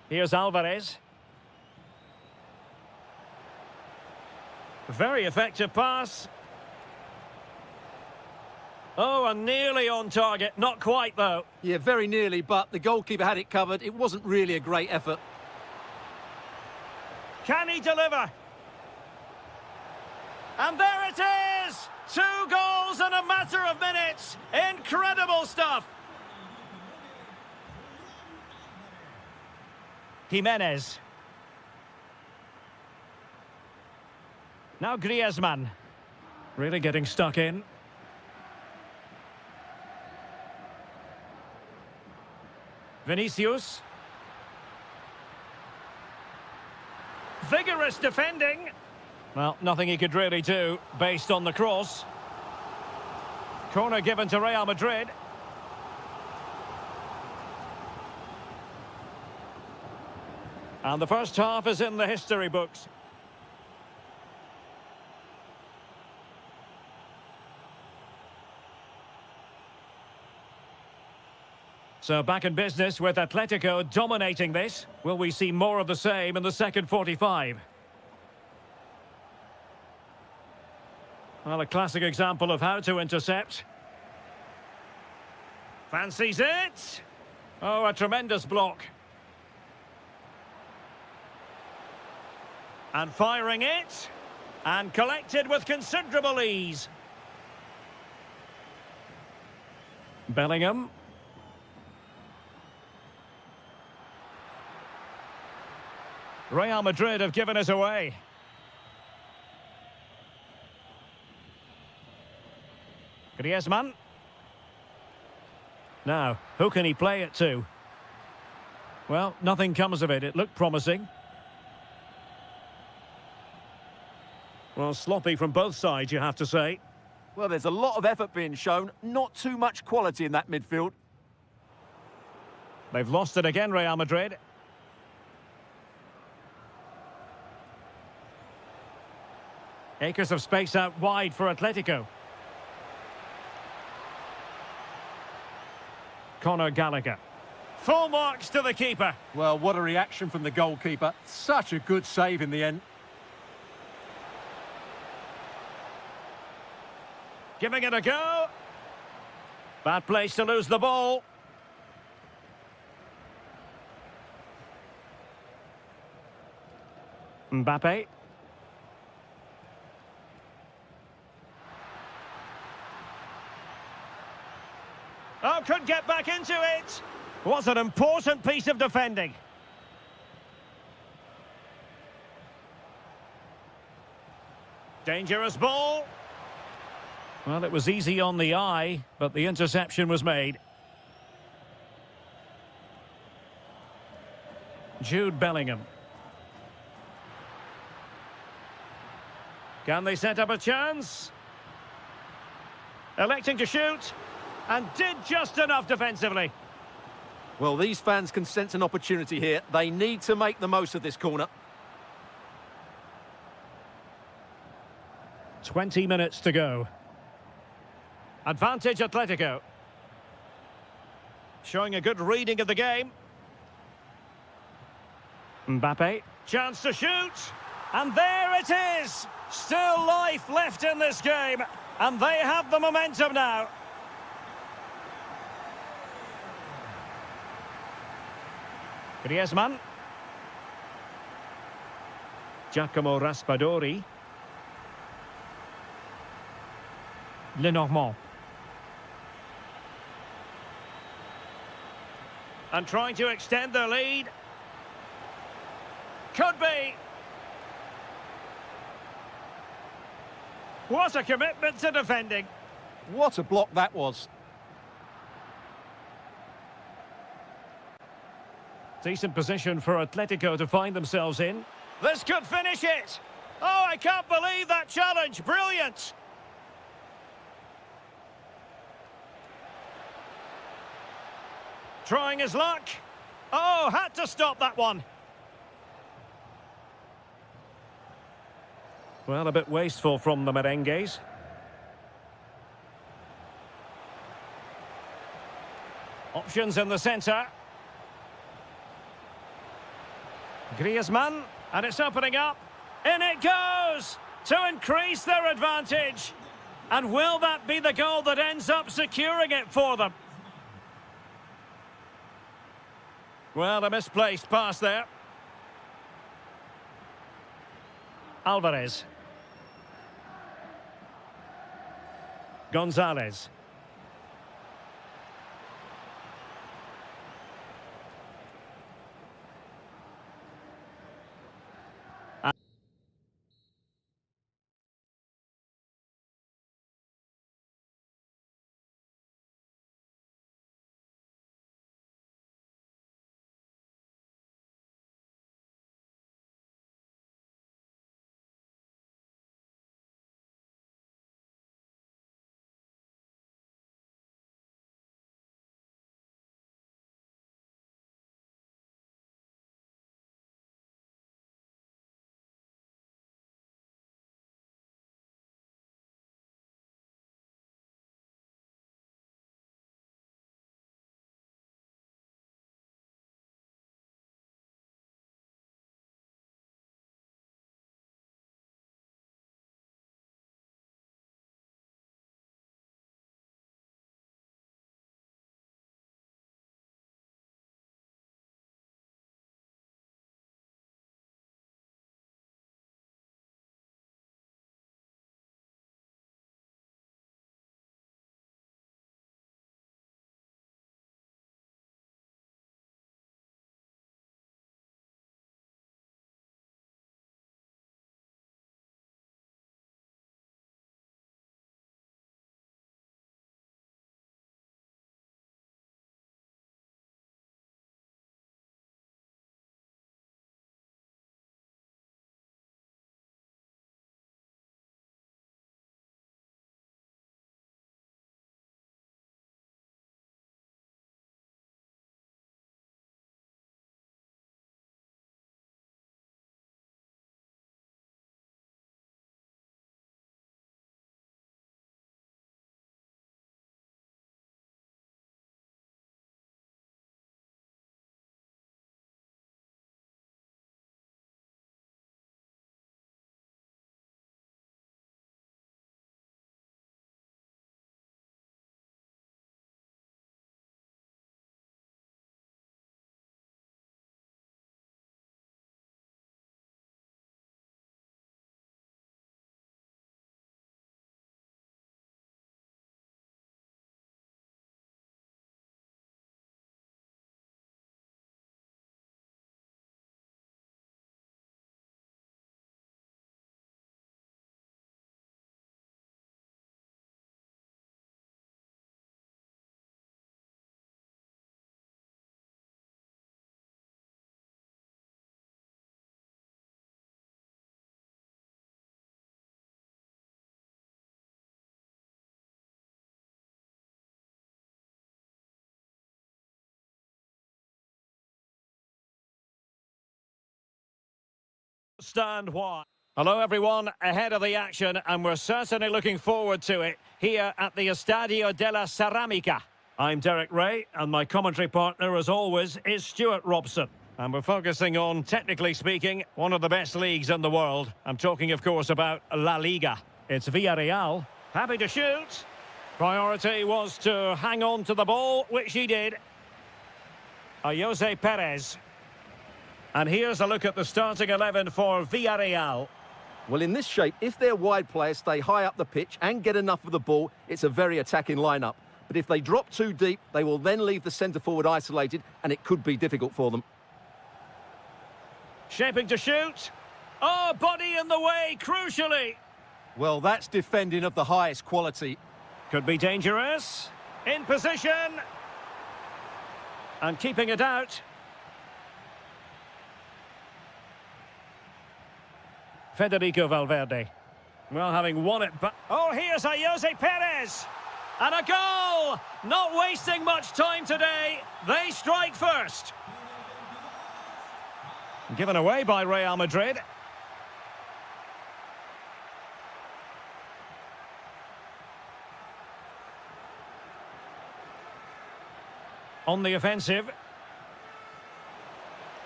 Here's Alvarez. Very effective pass. Oh, and nearly on target. Not quite, though. Yeah, very nearly, but the goalkeeper had it covered. It wasn't really a great effort. Can he deliver? And there it is! 2 goals in a matter of minutes. Incredible stuff. Jimenez. Now Griezmann. Really getting stuck in. Vinicius. Vigorous defending. Well, nothing he could really do based on the cross. Corner given to Real Madrid. And the first half is in the history books. So back in business with Atletico dominating this. Will we see more of the same in the second 45? Well, a classic example of how to intercept. Fancies it. Oh, a tremendous block. And firing it. And collected with considerable ease. Bellingham. Real Madrid have given us away. Griezmann. Now, who can he play it to? Well, nothing comes of it. It looked promising. Well, sloppy from both sides, you have to say. Well, there's a lot of effort being shown, not too much quality in that midfield. They've lost it again, Real Madrid. Acres of space out wide for Atletico. Conor Gallagher. Full marks to the keeper. Well, what a reaction from the goalkeeper. Such a good save in the end. Giving it a go. Bad place to lose the ball. Mbappe. Oh, could get back into it. Was an important piece of defending. Dangerous ball. Well, it was easy on the eye, but the interception was made. Jude Bellingham. Can they set up a chance? Electing to shoot, and did just enough defensively. Well, these fans can sense an opportunity here. They need to make the most of this corner. 20 minutes to go. Advantage Atletico. Showing a good reading of the game. Mbappe. Chance to shoot. And there it is. Still life left in this game. And they have the momentum now. Griezmann. Giacomo Raspadori. Lenormand. And trying to extend their lead. Could be. What a commitment to defending. What a block that was. Decent position for Atletico to find themselves in. This could finish it. Oh, I can't believe that challenge. Brilliant. Trying his luck. Oh, had to stop that one. Well, a bit wasteful from the merengues. Options in the centre. Griezmann, and it's opening up. In it goes to increase their advantage. And will that be the goal that ends up securing it for them? Well, a misplaced pass there. Alvarez. Gonzalez. understand why. Hello everyone, ahead of the action, and we're certainly looking forward to it here at the Estadio della Ceramica. I'm Derek Ray, and my commentary partner, as always, is Stuart Robson. And we're focusing on, technically speaking, one of the best leagues in the world. I'm talking, of course, about La Liga. It's Villarreal, happy to shoot. Priority was to hang on to the ball, which he did. Jose Perez. And here's a look at the starting 11 for Villarreal. Well, in this shape, if their wide players stay high up the pitch and get enough of the ball, it's a very attacking lineup. But if they drop too deep, they will then leave the centre-forward isolated, and it could be difficult for them. Shaping to shoot. Oh, body in the way, crucially. Well, that's defending of the highest quality. Could be dangerous. In position. And keeping it out. Federico Valverde. Well, having won it back. Oh, here's a Jose Perez. And a goal! Not wasting much time today. They strike first. Given away by Real Madrid. On the offensive.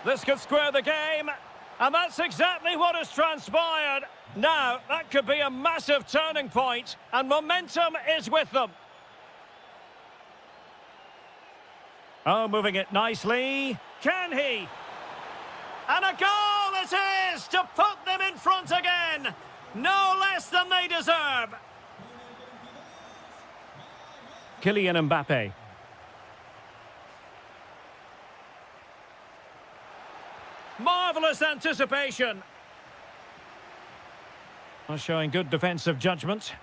This could square the game. And that's exactly what has transpired. Now, that could be a massive turning point, and momentum is with them. Oh, moving it nicely. Can he? And a goal it is to put them in front again. No less than they deserve. Kylian Mbappe. Marvellous anticipation. Showing good defensive judgment.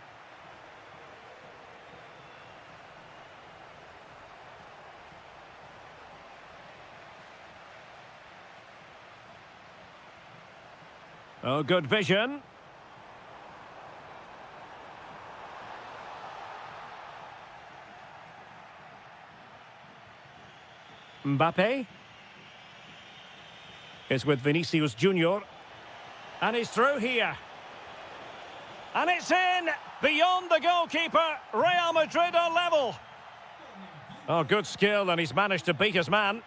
Oh, good vision. Mbappe is with Vinicius Junior. And he's through here. And it's in! Beyond the goalkeeper, Real Madrid are level. Oh, good skill, and he's managed to beat his man.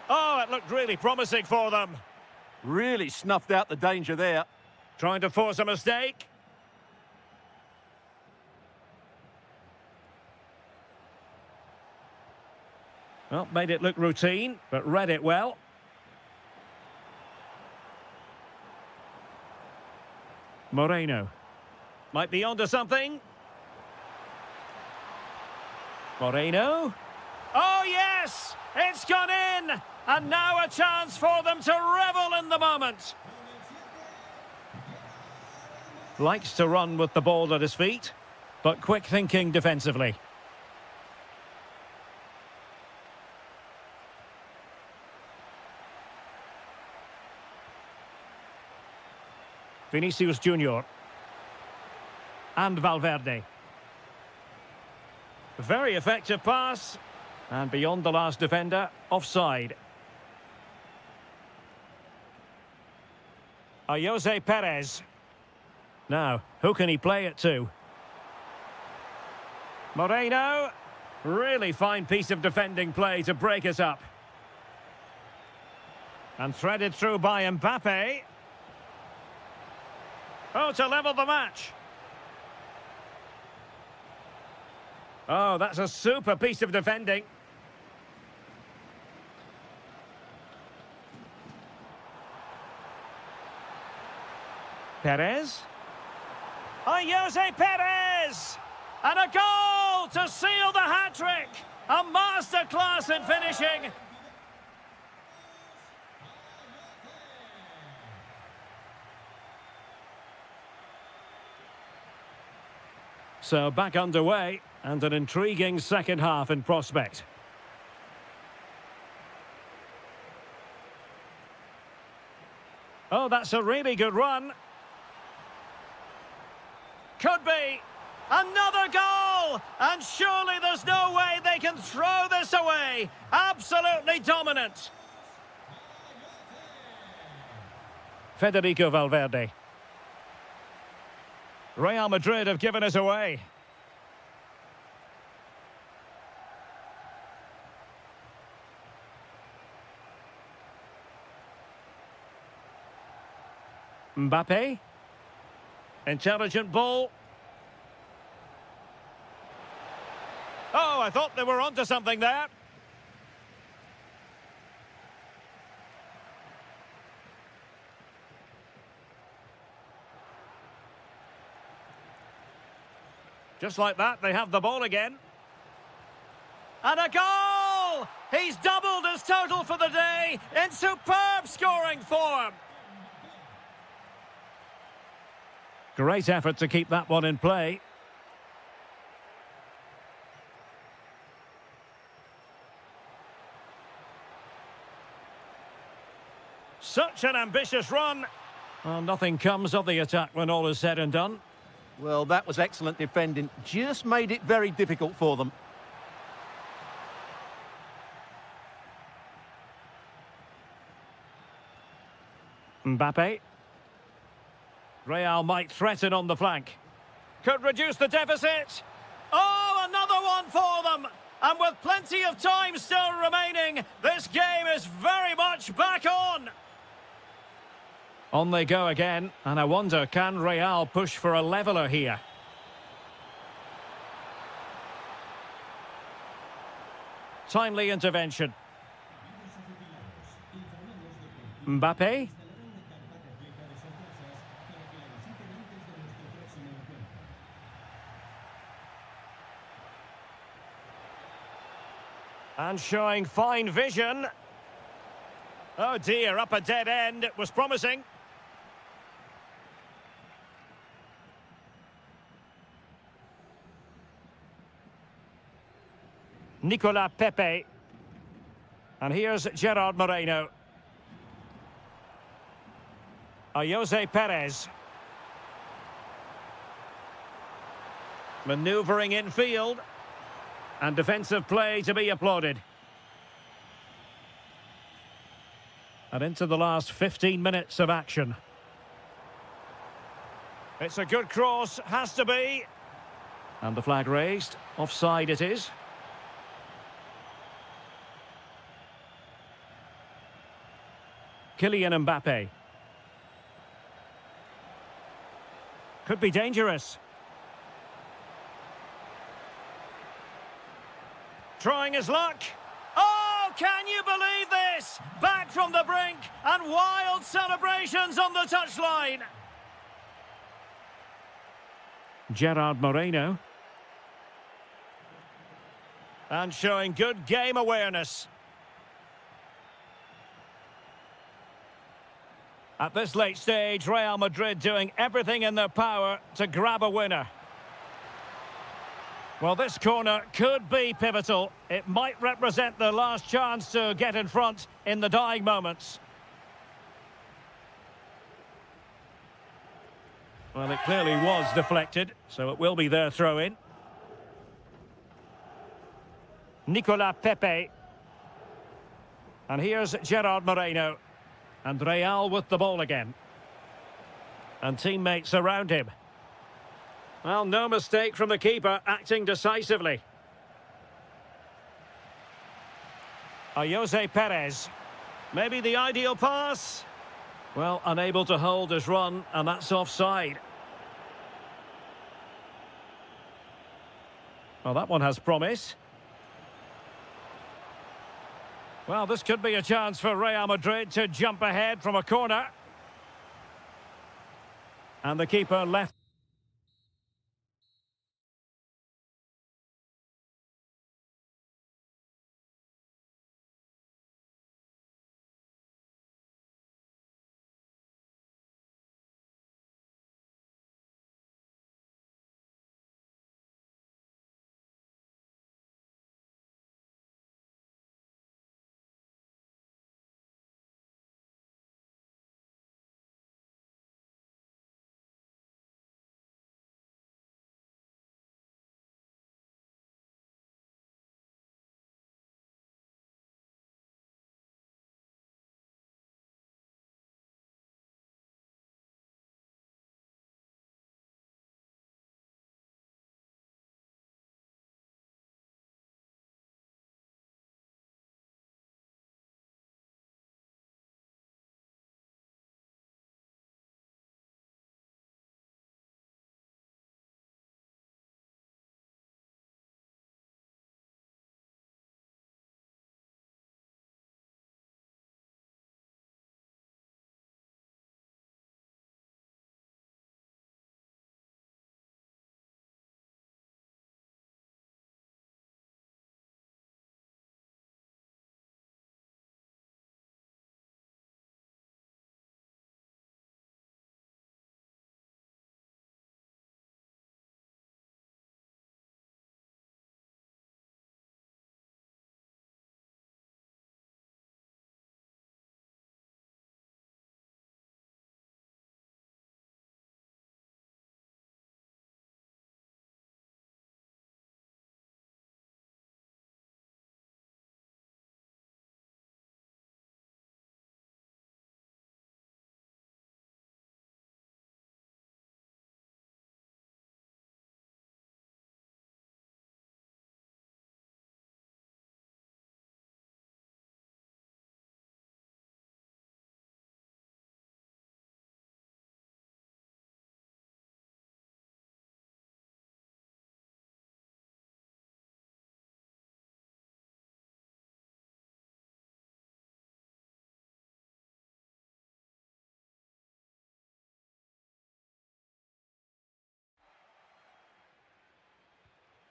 Oh, it looked really promising for them. Really snuffed out the danger there. Trying to force a mistake. Well, made it look routine, but read it well. Moreno. Might be onto something. Moreno. Oh, yes! It's gone in! And now a chance for them to revel in the moment. Likes to run with the ball at his feet, but quick thinking defensively. Vinicius Junior. And Valverde. Very effective pass. And beyond the last defender, offside. Jose Perez. Now, who can he play it to? Moreno. Really fine piece of defending play to break us up. And threaded through by Mbappe. Oh, to level the match. Oh, that's a super piece of defending. Perez. Oh, Jose Perez! And a goal to seal the hat-trick! A masterclass in finishing. So back underway, and an intriguing second half in prospect. Oh, that's a really good run. Could be. Another goal! And surely there's no way they can throw this away. Absolutely dominant. Federico Valverde. Real Madrid have given us away. Mbappe. Intelligent ball. Oh, I thought they were onto something there. Just like that, they have the ball again. And a goal! He's doubled his total for the day in superb scoring form. Great effort to keep that one in play. Such an ambitious run. Well, nothing comes of the attack when all is said and done. Well, that was excellent defending. Just made it very difficult for them. Mbappe. Real might threaten on the flank. Could reduce the deficit. Oh, another one for them. And with plenty of time still remaining, this game is very much back on. On they go again, and I wonder, can Real push for a leveller here? Timely intervention. Mbappe. And showing fine vision. Oh dear, up a dead end. It was promising. Nicolas Pepe. And here's Gerard Moreno. Jose Perez. Manoeuvring infield. And defensive play to be applauded. And into the last 15 minutes of action. It's a good cross, has to be. And the flag raised. Offside it is. Kylian Mbappe. Could be dangerous. Trying his luck. Oh, can you believe this? Back from the brink and wild celebrations on the touchline. Gerard Moreno. And showing good game awareness. At this late stage, Real Madrid doing everything in their power to grab a winner. Well, this corner could be pivotal. It might represent their last chance to get in front in the dying moments. Well, it clearly was deflected, so it will be their throw-in. Nicolas Pepe. And here's Gerard Moreno. And Real with the ball again. And teammates around him. Well, no mistake from the keeper, acting decisively. Jose Perez. Maybe the ideal pass. Well, unable to hold his run, and that's offside. Well, that one has promise. Well, this could be a chance for Real Madrid to jump ahead from a corner. And the keeper left.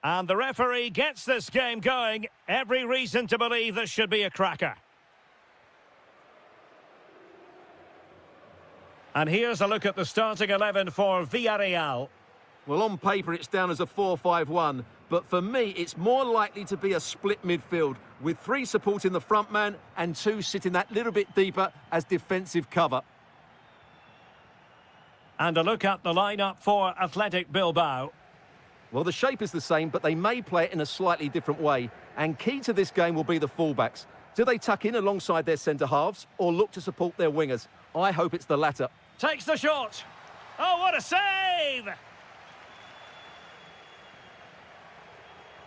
And the referee gets this game going. Every reason to believe this should be a cracker. And here's a look at the starting 11 for Villarreal. Well, on paper, it's down as a 4-5-1, but for me, it's more likely to be a split midfield, with 3 supporting the front man and 2 sitting that little bit deeper as defensive cover. And a look at the lineup for Athletic Bilbao. Well, the shape is the same, but they may play it in a slightly different way. And key to this game will be the fullbacks. Do they tuck in alongside their centre-halves or look to support their wingers? I hope it's the latter. Takes the shot. Oh, what a save!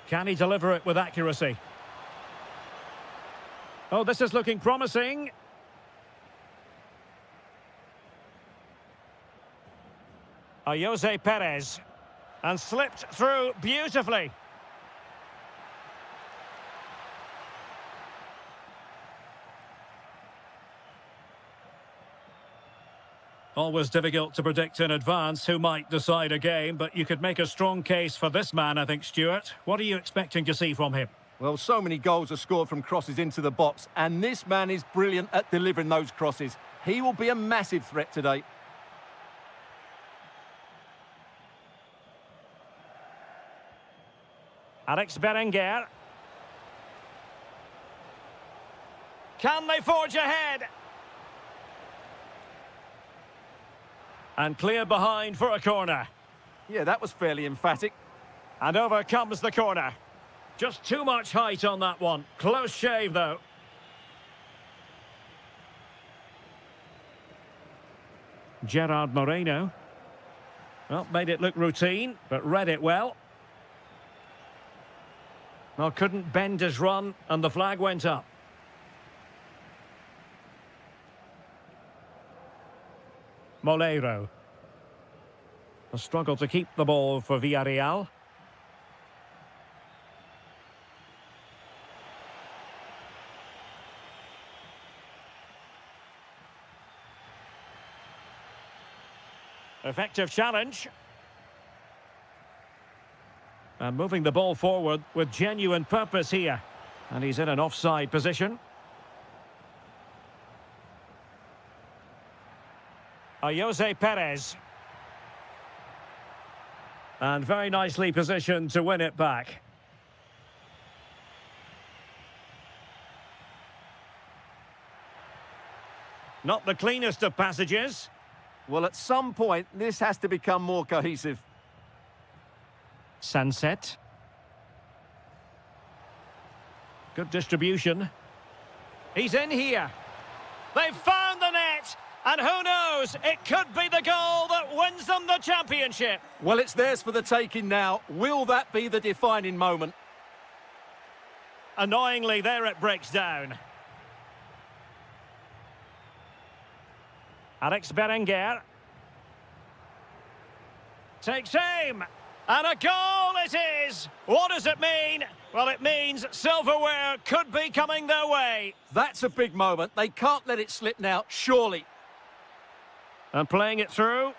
Can he deliver it with accuracy? Oh, this is looking promising. Jose Perez. And slipped through beautifully. Always difficult to predict in advance who might decide a game, but you could make a strong case for this man, I think, Stuart. What are you expecting to see from him? Well, so many goals are scored from crosses into the box, and this man is brilliant at delivering those crosses. He will be a massive threat today. Alex Berenguer. Can they forge ahead? And clear behind for a corner. Yeah, that was fairly emphatic. And over comes the corner. Just too much height on that one. Close shave, though. Gerard Moreno. Well, made it look routine, but read it well. Well, couldn't bend his run, and the flag went up. Moleiro. A struggle to keep the ball for Villarreal. Effective challenge. And moving the ball forward with genuine purpose here. And he's in an offside position. Jose Perez. And very nicely positioned to win it back. Not the cleanest of passages. Well, at some point, this has to become more cohesive. Sunset. Good distribution. He's in here. They've found the net. And who knows, it could be the goal that wins them the championship. Well, it's theirs for the taking now. Will that be the defining moment? Annoyingly, there it breaks down. Alex Berenguer. Takes aim. And a goal it is! What does it mean? Well, it means silverware could be coming their way. That's a big moment. They can't let it slip now, surely. And playing it through.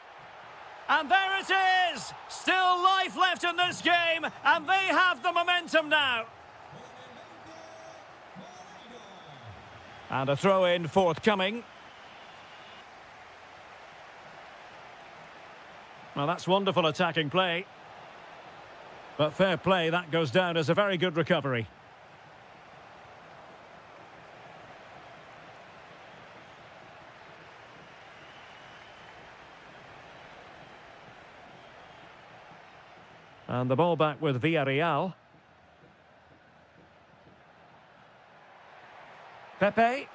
And there it is! Still life left in this game, and they have the momentum now. And a throw-in forthcoming. Well, that's wonderful attacking play. But fair play, that goes down as a very good recovery. And the ball back with Villarreal. Pepe.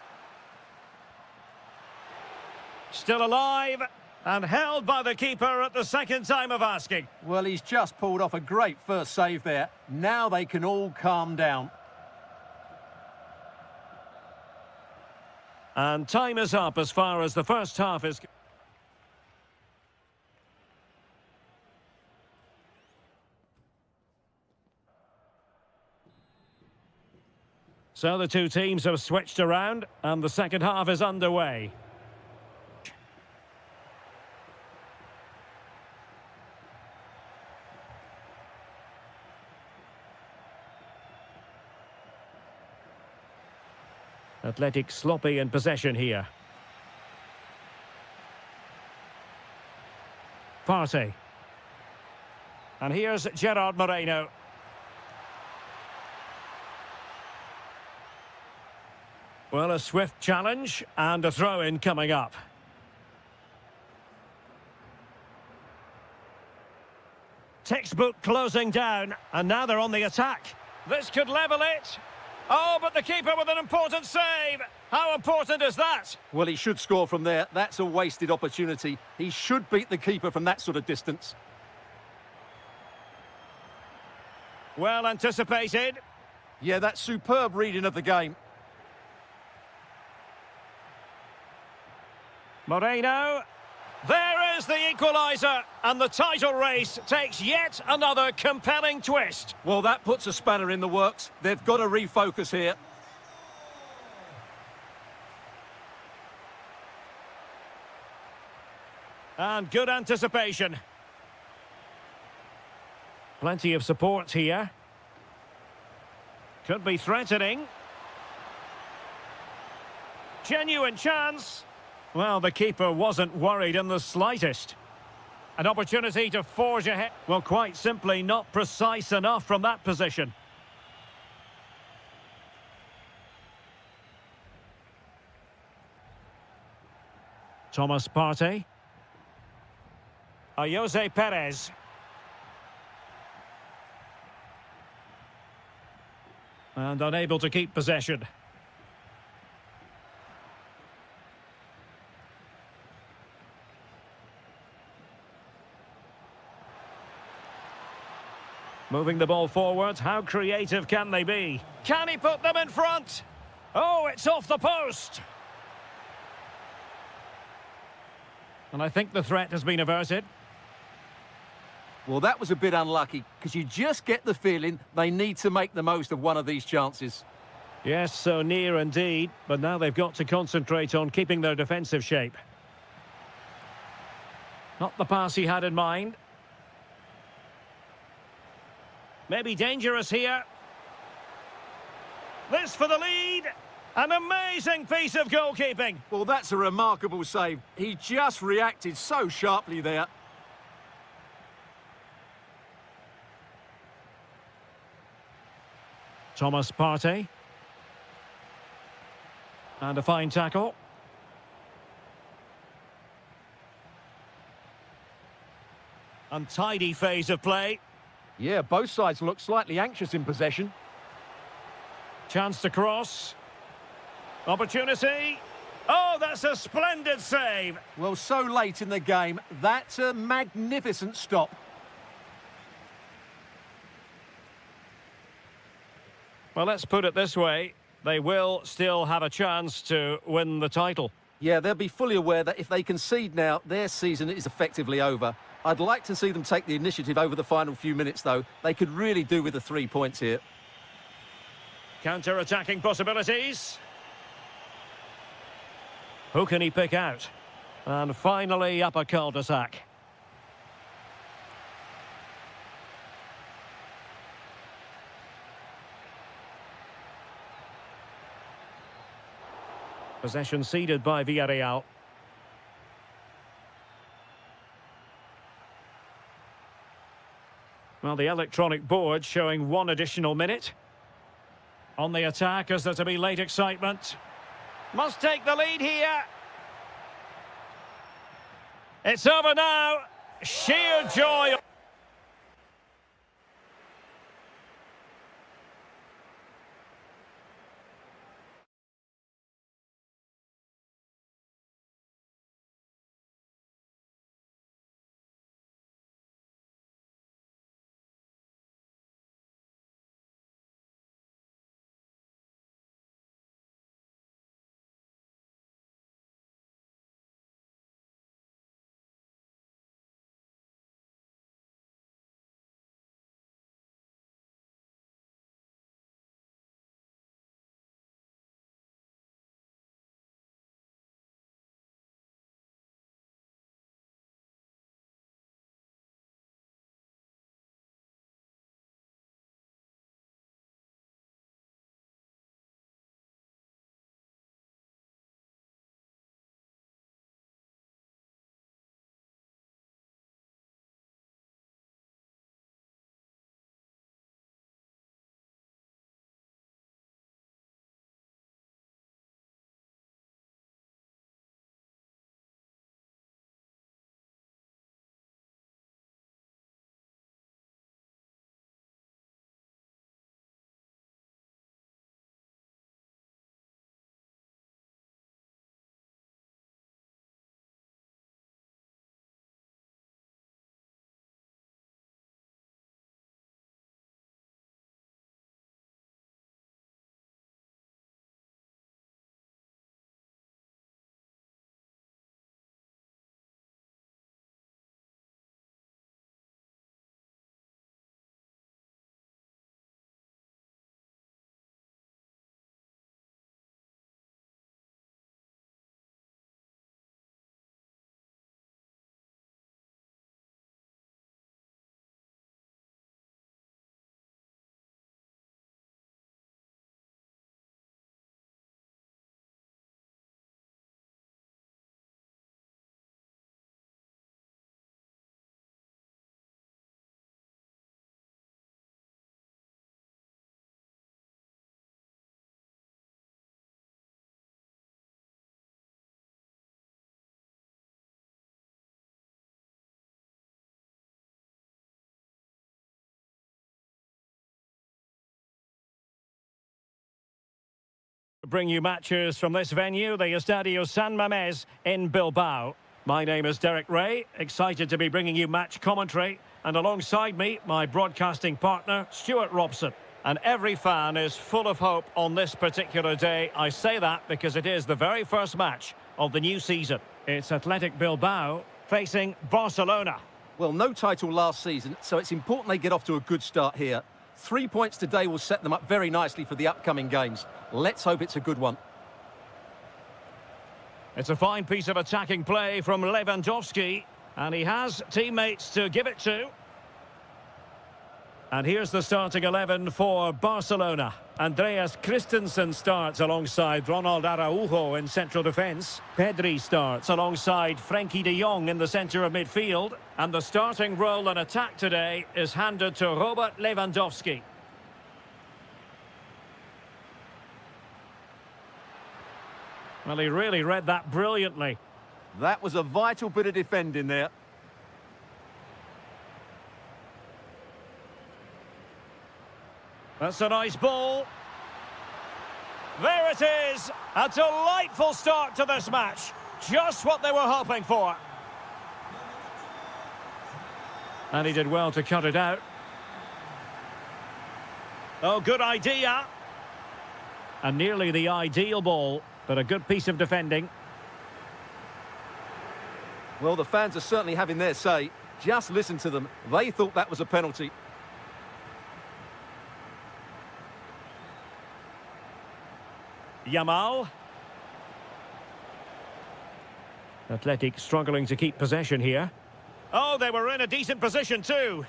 Still alive. And held by the keeper at the second time of asking. Well, he's just pulled off a great first save there. Now they can all calm down. And time is up as far as the first half is... So the two teams have switched around and the second half is underway. Athletic sloppy in possession here. Partey. And here's Gerard Moreno. Well, a swift challenge and a throw-in coming up. Textbook closing down, and now they're on the attack. This could level it. Oh, but the keeper with an important save. How important is that? Well, he should score from there. That's a wasted opportunity. He should beat the keeper from that sort of distance. Well anticipated. Yeah, that's superb reading of the game. Moreno. There is the equaliser, and the title race takes yet another compelling twist. Well, that puts a spanner in the works. They've got to refocus here. And good anticipation. Plenty of support here. Could be threatening. Genuine chance. Well, the keeper wasn't worried in the slightest. An opportunity to forge ahead. Well, quite simply not precise enough from that position. Thomas Partey. Jose Perez. And unable to keep possession. Moving the ball forward, how creative can they be? Can he put them in front? Oh, it's off the post! And I think the threat has been averted. Well, that was a bit unlucky, because you just get the feeling they need to make the most of one of these chances. Yes, so near indeed, but now they've got to concentrate on keeping their defensive shape. Not the pass he had in mind. Maybe dangerous here. This for the lead. An amazing piece of goalkeeping. Well, that's a remarkable save. He just reacted so sharply there. Thomas Partey. And a fine tackle. Untidy phase of play. Yeah, both sides look slightly anxious in possession. Chance to cross. Opportunity. Oh, that's a splendid save. Well, so late in the game, that's a magnificent stop. Well, let's put it this way. They will still have a chance to win the title. Yeah, they'll be fully aware that if they concede now, their season is effectively over. I'd like to see them take the initiative over the final few minutes, though. They could really do with the 3 points here. Counter-attacking possibilities. Who can he pick out? And finally, up a cul-de-sac. Possession ceded by Villarreal. Well, the electronic board showing 1 additional minute. On the attack, is there to be late excitement? Must take the lead here. It's over now. Sheer joy. Bring you matches from this venue, the Estadio San Mamés in Bilbao. My name is Derek Ray, excited to be bringing you match commentary, and alongside me, my broadcasting partner, Stuart Robson. And every fan is full of hope on this particular day. I say that because it is the very first match of the new season. It's Athletic Bilbao facing Barcelona. Well, no title last season, so it's important they get off to a good start here. 3 points today will set them up very nicely for the upcoming games. Let's hope it's a good one. It's a fine piece of attacking play from Lewandowski, and he has teammates to give it to. And here's the starting 11 for Barcelona. Andreas Christensen starts alongside Ronald Araujo in central defence. Pedri starts alongside Frenkie de Jong in the centre of midfield. And the starting role in attack today is handed to Robert Lewandowski. Well, he really read that brilliantly. That was a vital bit of defending there. That's a nice ball. There it is. A delightful start to this match. Just what they were hoping for. And he did well to cut it out. Oh, good idea. And nearly the ideal ball, but a good piece of defending. Well, the fans are certainly having their say. Just listen to them. They thought that was a penalty. Yamal. Athletic struggling to keep possession here. Oh, they were in a decent position too.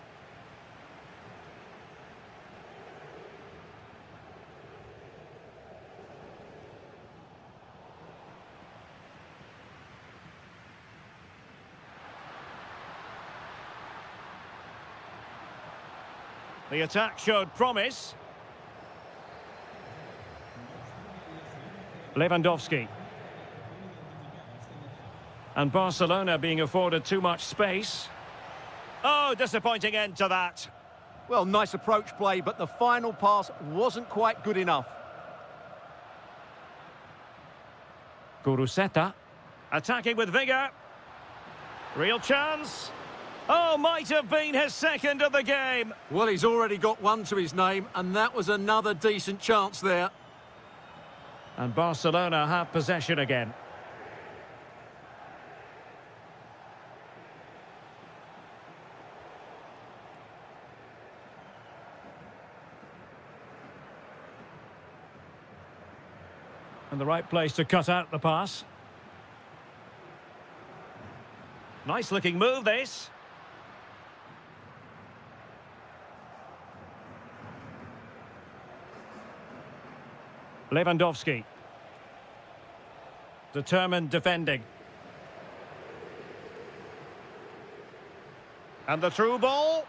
The attack showed promise. Lewandowski. And Barcelona being afforded too much space. Oh, disappointing end to that. Well, nice approach play, but the final pass wasn't quite good enough. Guruseta. Attacking with vigour. Real chance. Oh, might have been his second of the game. Well, he's already got one to his name, and that was another decent chance there. And Barcelona have possession again. And the right place to cut out the pass. Nice looking move, this. Lewandowski. Determined defending. And the through ball.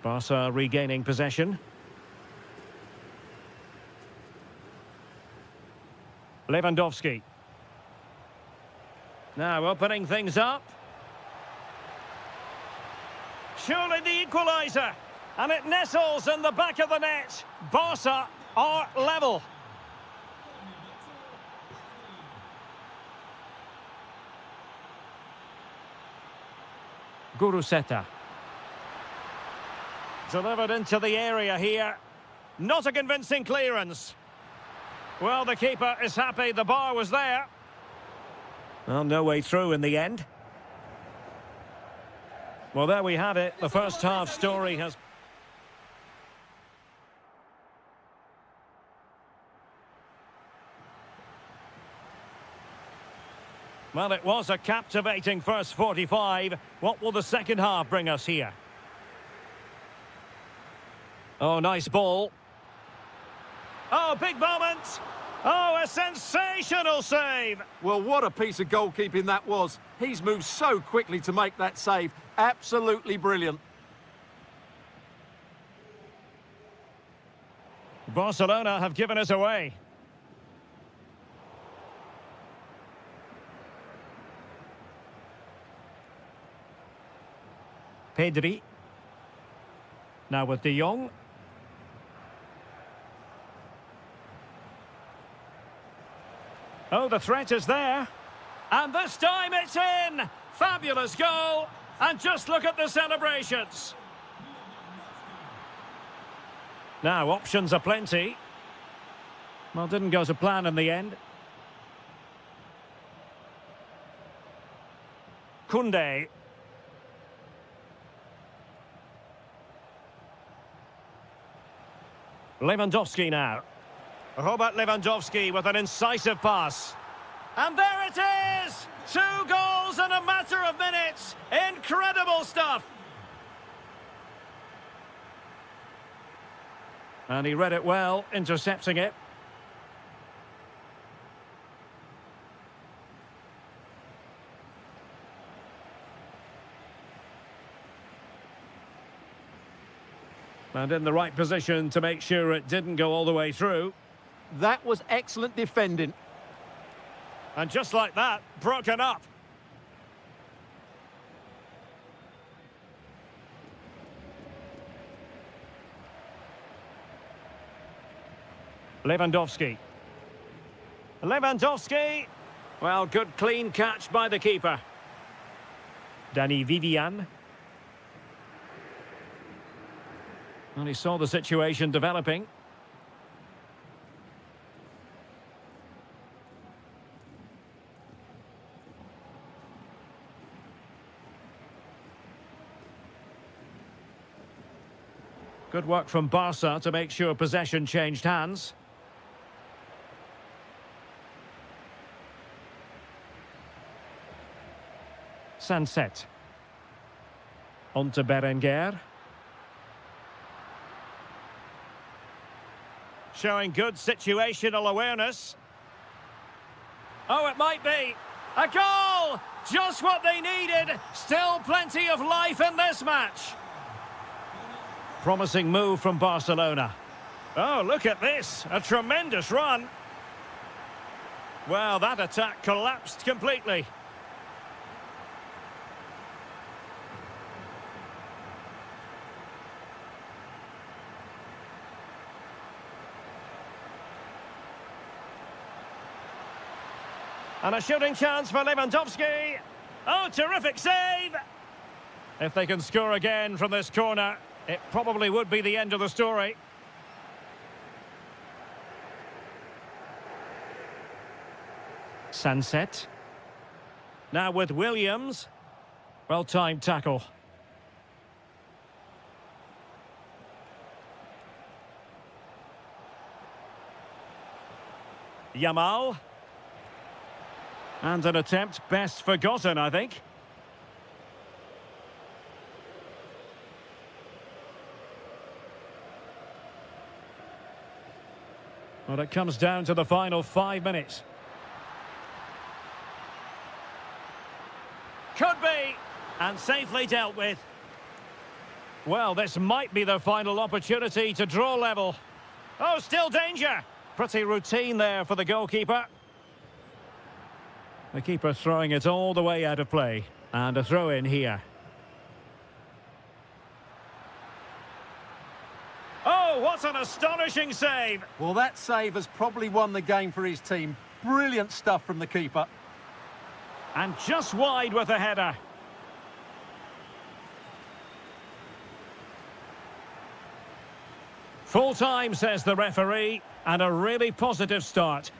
Barca regaining possession. Lewandowski. Now opening things up. Surely the equaliser. And it nestles in the back of the net. Barca are level. Guruseta. Delivered into the area here. Not a convincing clearance. Well, the keeper is happy the bar was there. Well, no way through in the end. Well, there we have it. The first half story has... Well, it was a captivating first 45. What will the second half bring us here? Oh, nice ball. Oh, big moment. Oh, a sensational save. Well, what a piece of goalkeeping that was. He's moved so quickly to make that save. Absolutely brilliant. Barcelona have given us away. Pedri. Now with De Jong. Oh, the threat is there. And this time it's in! Fabulous goal! And just look at the celebrations. Now, options are plenty. Well, didn't go to plan in the end. Koundé. Lewandowski now. Robert Lewandowski with an incisive pass. And there it is! 2 goals in a matter of minutes. Incredible stuff. And he read it well, intercepting it. And in the right position to make sure it didn't go all the way through. That was excellent defending. And just like that, broken up. Lewandowski. Lewandowski! Well, good clean catch by the keeper. Danny Vivian. And he saw the situation developing. Good work from Barca to make sure possession changed hands. Sunset. On to Berenguer. Showing good situational awareness. Oh, it might be. A goal! Just what they needed. Still plenty of life in this match. Promising move from Barcelona. Oh, look at this. A tremendous run. Well, that attack collapsed completely. And a shooting chance for Lewandowski. Oh, terrific save! If they can score again from this corner, it probably would be the end of the story. Sunset. Now with Williams. Well-timed tackle. Yamal. And an attempt best forgotten, I think. Well, it comes down to the final 5 minutes. Could be, and safely dealt with. Well, this might be the final opportunity to draw level. Oh, still danger. Pretty routine there for the goalkeeper. The keeper throwing it all the way out of play. And a throw in here. Oh, what an astonishing save! Well, that save has probably won the game for his team. Brilliant stuff from the keeper. And just wide with a header. Full time, says the referee, and a really positive start.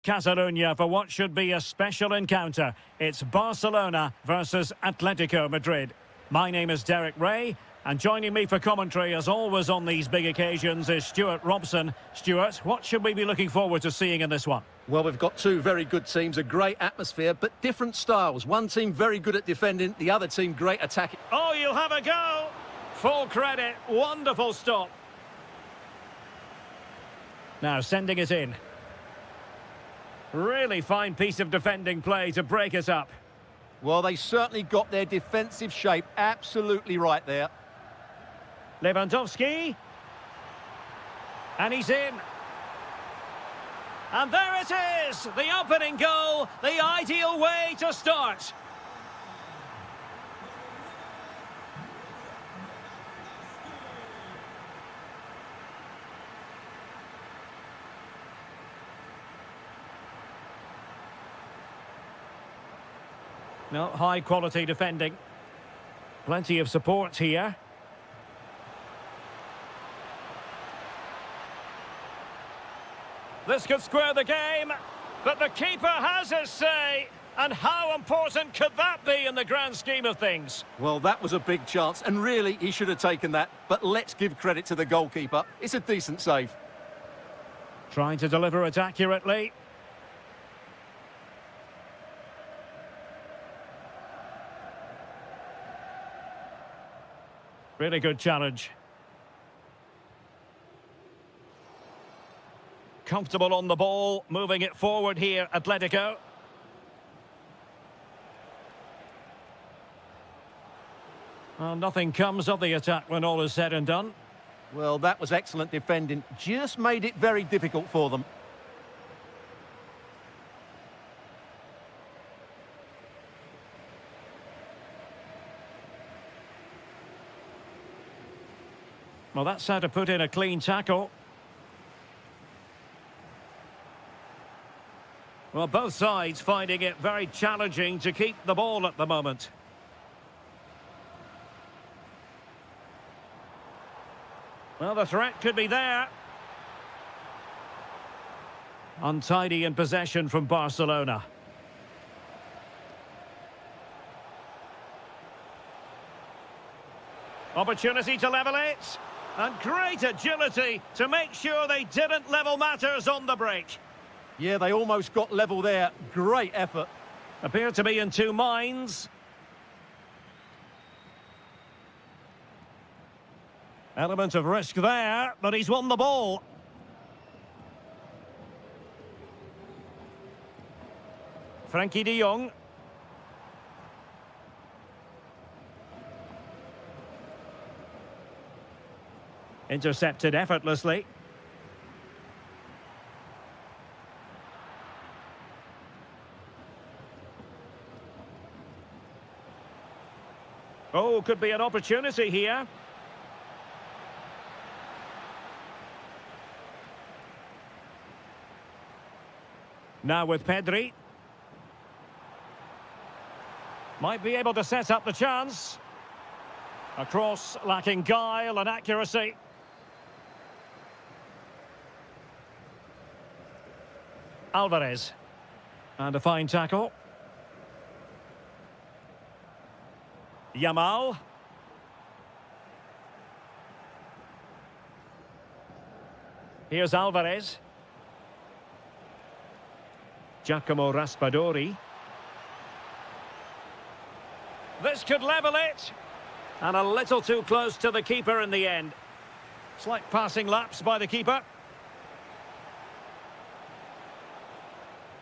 Catalonia for what should be a special encounter. It's Barcelona versus Atletico Madrid. My name is Derek Ray, and joining me for commentary, as always on these big occasions, is Stuart Robson. Stuart, what should we be looking forward to seeing in this one? Well, we've got two very good teams, a great atmosphere, but different styles. One team very good at defending, the other team great attacking. Oh, you'll have a go! Full credit, wonderful stop. Now sending it in. Really fine piece of defending play to break it up. Well, they certainly got their defensive shape absolutely right there. Lewandowski. And he's in. And there it is! The opening goal, the ideal way to start. No, high quality defending. Plenty of support here. This could square the game, but the keeper has his say. And how important could that be in the grand scheme of things? Well, that was a big chance, and really, he should have taken that. But let's give credit to the goalkeeper. It's a decent save. Trying to deliver it accurately. Really good challenge. Comfortable on the ball, moving it forward here, Atletico. Well, nothing comes of the attack when all is said and done. Well, that was excellent defending. Just made it very difficult for them. Well, that's how to put in a clean tackle. Well, both sides finding it very challenging to keep the ball at the moment. Well, the threat could be there. Untidy in possession from Barcelona. Opportunity to level it. And great agility to make sure they didn't level matters on the break. Yeah, they almost got level there. Great effort. Appear to be in two minds. Element of risk there, but he's won the ball. Frankie de Jong. Intercepted effortlessly. Oh, could be an opportunity here. Now with Pedri. Might be able to set up the chance. A cross lacking guile and accuracy. Alvarez. And a fine tackle. Yamal. Here's Alvarez. Giacomo Raspadori. This could level it. And a little too close to the keeper in the end. Slight passing lapse by the keeper.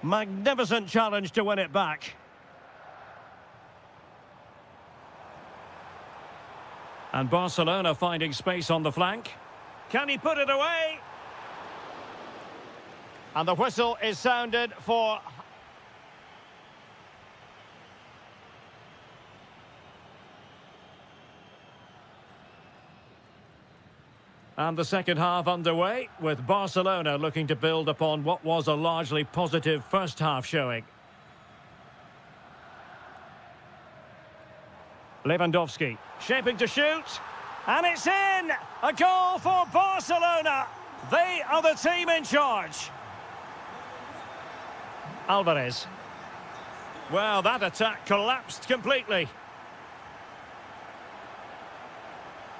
Magnificent challenge to win it back. And Barcelona finding space on the flank. Can he put it away? And the whistle is sounded for... And the second half underway, with Barcelona looking to build upon what was a largely positive first half showing. Lewandowski, shaping to shoot, and it's in! A goal for Barcelona! They are the team in charge. Alvarez. Well, that attack collapsed completely.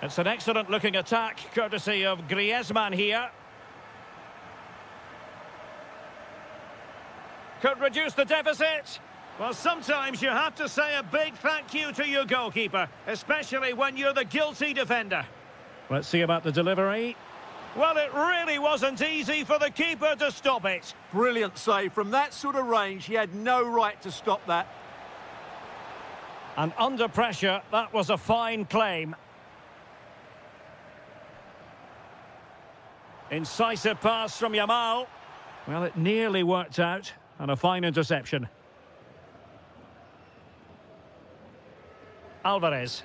It's an excellent-looking attack, courtesy of Griezmann here. Could reduce the deficit. Well, sometimes you have to say a big thank you to your goalkeeper, especially when you're the guilty defender. Let's see about the delivery. Well, it really wasn't easy for the keeper to stop it. Brilliant save. From that sort of range, he had no right to stop that. And under pressure, that was a fine claim. Incisive pass from Yamal. Well, it nearly worked out, and a fine interception. Alvarez.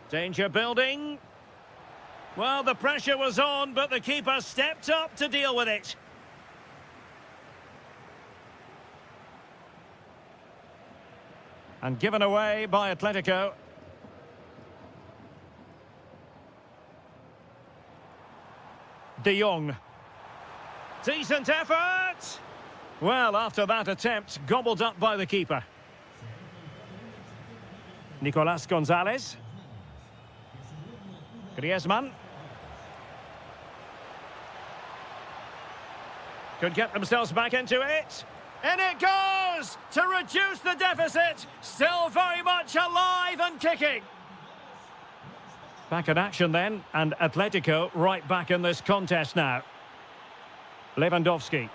Danger building. Well, the pressure was on, but the keeper stepped up to deal with it. And given away by Atletico. De Jong. Decent effort! Well, after that attempt, gobbled up by the keeper. Nicolas Gonzalez. Griezmann. Could get themselves back into it. In it goes! To reduce the deficit. Still very much alive and kicking. Back in action then, and Atletico right back in this contest now. Lewandowski.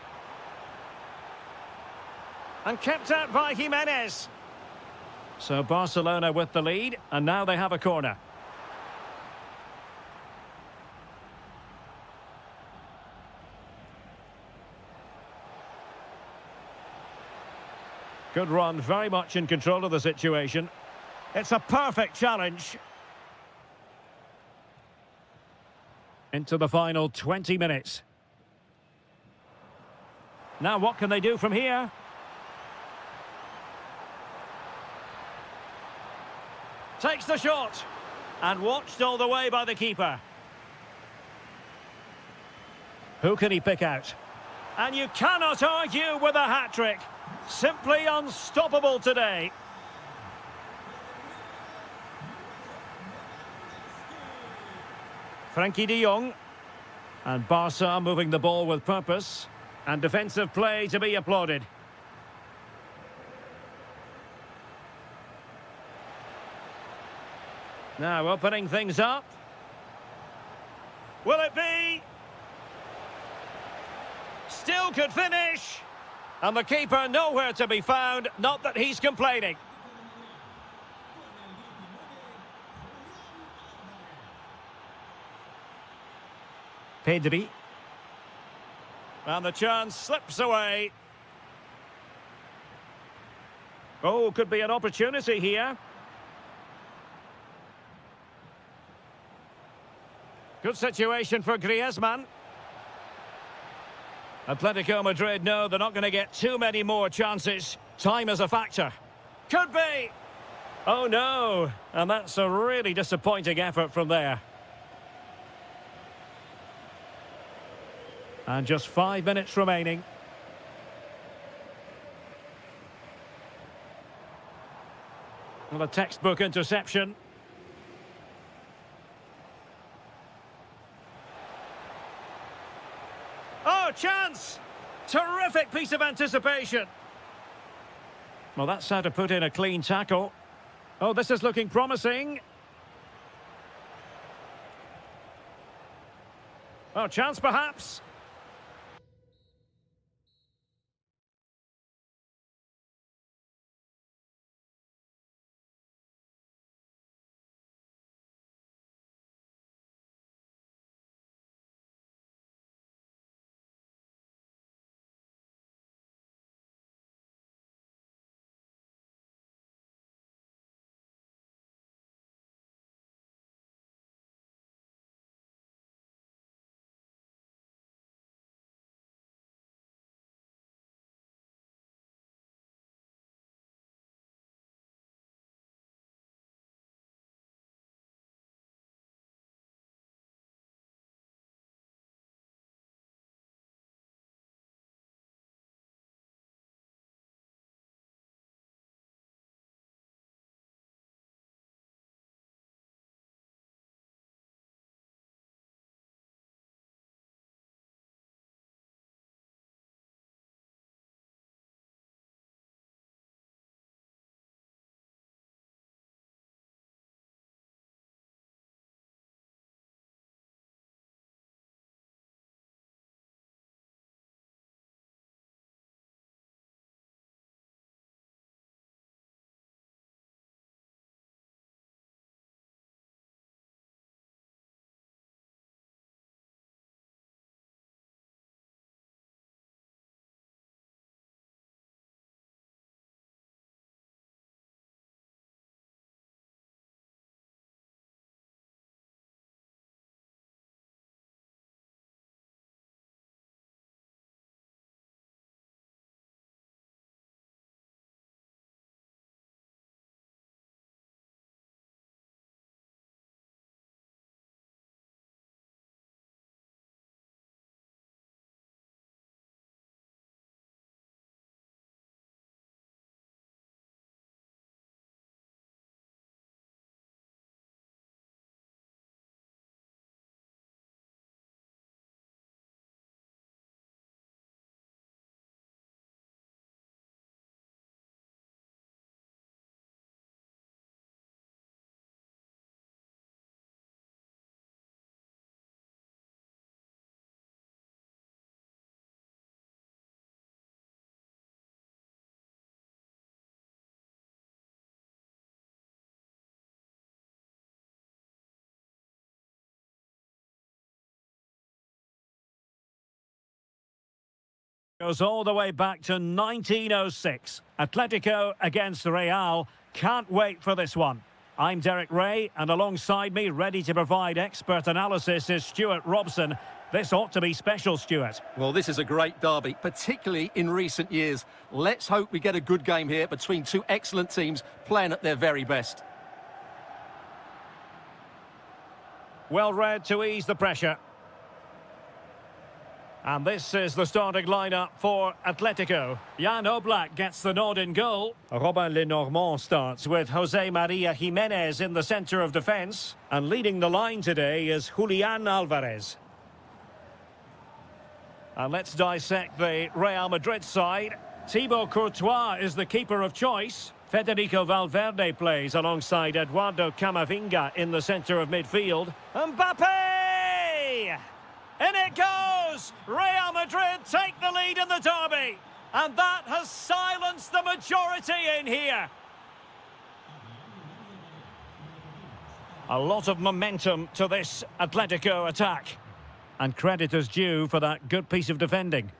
And kept out by Jimenez. So Barcelona with the lead, and now they have a corner. Good run, very much in control of the situation. It's a perfect challenge. Into the final 20 minutes. Now what can they do from here? Takes the shot. And watched all the way by the keeper. Who can he pick out? And you cannot argue with a hat-trick. Simply unstoppable today. Frankie de Jong. And Barca moving the ball with purpose. And defensive play to be applauded. Now opening things up. Will it be? Still could finish. And the keeper nowhere to be found. Not that he's complaining. Pedri. And the chance slips away. Oh, could be an opportunity here. Good situation for Griezmann. Atletico Madrid know they're not going to get too many more chances. Time is a factor. Could be. Oh, no. And that's a really disappointing effort from there. And just 5 minutes remaining. Well, a textbook interception. Oh, chance! Terrific piece of anticipation. Well, that's how to put in a clean tackle. Oh, this is looking promising. Oh, chance perhaps. Goes all the way back to 1906. Atletico against Real. Can't wait for this one. I'm Derek Ray, and alongside me, ready to provide expert analysis, is Stuart Robson. This ought to be special, Stuart. Well, this is a great derby, particularly in recent years. Let's hope we get a good game here between two excellent teams playing at their very best. Well read to ease the pressure. And this is the starting lineup for Atletico. Jan Oblak gets the nod in goal. Robin Lenormand starts with Jose Maria Jimenez in the centre of defence. And leading the line today is Julian Alvarez. And let's dissect the Real Madrid side. Thibaut Courtois is the keeper of choice. Federico Valverde plays alongside Eduardo Camavinga in the centre of midfield. Mbappe! In it goes! Real Madrid take the lead in the derby. And that has silenced the majority in here. A lot of momentum to this Atletico attack. And credit is due for that good piece of defending.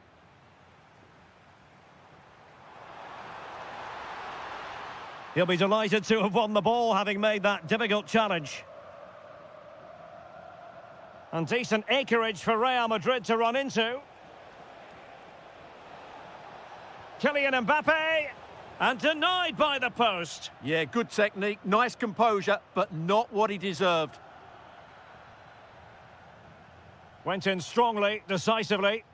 He'll be delighted to have won the ball, having made that difficult challenge. And decent acreage for Real Madrid to run into. Kylian Mbappe, and denied by the post. Yeah, good technique, nice composure, but not what he deserved. Went in strongly, decisively.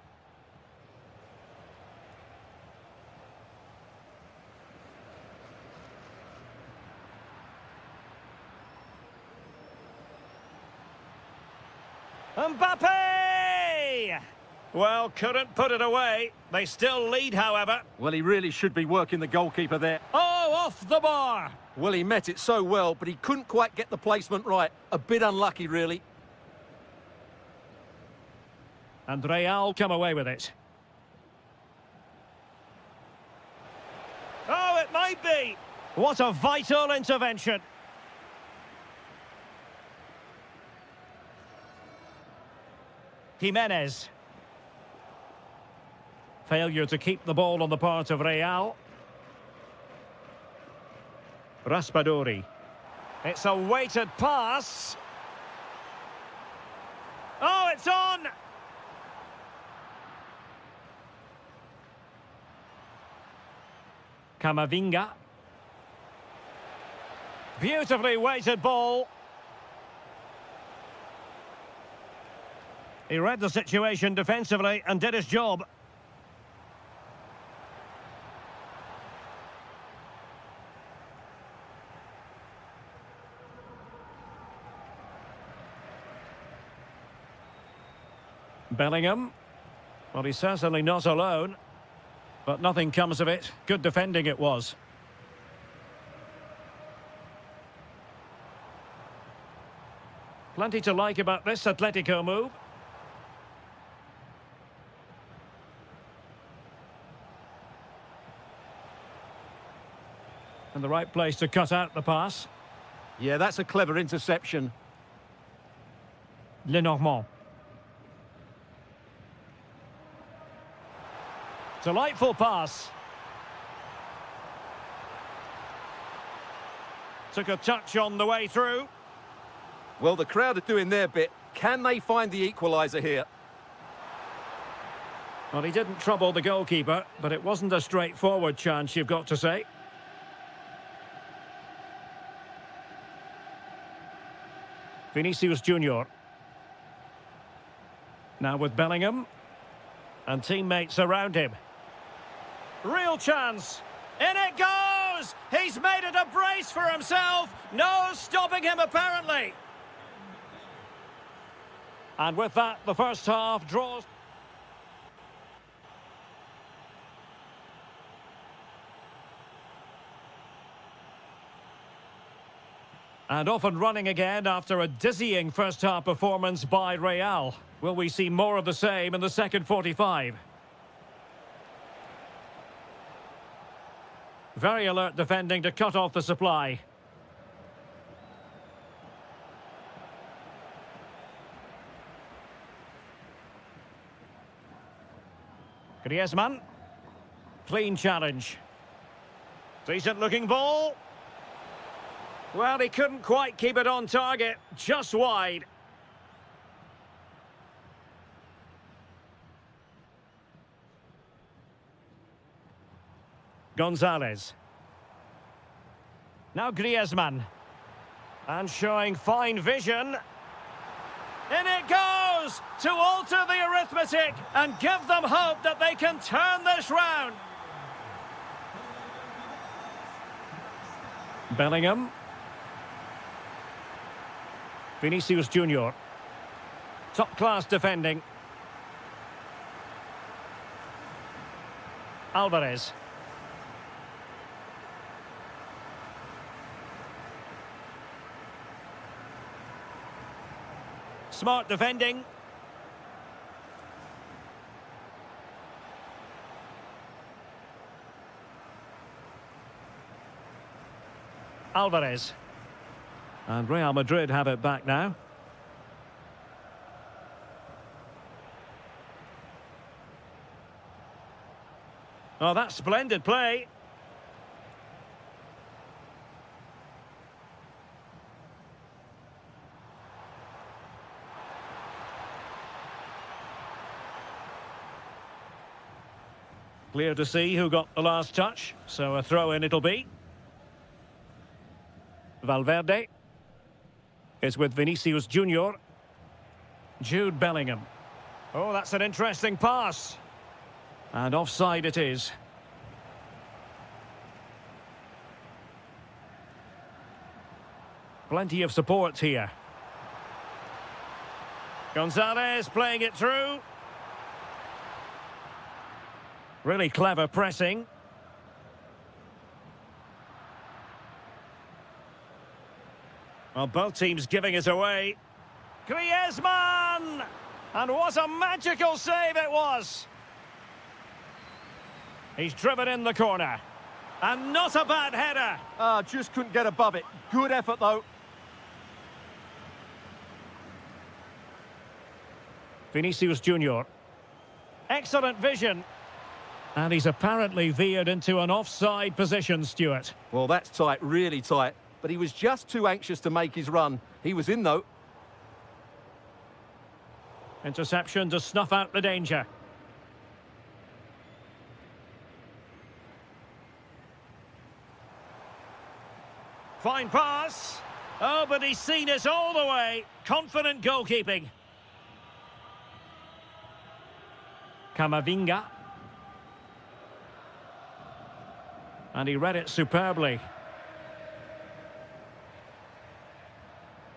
Mbappe! Well, couldn't put it away. They still lead, however. Well, he really should be working the goalkeeper there. Oh, off the bar! Well, he met it so well, but he couldn't quite get the placement right. A bit unlucky, really. And Real come away with it. Oh, it might be! What a vital intervention. Jimenez. Failure to keep the ball on the part of Real. Raspadori. It's a weighted pass. Oh, it's on! Camavinga. Beautifully weighted ball. He read the situation defensively and did his job. Bellingham. Well, he's certainly not alone. But nothing comes of it. Good defending it was. Plenty to like about this Atletico move. And the right place to cut out the pass. Yeah, that's a clever interception. Lenormand. Delightful pass. Took a touch on the way through. Well, the crowd are doing their bit. Can they find the equaliser here? Well, he didn't trouble the goalkeeper, but it wasn't a straightforward chance, you've got to say. Vinicius Junior. Now with Bellingham. And teammates around him. Real chance. In it goes! He's made it a brace for himself. No stopping him, apparently. And with that, the first half draws. And off and running again after a dizzying first-half performance by Real. Will we see more of the same in the second 45? Very alert defending to cut off the supply. Griezmann. Clean challenge. Decent looking ball. Well, he couldn't quite keep it on target, just wide. Gonzalez. Now Griezmann. And showing fine vision. In it goes to alter the arithmetic and give them hope that they can turn this round. Bellingham. Vinicius Junior. Top-class defending. Alvarez. Smart defending. Alvarez. And Real Madrid have it back now. Oh, that's splendid play. Clear to see who got the last touch, so a throw-in it'll be. Valverde is with Vinicius Junior. Jude Bellingham. Oh, that's an interesting pass. And offside it is. Plenty of support here. Gonzalez playing it through. Really clever pressing. Well, both teams giving it away. Griezmann! And what a magical save it was! He's driven in the corner. And not a bad header. Just couldn't get above it. Good effort, though. Vinicius Junior. Excellent vision. And he's apparently veered into an offside position, Stuart. Well, that's tight, really tight. But he was just too anxious to make his run. He was in, though. Interception to snuff out the danger. Fine pass. Oh, but he's seen it all the way. Confident goalkeeping. Camavinga. And he read it superbly.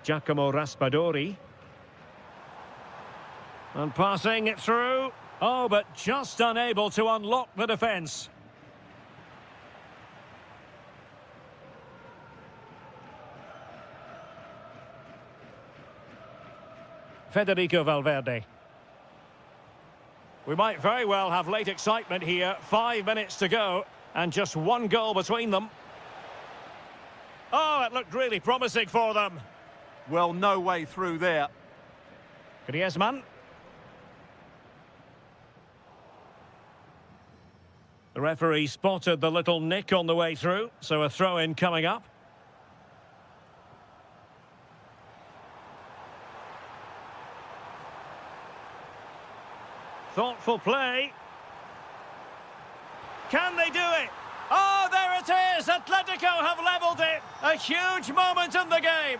Giacomo Raspadori. And passing it through. Oh, but just unable to unlock the defence. Federico Valverde. We might very well have late excitement here. 5 minutes to go. And just one goal between them. Oh, it looked really promising for them. Well, no way through there. Griezmann. The referee spotted the little nick on the way through, so a throw-in coming up. Thoughtful play. Can they do it? Oh, there it is! Atletico have levelled it! A huge moment in the game!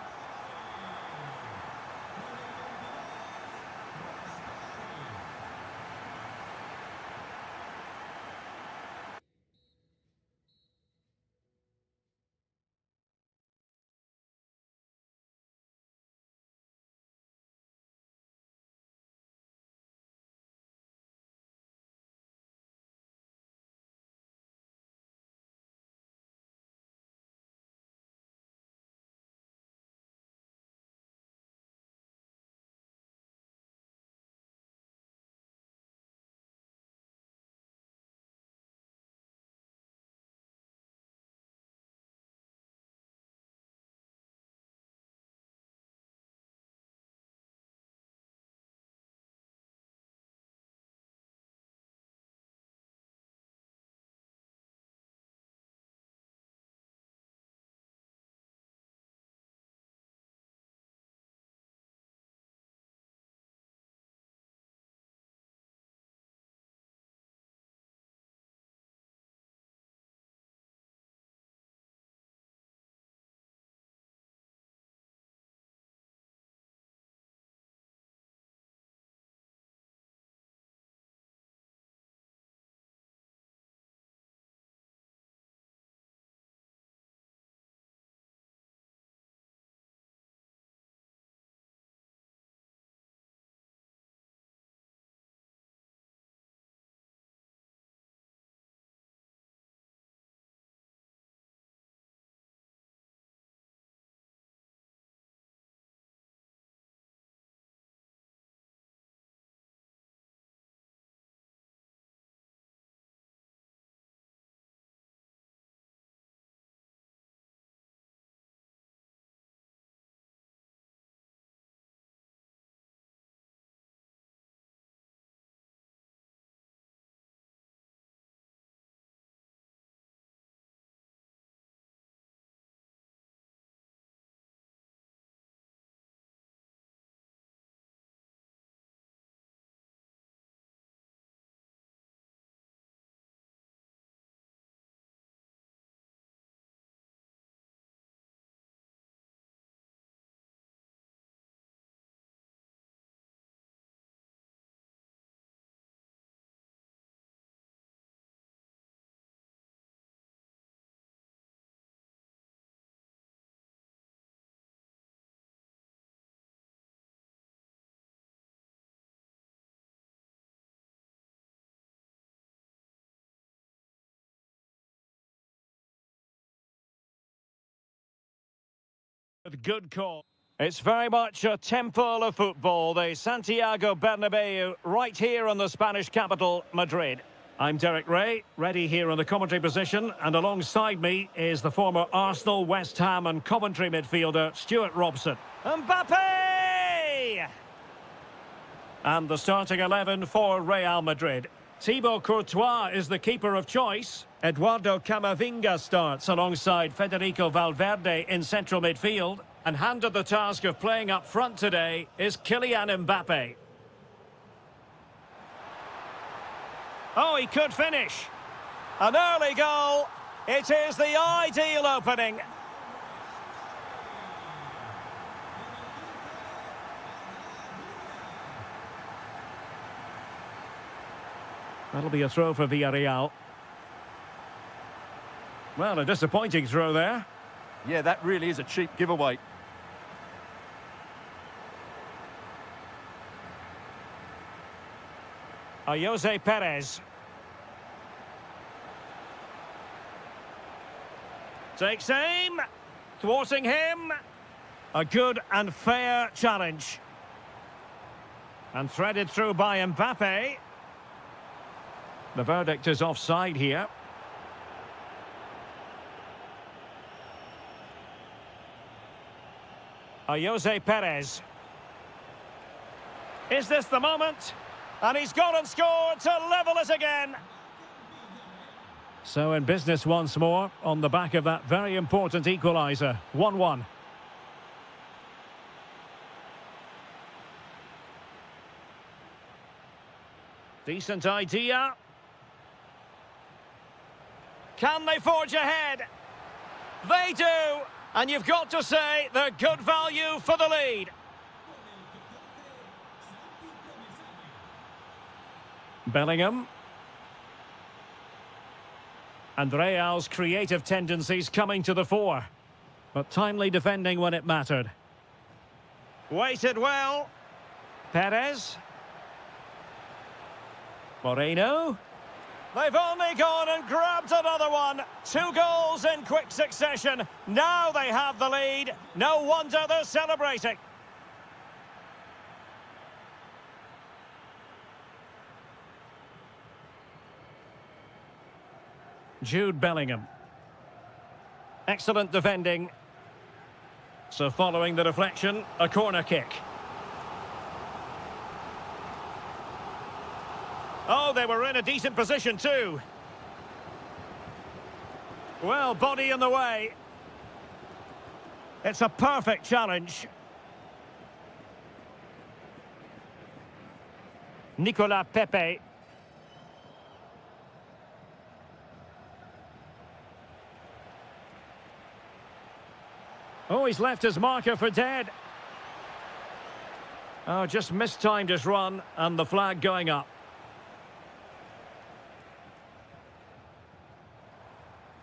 Good call. It's very much a temple of football, the Santiago Bernabeu, right here in the Spanish capital, Madrid. I'm Derek Ray, ready here in the commentary position, and alongside me is the former Arsenal, West Ham and Coventry midfielder, Stuart Robson. Mbappe! And the starting 11 for Real Madrid. Thibaut Courtois is the keeper of choice. Eduardo Camavinga starts alongside Federico Valverde in central midfield. And handed the task of playing up front today is Kylian Mbappe. Oh, he could finish. An early goal. It is the ideal opening. That'll be a throw for Villarreal. Well, a disappointing throw there. Yeah, that really is a cheap giveaway. Jose Perez. Takes aim. Thwarting him. A good and fair challenge. And threaded through by Mbappe. The verdict is offside here. Jose Perez. Is this the moment? And he's gone and scored to level it again. So in business once more on the back of that very important equaliser. 1-1. Decent idea. Can they forge ahead? They do. And you've got to say they're good value for the lead. Bellingham. And Real's creative tendencies coming to the fore. But timely defending when it mattered. Waited well. Perez. Moreno. They've only gone and grabbed another one. 2 goals in quick succession. Now they have the lead. No wonder they're celebrating. Jude Bellingham. Excellent defending. So following the deflection, a corner kick. Oh, they were in a decent position too. Well, body in the way. It's a perfect challenge. Nicolas Pepe. Oh, he's left his marker for dead. Oh, just mistimed his run and the flag going up.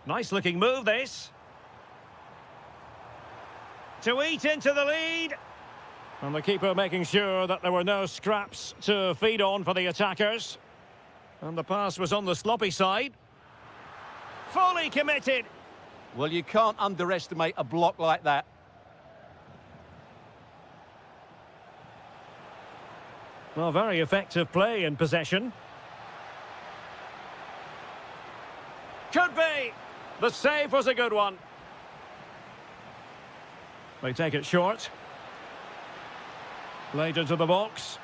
Nice looking move, this. To eat into the lead. And the keeper making sure that there were no scraps to feed on for the attackers. And the pass was on the sloppy side. Fully committed. Well, you can't underestimate a block like that. Well, very effective play in possession. Could be. The save was a good one. They take it short. Played into the box.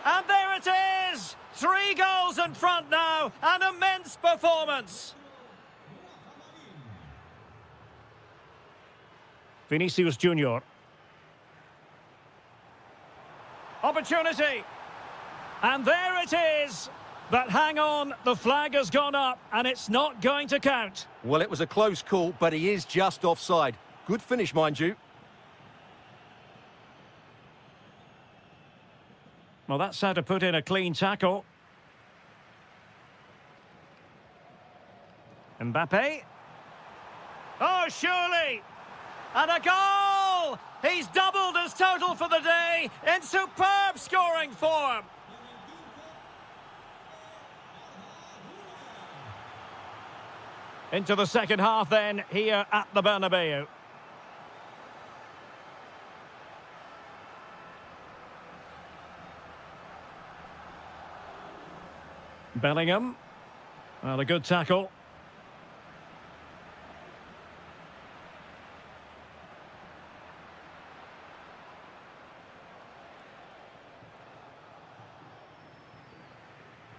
And there it is! 3 goals in front now. An immense performance. Vinicius Junior. Opportunity. And there it is. But hang on, the flag has gone up and it's not going to count. Well, it was a close call, but he is just offside. Good finish, mind you. Well, that's how to put in a clean tackle. Mbappe. Oh, surely. And a goal! He's doubled his total for the day in superb scoring form. Into the second half then, here at the Bernabeu. Bellingham. Well, a good tackle.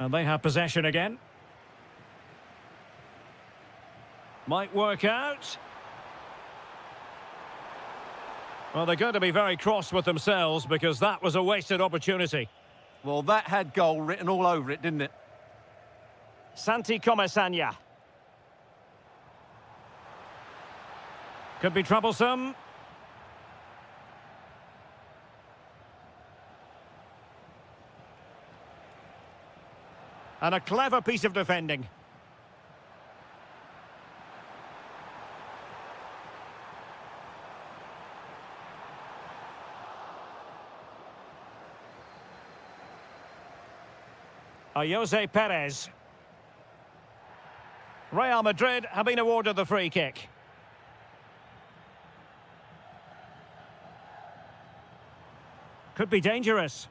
And they have possession again. Might work out. Well, they're going to be very cross with themselves because that was a wasted opportunity. Well, that had goal written all over it, didn't it? Santi Comesaña. Could be troublesome. And a clever piece of defending. Jose Perez. Real Madrid have been awarded the free kick. Could be dangerous.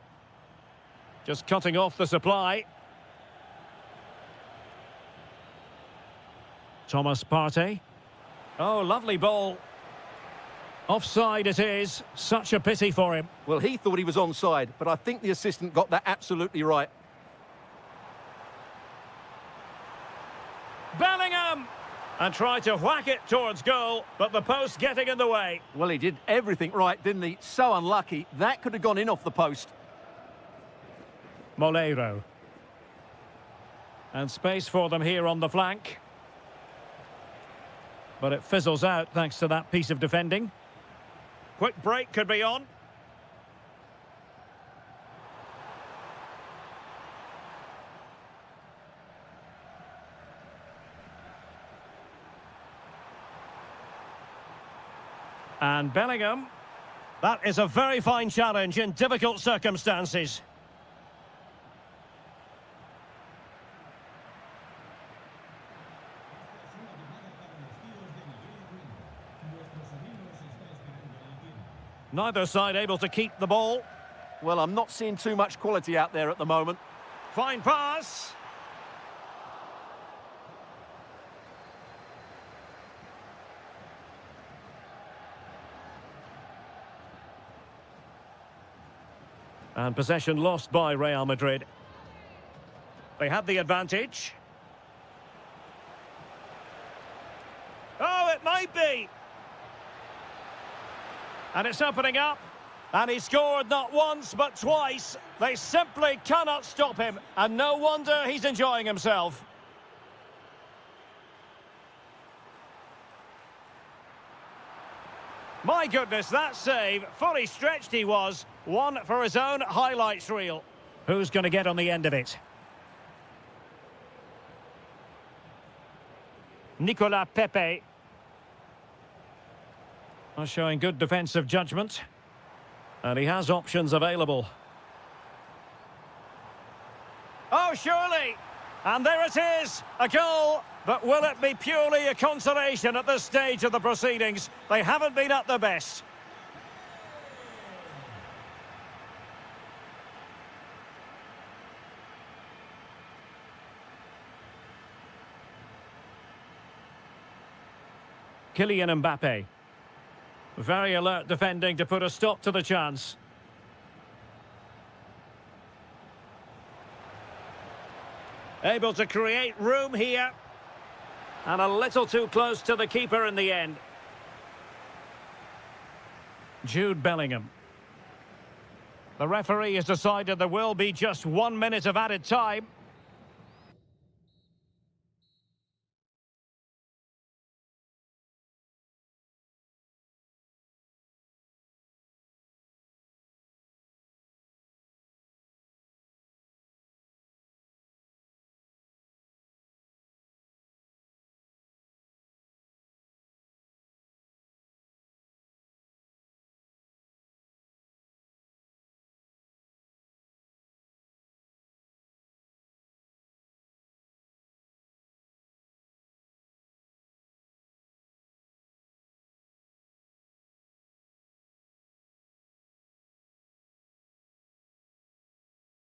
Just cutting off the supply. Thomas Partey. Oh, lovely ball. Offside it is. Such a pity for him. Well, he thought he was onside, but I think the assistant got that absolutely right. Bellingham! And tried to whack it towards goal, but the post getting in the way. Well, he did everything right, didn't he? So unlucky. That could have gone in off the post. Moleiro. And space for them here on the flank. But it fizzles out thanks to that piece of defending. Quick break could be on. And Bellingham. That is a very fine challenge in difficult circumstances. Neither side able to keep the ball. Well, I'm not seeing too much quality out there at the moment. Fine pass. And possession lost by Real Madrid. They had the advantage. Oh, it might be. And it's opening up. And he scored not once, but twice. They simply cannot stop him. And no wonder he's enjoying himself. My goodness, that save. Fully stretched he was. One for his own highlights reel. Who's going to get on the end of it? Nicolas Pepe. Showing good defensive judgment. And he has options available. Oh, surely! And there it is, a goal. But will it be purely a consolation at this stage of the proceedings? They haven't been at their best. Kylian Mbappe. Very alert defending to put a stop to the chance. Able to create room here. And a little too close to the keeper in the end. Jude Bellingham. The referee has decided there will be just 1 minute of added time.